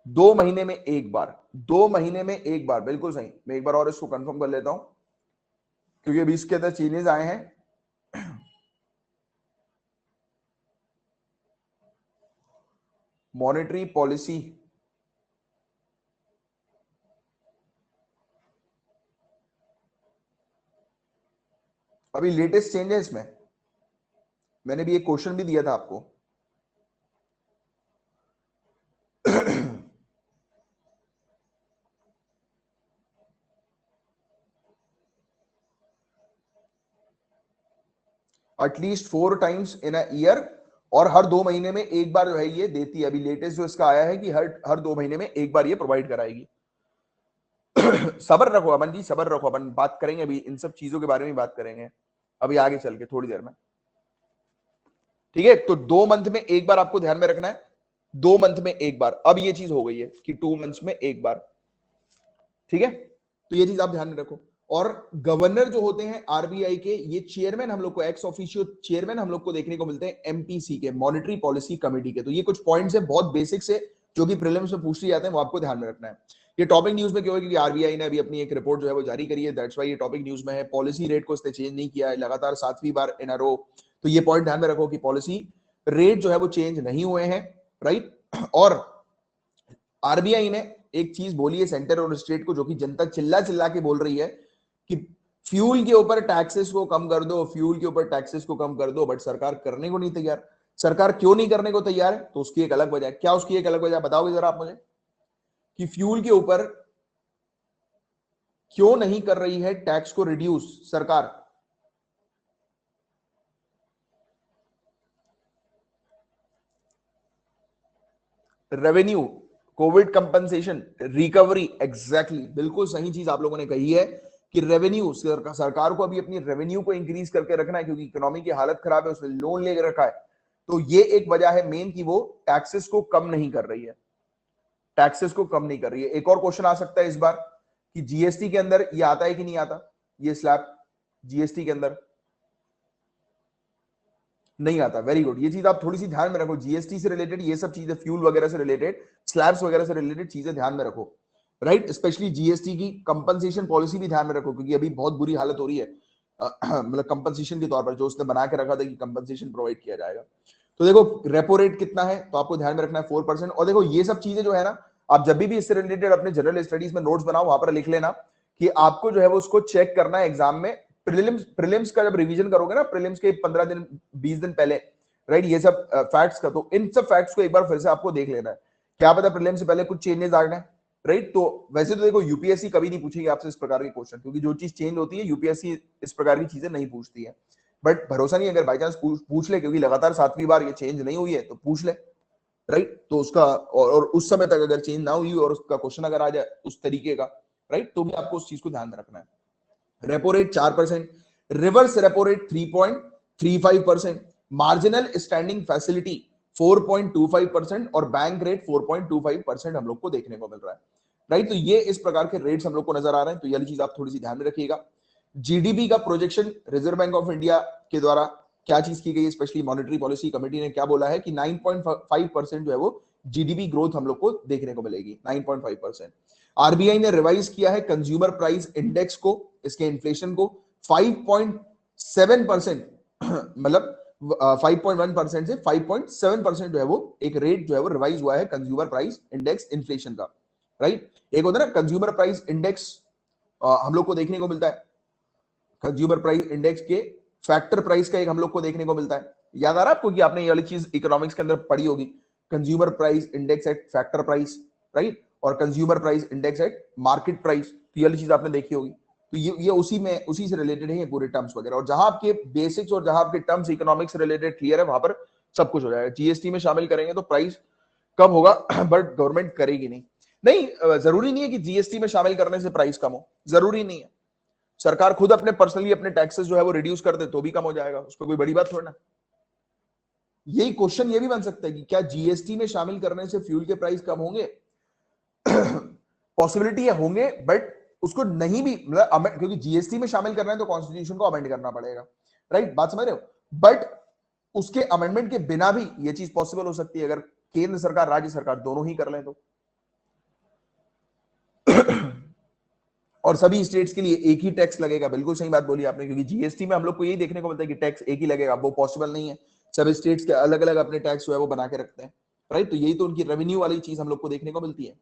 2 महीने में एक बार, 2 महीने में एक बार, बिल्कुल सही। मैं एक बार और इसको कंफर्म कर लेता हूं, क्योंकि अभी इसके अंदर चेंजेस आए हैं। मॉनेटरी पॉलिसी अभी लेटेस्ट चेंज है इसमें, मैंने भी एक क्वेश्चन भी दिया था आपको। At least 4 times in a year, और हर 2 महीने में एक बार जो है ये देती है। अभी लेटेस्ट जो इसका आया है कि हर हर 2 महीने में एक बार ये प्रोवाइड कराएगी। सबर रखो अमन जी, सबर रखो, अपन बात करेंगे अभी इन सब चीजों के बारे में बात करेंगे अभी आगे चल के थोड़ी देर में, ठीक है? तो 2 मंथ में एक बार आपको ध्यान में रखना है, 2 मंथ में एक बार। अब ये चीज हो गई है कि 2 मंथ्स में एक बार, ठीक है? तो ये चीज आप ध्यान में रखो। और गवर्नर जो होते हैं आरबीआई के, ये चेयरमैन हम लोग को, एक्स ऑफिशियो चेयरमैन हम लोग को देखने को मिलते हैं एमपीसी के, मॉनेटरी पॉलिसी कमेटी के। तो ये कुछ पॉइंट्स है बहुत बेसिक से, जो कि प्रीलिम्स में पूछ लिए जाते हैं, वो आपको ध्यान में रखना है। ये टॉपिक न्यूज में क्यों है? क्योंकि आरबीआई ने अभी अपनी एक रिपोर्ट जो है वो जारी करी है, दैट्स व्हाई ये टॉपिक न्यूज में है। पॉलिसी रेट को इसने चेंज नहीं किया है लगातार 7वीं बार इन अ रो। तो ये पॉइंट ध्यान में रखो कि पॉलिसी रेट जो है वो चेंज नहीं हुए हैं, राइट? और आरबीआई ने एक चीज बोली है सेंटर और स्टेट को, जो कि जनता चिल्ला चिल्ला के बोल रही है कि फ्यूल के ऊपर टैक्सेस को कम कर दो, फ्यूल के ऊपर टैक्सेस को कम कर दो, बट सरकार करने को नहीं तैयार। सरकार क्यों नहीं करने को तैयार है? तो उसकी एक अलग वजह है। क्या उसकी एक अलग वजह बताओगे जरा आप मुझे, कि फ्यूल के ऊपर क्यों नहीं कर रही है टैक्स को रिड्यूस सरकार? Revenue, Covid compensation, recovery, exactly बिल्कुल सही चीज आप लोगों ने कही है कि रेवेन्यू, सरकार को अभी अपनी रेवेन्यू को इंक्रीज करके रखना है क्योंकि इकोनॉमी की हालत खराब है, उसने लोन लेकर रखा है। तो ये एक वजह है मेन कि वो टैक्सेस को कम नहीं कर रही है, टैक्सेस को कम नहीं कर रही है। एक और क्वेश्चन आ सकता है इस बार कि जीएसटी के अंदर ये आता है कि नहीं आता, ये स्लैब जीएसटी के अंदर नहीं आता। वेरी गुड, ये चीज आप थोड़ी सी ध्यान में रखो, जीएसटी से रिलेटेड ये सब चीजें, फ्यूल वगैरह से रिलेटेड, स्लैब्स वगैरह से रिलेटेड चीजें ध्यान में रखो, राइट। स्पेशली जीएसटी की कंपनसेशन पॉलिसी भी ध्यान में रखो क्योंकि अभी बहुत बुरी हालत हो रही है मतलब कंपनसेशन के तौर पर जो उसने बना के रखा था कि कंपनसेशन प्रोवाइड किया जाएगा। तो देखो रेपो रेट कितना है, तो आपको ध्यान में रखना है 4%। और देखो ये सब चीजें जो है ना, आप जब भी इससे रिलेटेड अपने जनरल स्टडीज में नोट्स बनाओ, वहां पर लिख लेना कि आपको जो है वो उसको चेक करना है एग्जाम में, प्रीलिम्स का जब रिवीजन करोगे ना, प्रीलिम्स के 15 दिन 20 दिन पहले, राइट, ये सब फैक्ट्स का, तो इन सब फैक्ट्स को एक बार फिर से आपको देख लेना है। क्या पता प्रीलिम्स से पहले कुछ चेंजेस आ गए, राइट। तो वैसे तो देखो यूपीएससी कभी नहीं पूछेगी आपसे इस प्रकार के क्वेश्चन, क्योंकि जो चीज चेंज होती है यूपीएससी इस प्रकार की चीजें नहीं पूछती है। बट भरोसा नहीं, अगर बाई चांस पूछ ले, क्योंकि लगातार 7वीं बार ये चेंज नहीं हुई है, तो पूछ ले, राइट। तो उसका और उस समय तक अगर चेंज ना हुई और उसका क्वेश्चन अगर आ जाए उस तरीके का, राइट, तो भी आपको उस चीज को ध्यान में रखना है। Repo rate 4%, reverse repo rate 3.35%, marginal standing facility 4.25% और बैंक रेट 4.25% हम लोग को देखने को मिल रहा है, राइट। तो ये इस प्रकार के रेट्स हम लोग को नजर आ रहे हैं, तो ये चीज आप थोड़ी सी ध्यान में रखिएगा। जीडीपी का projection reserve bank of India के द्वारा क्या चीज की गई, स्पेशली मॉनेटरी पॉलिसी कमेटी ने क्या बोला है कि 9.5% जो है वो जीडीपी ग्रोथ हम लोग को देखने को मिलेगी, 9.5%। आरबीआई ने रिवाइज किया है कंज्यूमर प्राइस इंडेक्स को, इसके इन्फ्लेशन को 5.7%, मतलब 5.1% से 5.7% जो है वो एक रेट जो है वो रिवाइज हुआ है कंज्यूमर प्राइस इंडेक्स इन्फ्लेशन का, राइट। एक होता है ना कंज्यूमर प्राइस इंडेक्स, हम लोग को देखने को मिलता है कंज्यूमर प्राइस इंडेक्स के फैक्टर प्राइस का एक हम लोग को देखने को मिलता है। याद आ रहा है आपको कि आपने ये वाली चीज इकोनॉमिक्स के अंदर पढ़ी होगी, consumer price index at factor price, right, और consumer price index at market price, तो ये वाली चीज आपने देखी होगी। तो ये उसी से रिलेटेड है ये पूरे टर्म्स वगैरह, और जहां आपके बेसिक्स और जहां आपके टर्म्स इकोनॉमिक्स से रिलेटेड क्लियर है, वहां पर सब कुछ हो जाएगा। जीएसटी में शामिल करेंगे तो प्राइस कम होगा बट गवर्नमेंट करेगी नहीं। नहीं, जरूरी नहीं है कि जीएसटी में शामिल करने से प्राइस कम हो, जरूरी नहीं है। सरकार खुद अपने पर्सनली अपने टैक्सेस जो है वो रिड्यूस कर दे तो भी कम हो जाएगा, उस पर कोई बड़ी बात थोड़ी ना। यही क्वेश्चन ये भी बन सकता है कि क्या जीएसटी में शामिल करने से फ्यूल के प्राइस कम होंगे? पॉसिबिलिटी है होंगे, बट उसको नहीं भी, मतलब क्योंकि जीएसटी में शामिल करना है तो कॉन्स्टिट्यूशन को अमेंड करना पड़ेगा, राइट, बात समझ रहे हो। बट उसके अमेंडमेंट के बिना भी ये चीज पॉसिबल हो सकती है अगर केंद्र सरकार राज्य सरकार दोनों ही कर लें तो। और सभी स्टेट्स के लिए एक ही टैक्स लगेगा, बिल्कुल सही बात बोली आपने, क्योंकि जीएसटी में हम लोग को यही देखने को मिलता है कि टैक्स एक ही लगेगा, वो पॉसिबल नहीं है। सब स्टेट्स के अलग अलग अपने टैक्स जो है वो बना के रखते हैं, राइट। तो यही तो उनकी रेवेन्यू वाली चीज हम लोग को देखने को मिलती है।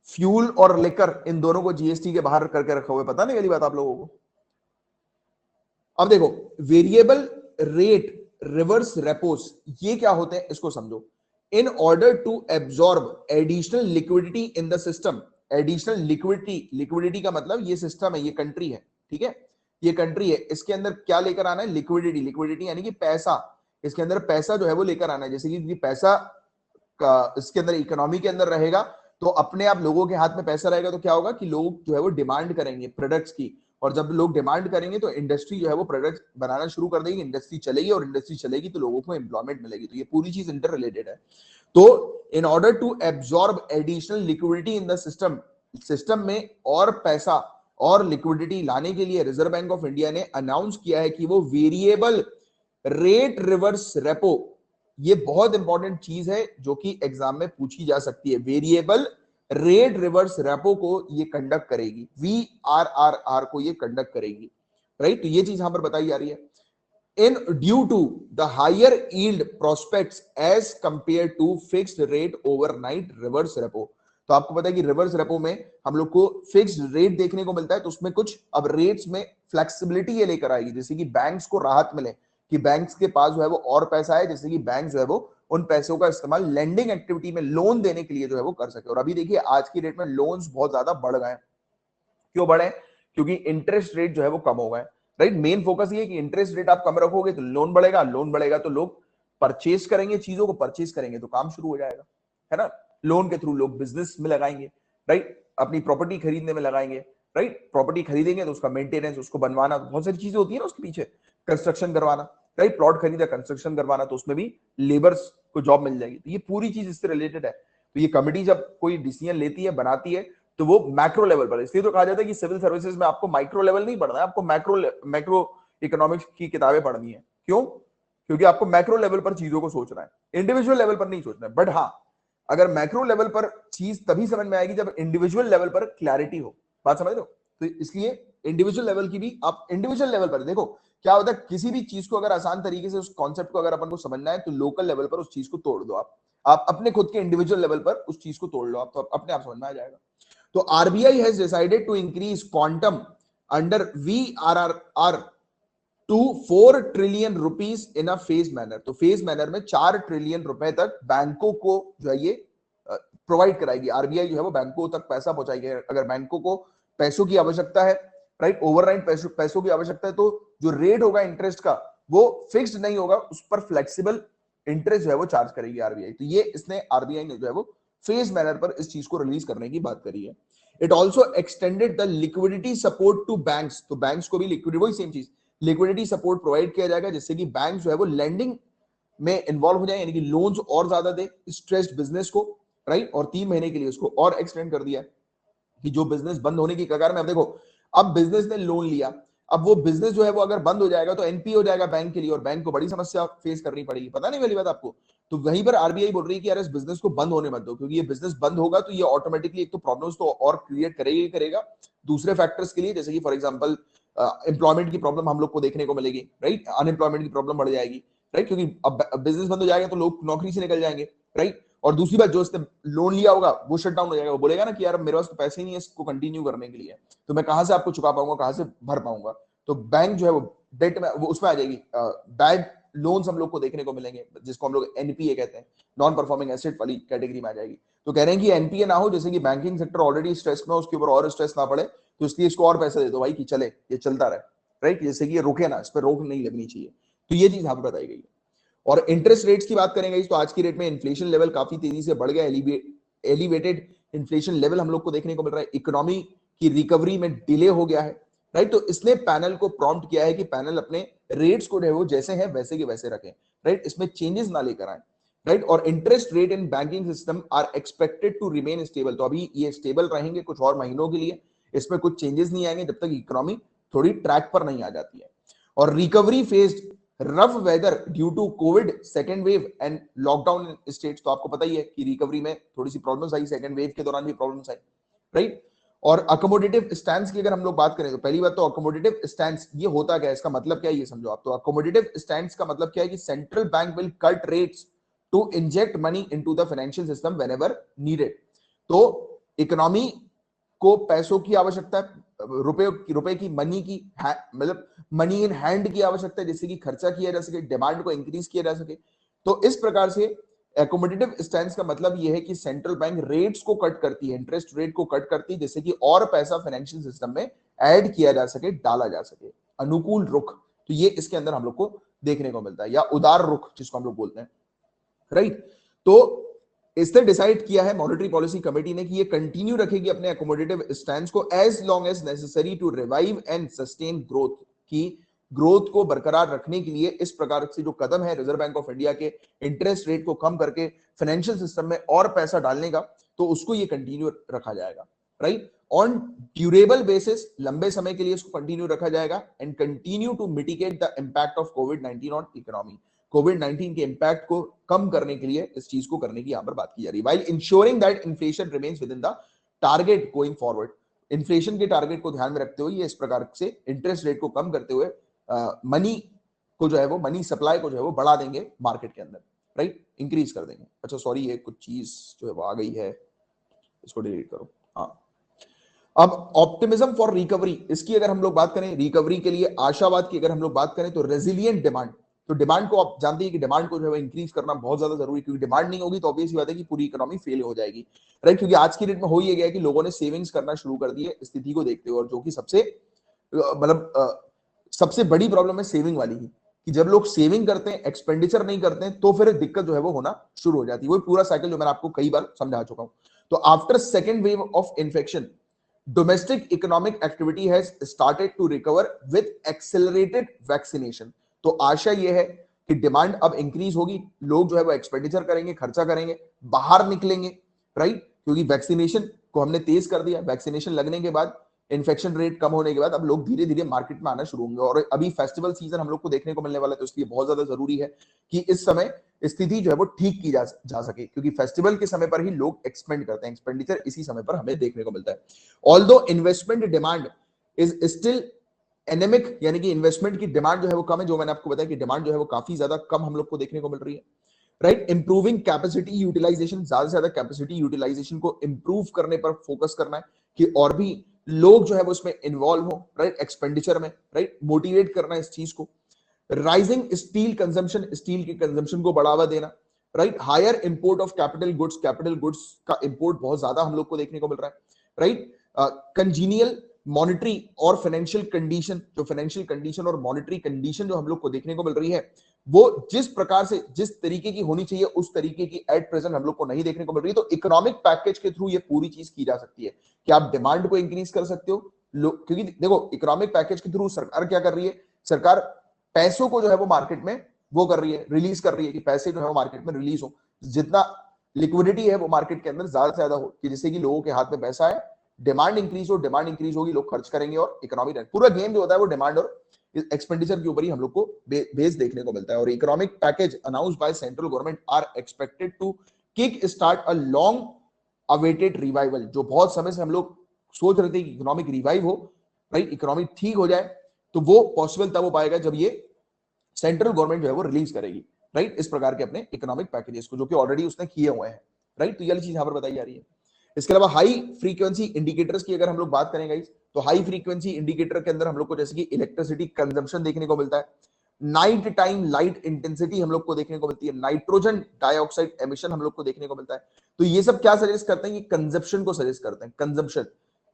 फ्यूल और लेकर इन दोनों को जीएसटी के बाहर करके रखा हुआ है, पता नहीं वाली बात आप लोगों को। अब देखो वेरिएबल रेट रिवर्स रेपोस ये क्या होते हैं इसको समझो। In order to absorb additional liquidity in the system, additional liquidity का मतलब ये सिस्टम है, ये कंट्री है, ठीक है, ये कंट्री है, इसके अंदर क्या लेकर आना है, लिक्विडिटी यानी कि पैसा, इसके अंदर पैसा जो है वो लेकर आना है। जैसे कि पैसा का इसके अंदर इकोनॉमी के अंदर रहेगा तो अपने आप लोगों के हाथ में पैसा रहेगा तो क्या होगा कि लोग जो है वो डिमांड करेंगे प्रोडक्ट्स की, और जब लोग डिमांड करेंगे तो इंडस्ट्री जो है वो प्रोडक्ट बनाना शुरू कर देगी, इंडस्ट्री चलेगी, और इंडस्ट्री चलेगी तो लोगों को एम्प्लॉयमेंट मिलेगी। तो ये पूरी चीज इंटर रिलेटेड है। तो in order to absorb additional liquidity in the system में और पैसा और लिक्विडिटी लाने के लिए रिजर्व बैंक ऑफ इंडिया ने अनाउंस किया है कि वो वेरिएबल रेट रिवर्स रेपो, ये बहुत इंपॉर्टेंट चीज है जो कि एग्जाम में पूछी जा सकती है, वेरिएबल रेट रिवर्स रेपो को ये कंडक्ट करेगी, VRRR को ये कंडक्ट करेगी, राइट। तो ये चीज यहां पर बताई जा रही है। In due to the higher yield prospects as compare to fixed rate overnight reverse repo. तो आपको पता है कि रिवर्स रेपो में हम लोग को फिक्स्ड रेट देखने को मिलता है, तो उसमें कुछ अब रेट्स में फ्लेक्सिबिलिटी ये लेकर आएगी, जैसे कि बैंक्स को राहत मिले कि बैंक्स के पास जो है वो और पैसा है, जैसे कि बैंक जो है वो उन पैसों का इस्तेमाल लेंडिंग एक्टिविटी में लोन देने के लिए जो है वो कर सके। और अभी देखिए आज की डेट में लोन्स बहुत ज्यादा बढ़ गए हैं। क्यों बढ़े? क्योंकि इंटरेस्ट रेट जो है वो कम हो गए। राइट, मेन फोकस ये है कि इंटरेस्ट रेट आप कम रखोगे तो लोन बढ़ेगा, लोन बढ़ेगा तो लोग परचेज करेंगे, चीजों को परचेज करेंगे तो काम शुरू हो जाएगा, है ना। लोन के थ्रू लोग बिजनेस में लगाएंगे, राइट, अपनी प्रॉपर्टी खरीदने में लगाएंगे, राइट, प्रॉपर्टी खरीदेंगे तो उसका मेंटेनेंस, उसको बनवाना, बहुत सारी चीजें होती है ना उसके पीछे, कंस्ट्रक्शन करवाना, राइट, प्लॉट खरीदा कंस्ट्रक्शन करवाना, तो उसमें भी लेबर्स को जॉब मिल जाएगी। तो ये पूरी चीज इससे रिलेटेड है। तो ये कमिटी जब कोई डिसीजन लेती है, बनाती है, तो वो मैक्रो लेवल पर, इसलिए तो कहा जाता है कि सिविल सर्विसेज में आपको माइक्रो लेवल नहीं पढ़ना है, आपको मैक्रो इकोनॉमिक्स की किताबें पढ़नी है। क्यों? क्योंकि आपको मैक्रो लेवल पर चीजों को सोचना है, इंडिविजुअल लेवल पर नहीं सोचना है। बट हाँ, अगर मैक्रो लेवल पर चीज तभी समझ में आएगी जब इंडिविजुअल लेवल पर क्लैरिटी हो। बात समझ रहे हो? तो इसलिए इंडिविजुअल लेवल की भी आप इंडिविजुअल लेवल पर देखो क्या होता है। किसी भी चीज को अगर आसान तरीके से, उस कॉन्सेप्ट को अगर अपन को समझना है, तो लोकल लेवल पर उस चीज को तोड़ दो आप अपने खुद के इंडिविजुअल लेवल पर उस चीज को तोड़ लो आप, तो अपने आप समझ में आ जाएगा। तो RBI has decided to increase quantum under VRR to 4 trillion rupees in a phase manner. तो फेज मैनर में 4 ट्रिलियन रुपए तक बैंकों को जो है ये प्रोवाइड कराएगी। आरबीआई जो है वो बैंकों तक पैसा पहुंचाएगी। अगर बैंकों को पैसों की आवश्यकता है, राइट, ओवरनाइट पैसों की आवश्यकता है, तो जो रेट होगा इंटरेस्ट का वो फिक्स्ड नहीं होगा, उस पर फ्लेक्सिबल इंटरेस्ट जो है वो चार्ज करेगी आरबीआई। तो ये इसने आरबीआई ने जो है वो फेज मैनर पर इस चीज को रिलीज करने की बात करी है। It also extended the liquidity support to banks. तो बैंक्स को भी लिक्विडिटी, वही सेम चीज, लिक्विडिटी सपोर्ट प्रोवाइड किया जाएगा, जिससे कि बैंक जो है वो लेंडिंग में इन्वॉल्व हो जाए, यानी कि लोन्स और ज्यादा दे स्ट्रेस्ड बिजनेस को, राइट। और 3 महीने के लिए उसको और एक्सटेंड कर दिया कि जो बिजनेस बंद होने की कगार में, अब देखो, अब बिजनेस ने लोन लिया, अब वो बिजनेस जो है वो अगर बंद हो जाएगा तो एनपी हो जाएगा बैंक के लिए, और बैंक को बड़ी समस्या फेस करनी पड़ेगी। पता नहीं वाली बात आपको। तो वहीं पर आरबीआई बोल रही है कि यार इस बिजनेस को बंद होने मत दो, क्योंकि ये बिजनेस बंद होगा तो ये ऑटोमेटिकली एक तो प्रॉब्लम्स तो और क्रिएट करेगा ही करेगा दूसरे फैक्टर्स के लिए, जैसे कि फॉर एग्जांपल एम्प्लॉयमेंट की प्रॉब्लम हम लोग को देखने को मिलेगी, राइट, अनएम्प्लॉयमेंट की प्रॉब्लम बढ़ जाएगी, राइट, क्योंकि अब बिजनेस बंद हो जाएगा तो लोग नौकरी से निकल जाएंगे, राइट। और दूसरी बात, जो इसने लोन लिया होगा वो शट डाउन हो जाएगा, वो बोलेगा ना कि यार मेरे पास तो पैसे ही नहीं है इसको कंटिन्यू करने के लिए, तो मैं कहां से आपको चुका पाऊंगा, कहां से भर पाऊंगा। तो बैंक जो है वो डेट में, वो उसमें आ जाएगी, बैड लोन्स हम लोग को देखने को मिलेंगे, जिसको हम लोग एनपीए कहते हैं, नॉन परफॉर्मिंग एसेट वाली कैटेगरी में आ जाएगी। तो कह रहे हैं कि एनपीए ना हो, जैसे कि बैंकिंग सेक्टर ऑलरेडी स्ट्रेस में, उसके ऊपर और स्ट्रेस ना पड़े, तो इसलिए इसको और पैसे दे दो भाई कि चले, ये चलता रहे, राइट, जैसे कि ये रुके ना, इस पर रोक नहीं लगनी चाहिए। तो ये चीज यहाँ पर बताई गई है। और इंटरेस्ट रेट्स की बात करेंगे तो आज की रेट में इन्फ्लेशन लेवल काफी तेजी से बढ़ गया, एलिवेटेड इन्फ्लेशन लेवल हम लोग को देखने को मिल रहा है, इकोनॉमी की रिकवरी में डिले हो गया है, राइट। तो इसने पैनल को प्रॉम्प्ट किया है कि पैनल अपने रेट्स को वो जैसे हैं वैसे के वैसे रखें, राइट, इसमें चेंजेस ना लेकर आए, राइट। और interest rate in banking system are expected to remain stable. तो अभी ये स्टेबल रहेंगे कुछ और महीनों के लिए, इसमें कुछ चेंजेस नहीं आएंगे जब तक इकोनॉमी थोड़ी ट्रैक पर नहीं आ जाती है। और recovery phase rough weather due to COVID second wave and lockdown in states. तो आपको पता ही है कि रिकवरी में थोड़ी सी प्रॉब्लम्स आई, सेकेंड वेव के दौरान भी प्रॉब्लम्स आई, राइट। और अकोमोडेटिव स्टैंड की अगर हम लोग बात करें तो पहली बात तो अकोमोडेटिव स्टैंड ये होता क्या है, इसका मतलब क्या है ये समझो आप। तो अकोमोडेटिव स्टैंड का मतलब क्या है कि central bank will cut rates to inject money into the financial system whenever needed. तो इकोनॉमी को पैसों की आवश्यकता है, रुपए की मनी की, मतलब मनी इन हैंड की आवश्यकता है, जिससे कि खर्चा किया जा सके, डिमांड को इंक्रीज किया जा सके। तो इस प्रकार से एकोमोडेटिव स्टैंड का मतलब यह है कि सेंट्रल बैंक रेट्स को कट करती है, इंटरेस्ट रेट को कट करती है, जिससे कि और पैसा फाइनेंशियल सिस्टम में ऐड किया जा सके, डाला जा सके। अनुकूल रुख, तो ये इसके अंदर हम लोग को देखने को मिलता है, या उदार रुख जिसको हम लोग बोलते हैं, राइट। तो इसने डिसाइड किया है मॉनेटरी पॉलिसी कमेटी ने कि ये कंटिन्यू रखेगी अपने अकोमोडेटिव स्टैंड को as long as necessary to revive and sustain growth. की ग्रोथ को बरकरार रखने के लिए इस प्रकार से जो कदम है रिजर्व बैंक ऑफ इंडिया के, इंटरेस्ट रेट को कम करके फाइनेंशियल सिस्टम में और पैसा डालने का, तो उसको ये कंटिन्यू रखा जाएगा, राइट। ऑन ड्यूरेबल बेसिस, लंबे समय के लिए इसको कंटिन्यू रखा जाएगा, and continue to mitigate the impact of covid on economy. Covid के इंपैक्ट को कम करने के लिए इस चीज को करने की यहां पर बात की जा रही है, while ensuring that inflation remains with in the target going forward. Inflation के टारगेट को ध्यान में रखते हुए ये इस प्रकार से इंटरेस्ट रेट को कम करते हुए मनी को जो है वो, मनी सप्लाई को जो है वो बढ़ा देंगे मार्केट के अंदर, राइट, इंक्रीज कर देंगे। अच्छा सॉरी, ये कुछ चीज जो है वो आ गई है, इसको डिलीट करो। हाँ, अब ऑप्टिमिज्म फॉर रिकवरी, इसकी अगर हम लोग बात करें, रिकवरी के लिए आशावाद की अगर हम लोग बात करें, तो रेजिलिएंट डिमांड, तो डिमांड को आप जानते हैं कि डिमांड को जो है इंक्रीज करना बहुत ज्यादा जरूरी है, क्योंकि डिमांड नहीं होगी तो ऑब्वियस बात है कि पूरी इकोनॉमी फेल हो जाएगी, राइट। क्योंकि आज की डेट में हो ये गया कि लोगों ने सेविंग्स करना शुरू कर दी है स्थिति को देखते हुए, और जो कि सबसे सबसे बड़ी प्रॉब्लम है सेविंग वाली ही, कि जब लोग सेविंग करते हैं एक्सपेंडिचर नहीं करते हैं तो फिर दिक्कत जो है वो होना शुरू हो जाती है। वही पूरा साइकिल जो मैंने आपको कई बार समझा चुका हूं। तो after second wave of infection, domestic economic activity has started to recover with accelerated vaccination। तो आशा ये है कि डिमांड अब इंक्रीज होगी, लोग जो है वो एक्सपेंडिचर करेंगे, खर्चा करेंगे, बाहर निकलेंगे, राइट, क्योंकि वैक्सीनेशन को हमने तेज कर दिया। वैक्सीनेशन लगने के बाद, इन्फेक्शन रेट कम होने के बाद अब लोग धीरे धीरे मार्केट में आना शुरू होंगे, और अभी फेस्टिवल सीजन हम लोग को देखने को मिलने वाला है, तो इसलिए बहुत ज्यादा जरूरी है कि इस समय स्थिति जो है वो ठीक की जा सके, क्योंकि फेस्टिवल के समय पर ही लोग एक्सपेंड करते हैं, एक्सपेंडिचर इसी समय पर हमें देखने को मिलता है। Although investment demand is still anaemic, यानी कि इन्वेस्टमेंट की डिमांड जो है वो कम है, जो मैंने आपको बताया कि डिमांड जो है वो काफी ज्यादा कम हम लोग को देखने को मिल रही है, राइट। इंप्रूविंग कैपेसिटी यूटिलाइजेशन, ज्यादा से ज्यादा कैपेसिटी यूटिलाइजेशन को इंप्रूव करने पर फोकस करना है, कि और भी लोग जो है वो इसमें इन्वॉल्व हो, राइट, एक्सपेंडिचर में, राइट, मोटिवेट करना है इस चीज को। राइजिंग स्टील कंजम्पशन, स्टील के कंजम्पशन को बढ़ावा देना, right. Higher import of capital goods का इंपोर्ट बहुत ज्यादा हम लोग को देखने को मिल रहा है, राइट। कंजीनियल मॉनिटरी और फाइनेंशियल कंडीशन, जो फाइनेंशियल कंडीशन और मॉनिटरी कंडीशन जो हम लोग को देखने को मिल रही है, वो जिस प्रकार से, जिस तरीके की होनी चाहिए उस तरीके की एट प्रेजेंट हम लोग को नहीं देखने को मिल रही है। तो इकोनॉमिक पैकेज के थ्रू ये पूरी चीज की जा सकती है कि आप डिमांड को इंक्रीज कर सकते हो, क्योंकि देखो इकोनॉमिक पैकेज के थ्रू सरकार क्या कर रही है, सरकार पैसों को जो है वो मार्केट में वो कर रही है, रिलीज कर रही है, कि पैसे जो है वो मार्केट में रिलीज हो, जितना लिक्विडिटी है वो मार्केट के अंदर ज्यादा से ज्यादा हो, कि जिससे कि लोगों के हाथ में पैसा है, डिमांड इंक्रीज हो, डिमांड इंक्रीज होगी, लोग खर्च करेंगे और इकोनॉमी, पूरा गेम जो होता है वो डिमांड और एक्सपेंडिचर के ऊपर ही हम लोग को बेस देखने को मिलता है। और economic package announced by central government are expected to kick start a long awaited revival, जो बहुत समय से हम लोग सोच रहे थे कि इकोनॉमिक रिवाइव हो, राइट, इकोनॉमी ठीक हो जाए, तो वो पॉसिबल तब हो पाएगा जब ये सेंट्रल गवर्नमेंट जो है वो रिलीज करेगी, राइट, इस प्रकार के अपने इकोनॉमिक पैकेजेस को, जो कि ऑलरेडी उसने किए हुए हैं, राइट। तो ये चीज यहां पर बताई जा रही है। इसके अलावा हाई फ्रीक्वेंसी इंडिकेटर्स की अगर हम लोग बात करें गाइस, तो हाई फ्रीक्वेंसी इंडिकेटर के अंदर हम लोग को जैसे कि इलेक्ट्रिसिटी कंजम्पशन देखने को मिलता है, नाइट टाइम लाइट इंटेंसिटी हम लोग को देखने को मिलती है, नाइट्रोजन डाइऑक्साइड एमिशन हम लोग को देखने को मिलता है। तो ये सब क्या सजेस्ट करते हैं, ये कंजम्पशन को सजेस्ट करते हैं, कंजम्पशन,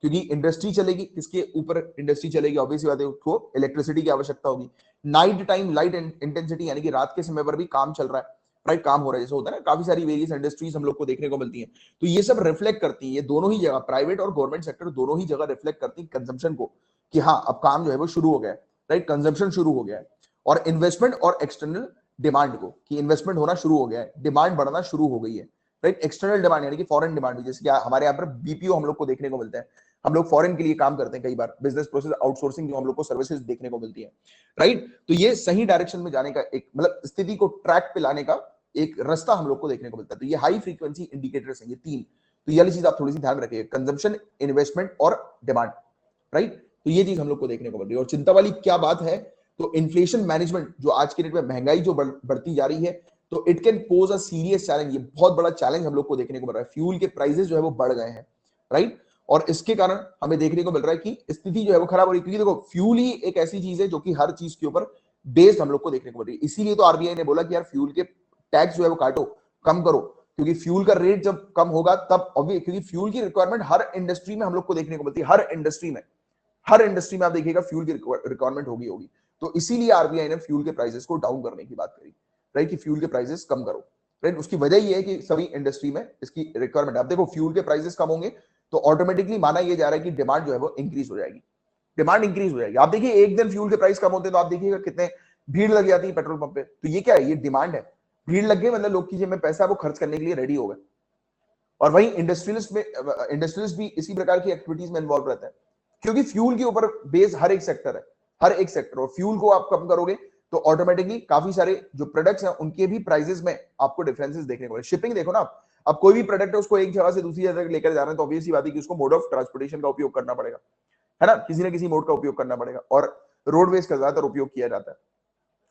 क्योंकि इंडस्ट्री चलेगी, किसके ऊपर इंडस्ट्री चलेगी, ऑब्वियस बात है उसको इलेक्ट्रिसिटी की आवश्यकता होगी। नाइट टाइम लाइट इंटेंसिटी, यानी कि रात के समय पर भी काम चल रहा है, राइट, काम हो रहा है, जैसे होता है ना, काफी सारी वेरियस इंडस्ट्रीज हम लोग को देखने को मिलती हैं, तो ये सब रिफ्लेक्ट करती है, ये दोनों ही जगह, प्राइवेट और गवर्नमेंट सेक्टर दोनों ही जगह रिफ्लेक्ट करती है कंजम्पशन को, कि हाँ अब काम जो है वो शुरू हो गया है, राइट, कंजम्पशन शुरू हो गया है। और इन्वेस्टमेंट और एक्सटर्नल डिमांड को, कि इन्वेस्टमेंट होना शुरू हो गया है, डिमांड बढ़ना शुरू हो गई है, राइट। एक्सटर्नल डिमांड यानी कि फॉरेन डिमांड, जैसे कि हमारे यहाँ पर बीपीओ हम लोग को देखने को मिलता है, हम लोग फॉरेन के लिए काम करते हैं, कई बार बिजनेस प्रोसेस आउटसोर्सिंग जो हम लोग को सर्विसेज देखने को मिलती है, राइट। तो ये सही डायरेक्शन में जाने का एक, मतलब स्थिति को ट्रैक पे लाने का एक रास्ता हम लोग को देखने को मिलता है। तो ये हाई फ्रीक्वेंसी इंडिकेटर्स हैं, ये तीन, तो ये वाली चीज आप थोड़ी सी ध्यान रखिए, कंजम्पशन, इन्वेस्टमेंट और डिमांड, राइट। तो ये चीज हम लोग को देखने को मिल रही है। और चिंता वाली क्या बात है, तो इन्फ्लेशन मैनेजमेंट, जो आज के डेट में महंगाई जो बढ़ती जा रही है, तो it can pose a serious challenge, ये बहुत बड़ा चैलेंज हम लोग को देखने को मिल रहा है। फ्यूल के प्राइसेस जो है वो बढ़ गए हैं, राइट, और इसके कारण हमें देखने को मिल रहा है कि स्थिति जो है वो खराब हो रही है, क्योंकि देखो फ्यूल ही एक ऐसी चीज है जो कि हर चीज के ऊपर बेस्ड हम लोग को देखने को मिल रही है। इसीलिए तो आरबीआई ने बोला कि यार फ्यूल के टैक्स जो है वो काटो, कम करो, क्योंकि फ्यूल का रेट जब कम होगा तब ऑब्वियस, क्योंकि फ्यूल की रिक्वायरमेंट हर इंडस्ट्री में हम लोग को देखने को मिलती है, हर इंडस्ट्री में आप देखिएगा फ्यूल की रिक्वायरमेंट होगी। तो इसीलिए आरबीआई ने फ्यूल के प्राइसेस को डाउन करने की बात करी, राइट, कि फ्यूल के प्राइसेस कम करो, राइट। उसकी वजह ये है कि सभी इंडस्ट्री में इसकी रिक्वायरमेंट, आप देखो फ्यूल के प्राइसेस कम होंगे तो ऑटोमेटिकली माना यह जा रहा है कि डिमांड जो है वो इंक्रीज हो जाएगी, डिमांड इंक्रीज हो जाएगी। आप देखिए एक दिन फ्यूल के प्राइस कम होते हैं तो आप देखिएगा कितने भीड़ लग जाती है पेट्रोल पंप पे, तो ये क्या है, ये डिमांड है, भीड़ लग गई मतलब लोग की जेब में पैसा वो खर्च करने के लिए रेडी हो गए। और वहीं इंडस्ट्रियलिस्ट भी इसी प्रकार की एक्टिविटीज में इन्वॉल्व रहते हैं, क्योंकि फ्यूल के ऊपर बेस हर एक सेक्टर है, हर एक सेक्टर, और फ्यूल को आप कम करोगे तो ऑटोमेटिकली काफी सारे जो प्रोडक्ट्स हैं उनके भी प्राइसेस में आपको डिफरेंसेस देखने को मिले। शिपिंग देखो ना, अब कोई भी प्रोडक्ट है उसको एक जगह से दूसरी जगह लेकर जाना है तो ऑब्वियस सी बात है कि उसको मोड ऑफ ट्रांसपोर्टेशन का उपयोग करना पड़ेगा, है ना, किसी न किसी मोड का उपयोग करना पड़ेगा, और रोडवेज का ज्यादातर उपयोग किया जाता है,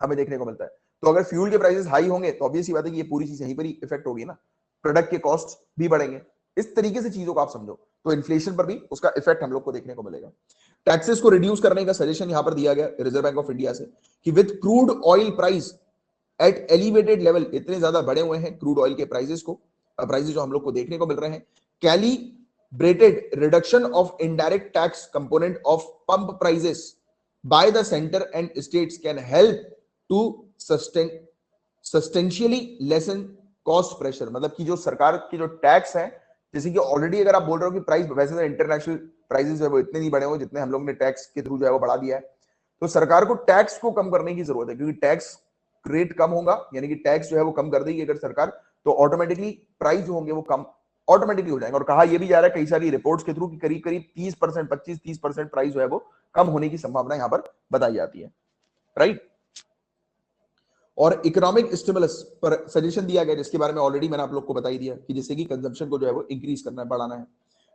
हमें देखने को मिलता है। तो अगर फ्यूल के प्राइसेस हाई होंगे तो ऑब्वियस सी बात है कि ये पूरी चीज यहीं पर ही इफेक्ट होगी ना, प्रोडक्ट के कॉस्ट भी बढ़ेंगे। इस तरीके से चीजों को आप समझो तो इन्फ्लेशन पर भी उसका इफेक्ट हम लोग को देखने को मिलेगा। टैक्सेस को रिड्यूस करने का सजेशन यहां पर दिया गया रिजर्व बैंक ऑफ इंडिया से, कि with crude oil price at elevated level, इतने ज्यादा बढ़े हुए हैं क्रूड ऑयल के प्राइसेस जो हम लोग को देखने को मिल रहे हैं। Calibrated reduction of indirect tax component of pump prices by the centre and states can help to substantially lessen cost pressure. मतलब कि जो सरकार की जो टैक्स है, जैसे कि ऑलरेडी अगर आप बोल रहे हो कि प्राइस, वैसे तो इंटरनेशनल प्राइसेस है वो इतने नहीं बढ़े हुए जितने हम लोग ने टैक्स के थ्रू जो है वो बढ़ा दिया है, तो सरकार को टैक्स को कम करने की जरूरत है, क्योंकि टैक्स रेट कम होगा, यानी कि टैक्स जो है वो कम कर देगी अगर सरकार, तो ऑटोमेटिकली प्राइस जो होंगे वो कम ऑटोमेटिकली हो जाएंगे। और कहा यह भी जा रहा है कई सारी रिपोर्ट्स के थ्रू कि करीब करीब 30%, 25-30% प्राइस जो है वो कम होने की संभावना यहां पर बताई जाती है, राइट। और इकोनॉमिक स्टिमुलस पर सजेशन दिया गया, जिसके बारे में ऑलरेडी मैंने आप लोग को बता ही दिया कि जिससे कि कंजम्पशन को जो है वो इंक्रीज करना है, बढ़ाना है।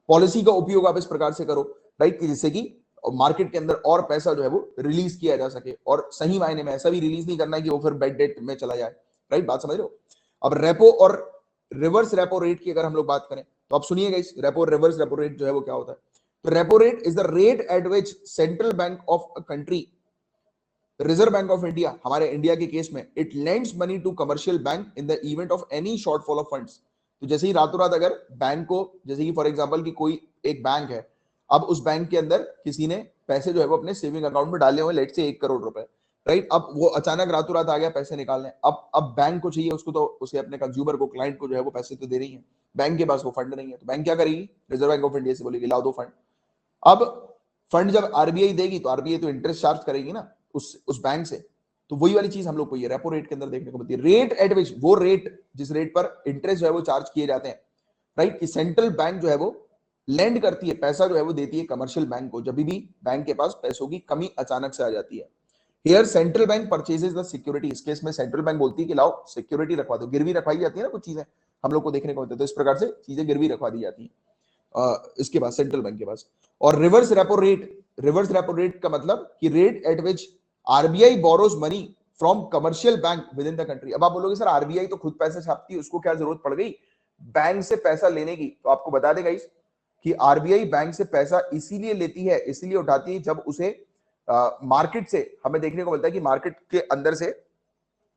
पॉलिसी का उपयोग आप इस प्रकार से करो, राइट, कि जिससे कि मार्केट के अंदर और पैसा जो है वो रिलीज किया जा सके, और सही मायने में ऐसा भी रिलीज नहीं करना है कि वो फिर बेड डेट में चला जाए, राइट, बात समझ रहे हो। अब रेपो और रिवर्स रेपो रेट की अगर हम लोग बात करें तो आप सुनिएगा, इस रेपो रिवर्स रेपो रेट जो है वो क्या होता है। तो repo rate is the rate at which central bank of a country, reserve bank of India, हमारे इंडिया के केस में, it lends money to commercial bank in the event of any shortfall of funds. तो जैसे ही रातों रात अगर bank को, जैसे कि फॉर एग्जांपल कि कोई एक बैंक है, अब उस बैंक के अंदर किसी ने पैसे जो है वो अपने सेविंग अकाउंट में डाले हुए, लेट से 1 करोड़ रुपए, राइट, अब वो अचानक रातों रात आ गया पैसे निकालने, अब बैंक को चाहिए, उसको तो उसे अपने कंज्यूमर को, क्लाइंट को जो है वो पैसे तो दे रही है, बैंक के पास वो फंड नहीं है, तो बैंक क्या करेगी, रिजर्व बैंक ऑफ इंडिया से बोलेगी लाओ दो फंड। अब फंड जब आरबीआई देगी तो आरबीआई तो इंटरेस्ट चार्ज करेगी ना उस बैंक से, तो वही वाली चीज हम लोग को ये रेपो रेट के अंदर देखने को मिलती है। रेट एट विच, वो रेट जिस रेट पर इंटरेस्ट जो है वो चार्ज किए जाते हैं, राइट, कि सेंट्रल बैंक जो है वो लैंड करती है, पैसा जो है वो देती है कमर्शियल बैंक को, जब भी बैंक के पास पैसों की कमी अचानक से आ जाती है। Here central bank purchases the security, इस केस में सेंट्रल बैंक बोलती है कि लाओ सिक्योरिटी रखवा दो, गिरवी रखवाई जाती है ना कुछ चीजें, हम लोग को देखने को मिलता है, तो इस प्रकार से चीजें गिरवी रखवा दी जाती है इसके पास, सेंट्रल बैंक के पास। और reverse repo rate, reverse repo rate का मतलब कि rate at which RBI borrows money from commercial bank with in the country. अब आप बोलोगे सर आरबीआई तो खुद पैसे छापती है, उसको क्या जरूरत पड़ गई बैंक से पैसा लेने की, तो आपको बता देगा इस कि आरबीआई बैंक से पैसा इसीलिए लेती है, इसीलिए उठाती है, जब उसे मार्केट से, हमें देखने को मिलता है कि मार्केट के अंदर से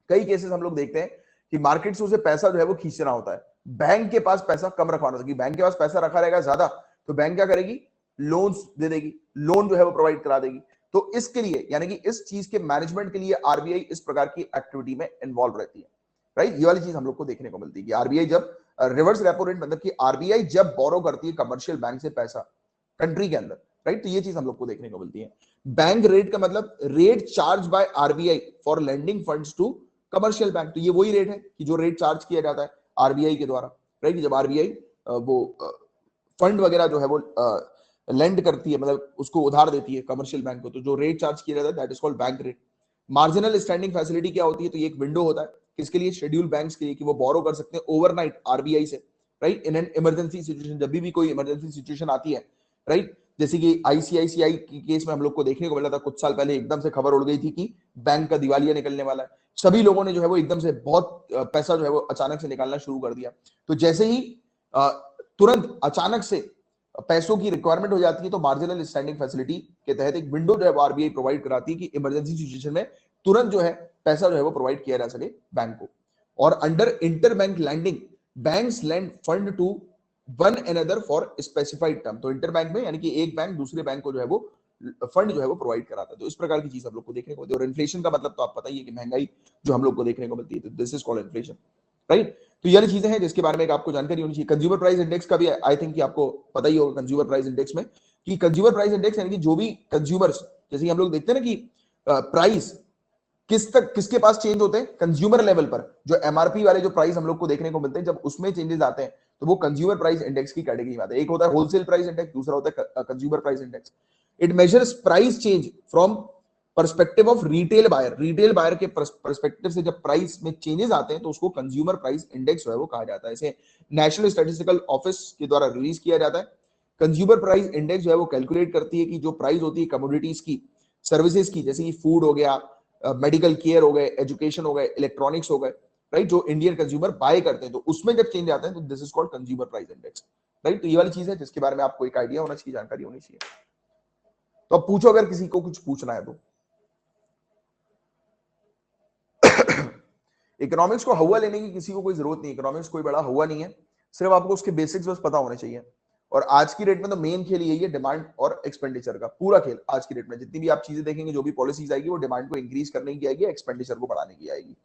कई केसेस हम लोग देखते हैं कि मार्केट से उसे पैसा जो है वो खींचना होता है, बैंक के पास पैसा कम रखवाना होता है, बैंक के पास पैसा रखा रहेगा ज्यादा, तो बैंक क्या करेगी, लोन्स दे देगी, लोन जो है वो प्रोवाइड करा देगी। तो इसके लिए, यानी कि इस चीज के मैनेजमेंट के लिए आरबीआई इस प्रकार की एक्टिविटी में इन्वॉल्व रहती है, राइट, ये वाली चीज हम लोग को देखने को मिलती है कि आरबीआई जब रिवर्स रेपो रेट, मतलब कि आरबीआई जब बोरो करती है कमर्शियल बैंक से पैसा कंट्री के अंदर, राइट, तो ये चीज हम लोग को देखने को मिलती है। बैंक रेट का मतलब rate charge by RBI for lending funds to commercial bank, तो ये वही रेट है कि जो रेट चार्ज किया जाता है आरबीआई के द्वारा, राइट, जब आरबीआई वो फंड वगैरह जो है वो लेंड करती है, मतलब उसको उधार देती है कमर्शियल बैंक को, तो जो रेट चार्ज किया जाता है that is called bank rate. Marginal standing facility क्या होती है, तो ये एक विंडो होता है किसके लिए, शेड्यूल बैंक्स के लिए, कि वो बोरो कर सकते हैं ओवरनाइट आरबीआई से, right, in an emergency situation, जब भी कोई इमरजेंसी सिचुएशन आती है, राइट, जैसे कि आईसीआईसीआई के केस में हम लोग को देखने को मिला था कुछ साल पहले, एकदम से खबर उड़ गई थी कि बैंक का दिवालिया निकलने वाला है, सभी लोगों ने जो है वो एकदम से बहुत पैसा जो है वो अचानक से निकालना शुरू कर दिया। तो जैसे ही तुरंत अचानक से पैसों की रिक्वायरमेंट हो जाती है, तो मार्जिनल स्टैंडिंग फैसिलिटी के तहत एक विंडो जो है वो आरबीआई प्रोवाइड कराती है कि इमरजेंसी सिचुएशन में तुरंत जो है पैसा जो है वो प्रोवाइड किया जा सके बैंक को। और under inter bank lending, banks lend fund to one another for specified term, तो इंटर बैंक में यानी कि एक बैंक दूसरे बैंक को जो है वो फंड जो है वो प्रोवाइड कराता है, तो इस प्रकार की चीज हम लोग को देखने को मिलती है। और इन्फ्लेशन का मतलब तो आप पता ही है कि महंगाई जो हम लोग को देखने को मिलती है, तो this is called inflation, right. तो ये चीजें हैं जिसके बारे में आपको जानकारी होनी चाहिए। कंज्यूमर प्राइस इंडेक्स का भी आई थिंक कि आपको पता ही होगा, कंज्यूमर प्राइस इंडेक्स में, कि कंज्यूमर प्राइस इंडेक्स यानी कि जो भी कंज्यूमर्स, जैसे हम लोग देखते हैं ना कि प्राइस किसके पास चेंज होते हैं, कंज्यूमर लेवल पर, जो एमआरपी वाले जो प्राइस हम लोग को देखने को मिलते हैं, जब उसमें चेंजेस आते हैं तो वो कंज्यूमर प्राइस इंडेक्स की कैटेगरी में आता है। एक होता है होलसेल प्राइस इंडेक्स, दूसरा होता है consumer price index. It measures price change from perspective of retail buyer, retail buyer के पर्सपेक्टिव से जब प्राइस में चेंजेस आते हैं तो उसको कंज्यूमर प्राइस इंडेक्स जो है वो कहा जाता है। इसे नेशनल स्टैटिस्टिकल ऑफिस के द्वारा रिलीज किया जाता है। कंज्यूमर प्राइस इंडेक्स जो है वो कैलकुलेट करती है कि जो प्राइस होती है कमोडिटीज की, सर्विसेज की, जैसे कि फूड हो गया, मेडिकल केयर हो गए, एजुकेशन हो गए, इलेक्ट्रॉनिक्स हो गए, राइट, जो इंडियन कंज्यूमर बाय करते हैं, तो उसमें जब चेंज आते हैं तो this is called consumer price index, right. तो ये वाली चीज है जिसके बारे में आपको एक आइडिया होना चाहिए, जानकारी होनी चाहिए। तो अब पूछो अगर किसी को कुछ पूछना है तो। इकोनॉमिक्स को हवा लेने की किसी को कोई जरूरत नहीं, इकोनॉमिक्स कोई बड़ा हवा नहीं है, सिर्फ आपको उसके बेसिक्स बस पता होने चाहिए। और आज की डेट में तो मेन खेल यही है, डिमांड और एक्सपेंडिचर का पूरा खेल। आज की डेट में जितनी भी आप चीजें देखेंगे, जो भी पॉलिसीज आएगी, वो डिमांड को इंक्रीज करने की आएगी, एक्सपेंडिचर को बढ़ाने की आएगी।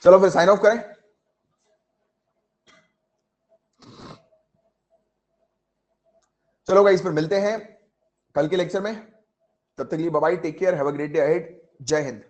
चलो फिर साइन ऑफ करें। चलो गाइस, फिर मिलते हैं कल के लेक्चर में। तब तक के लिए bye bye, take care, have a great day ahead. जय हिंद।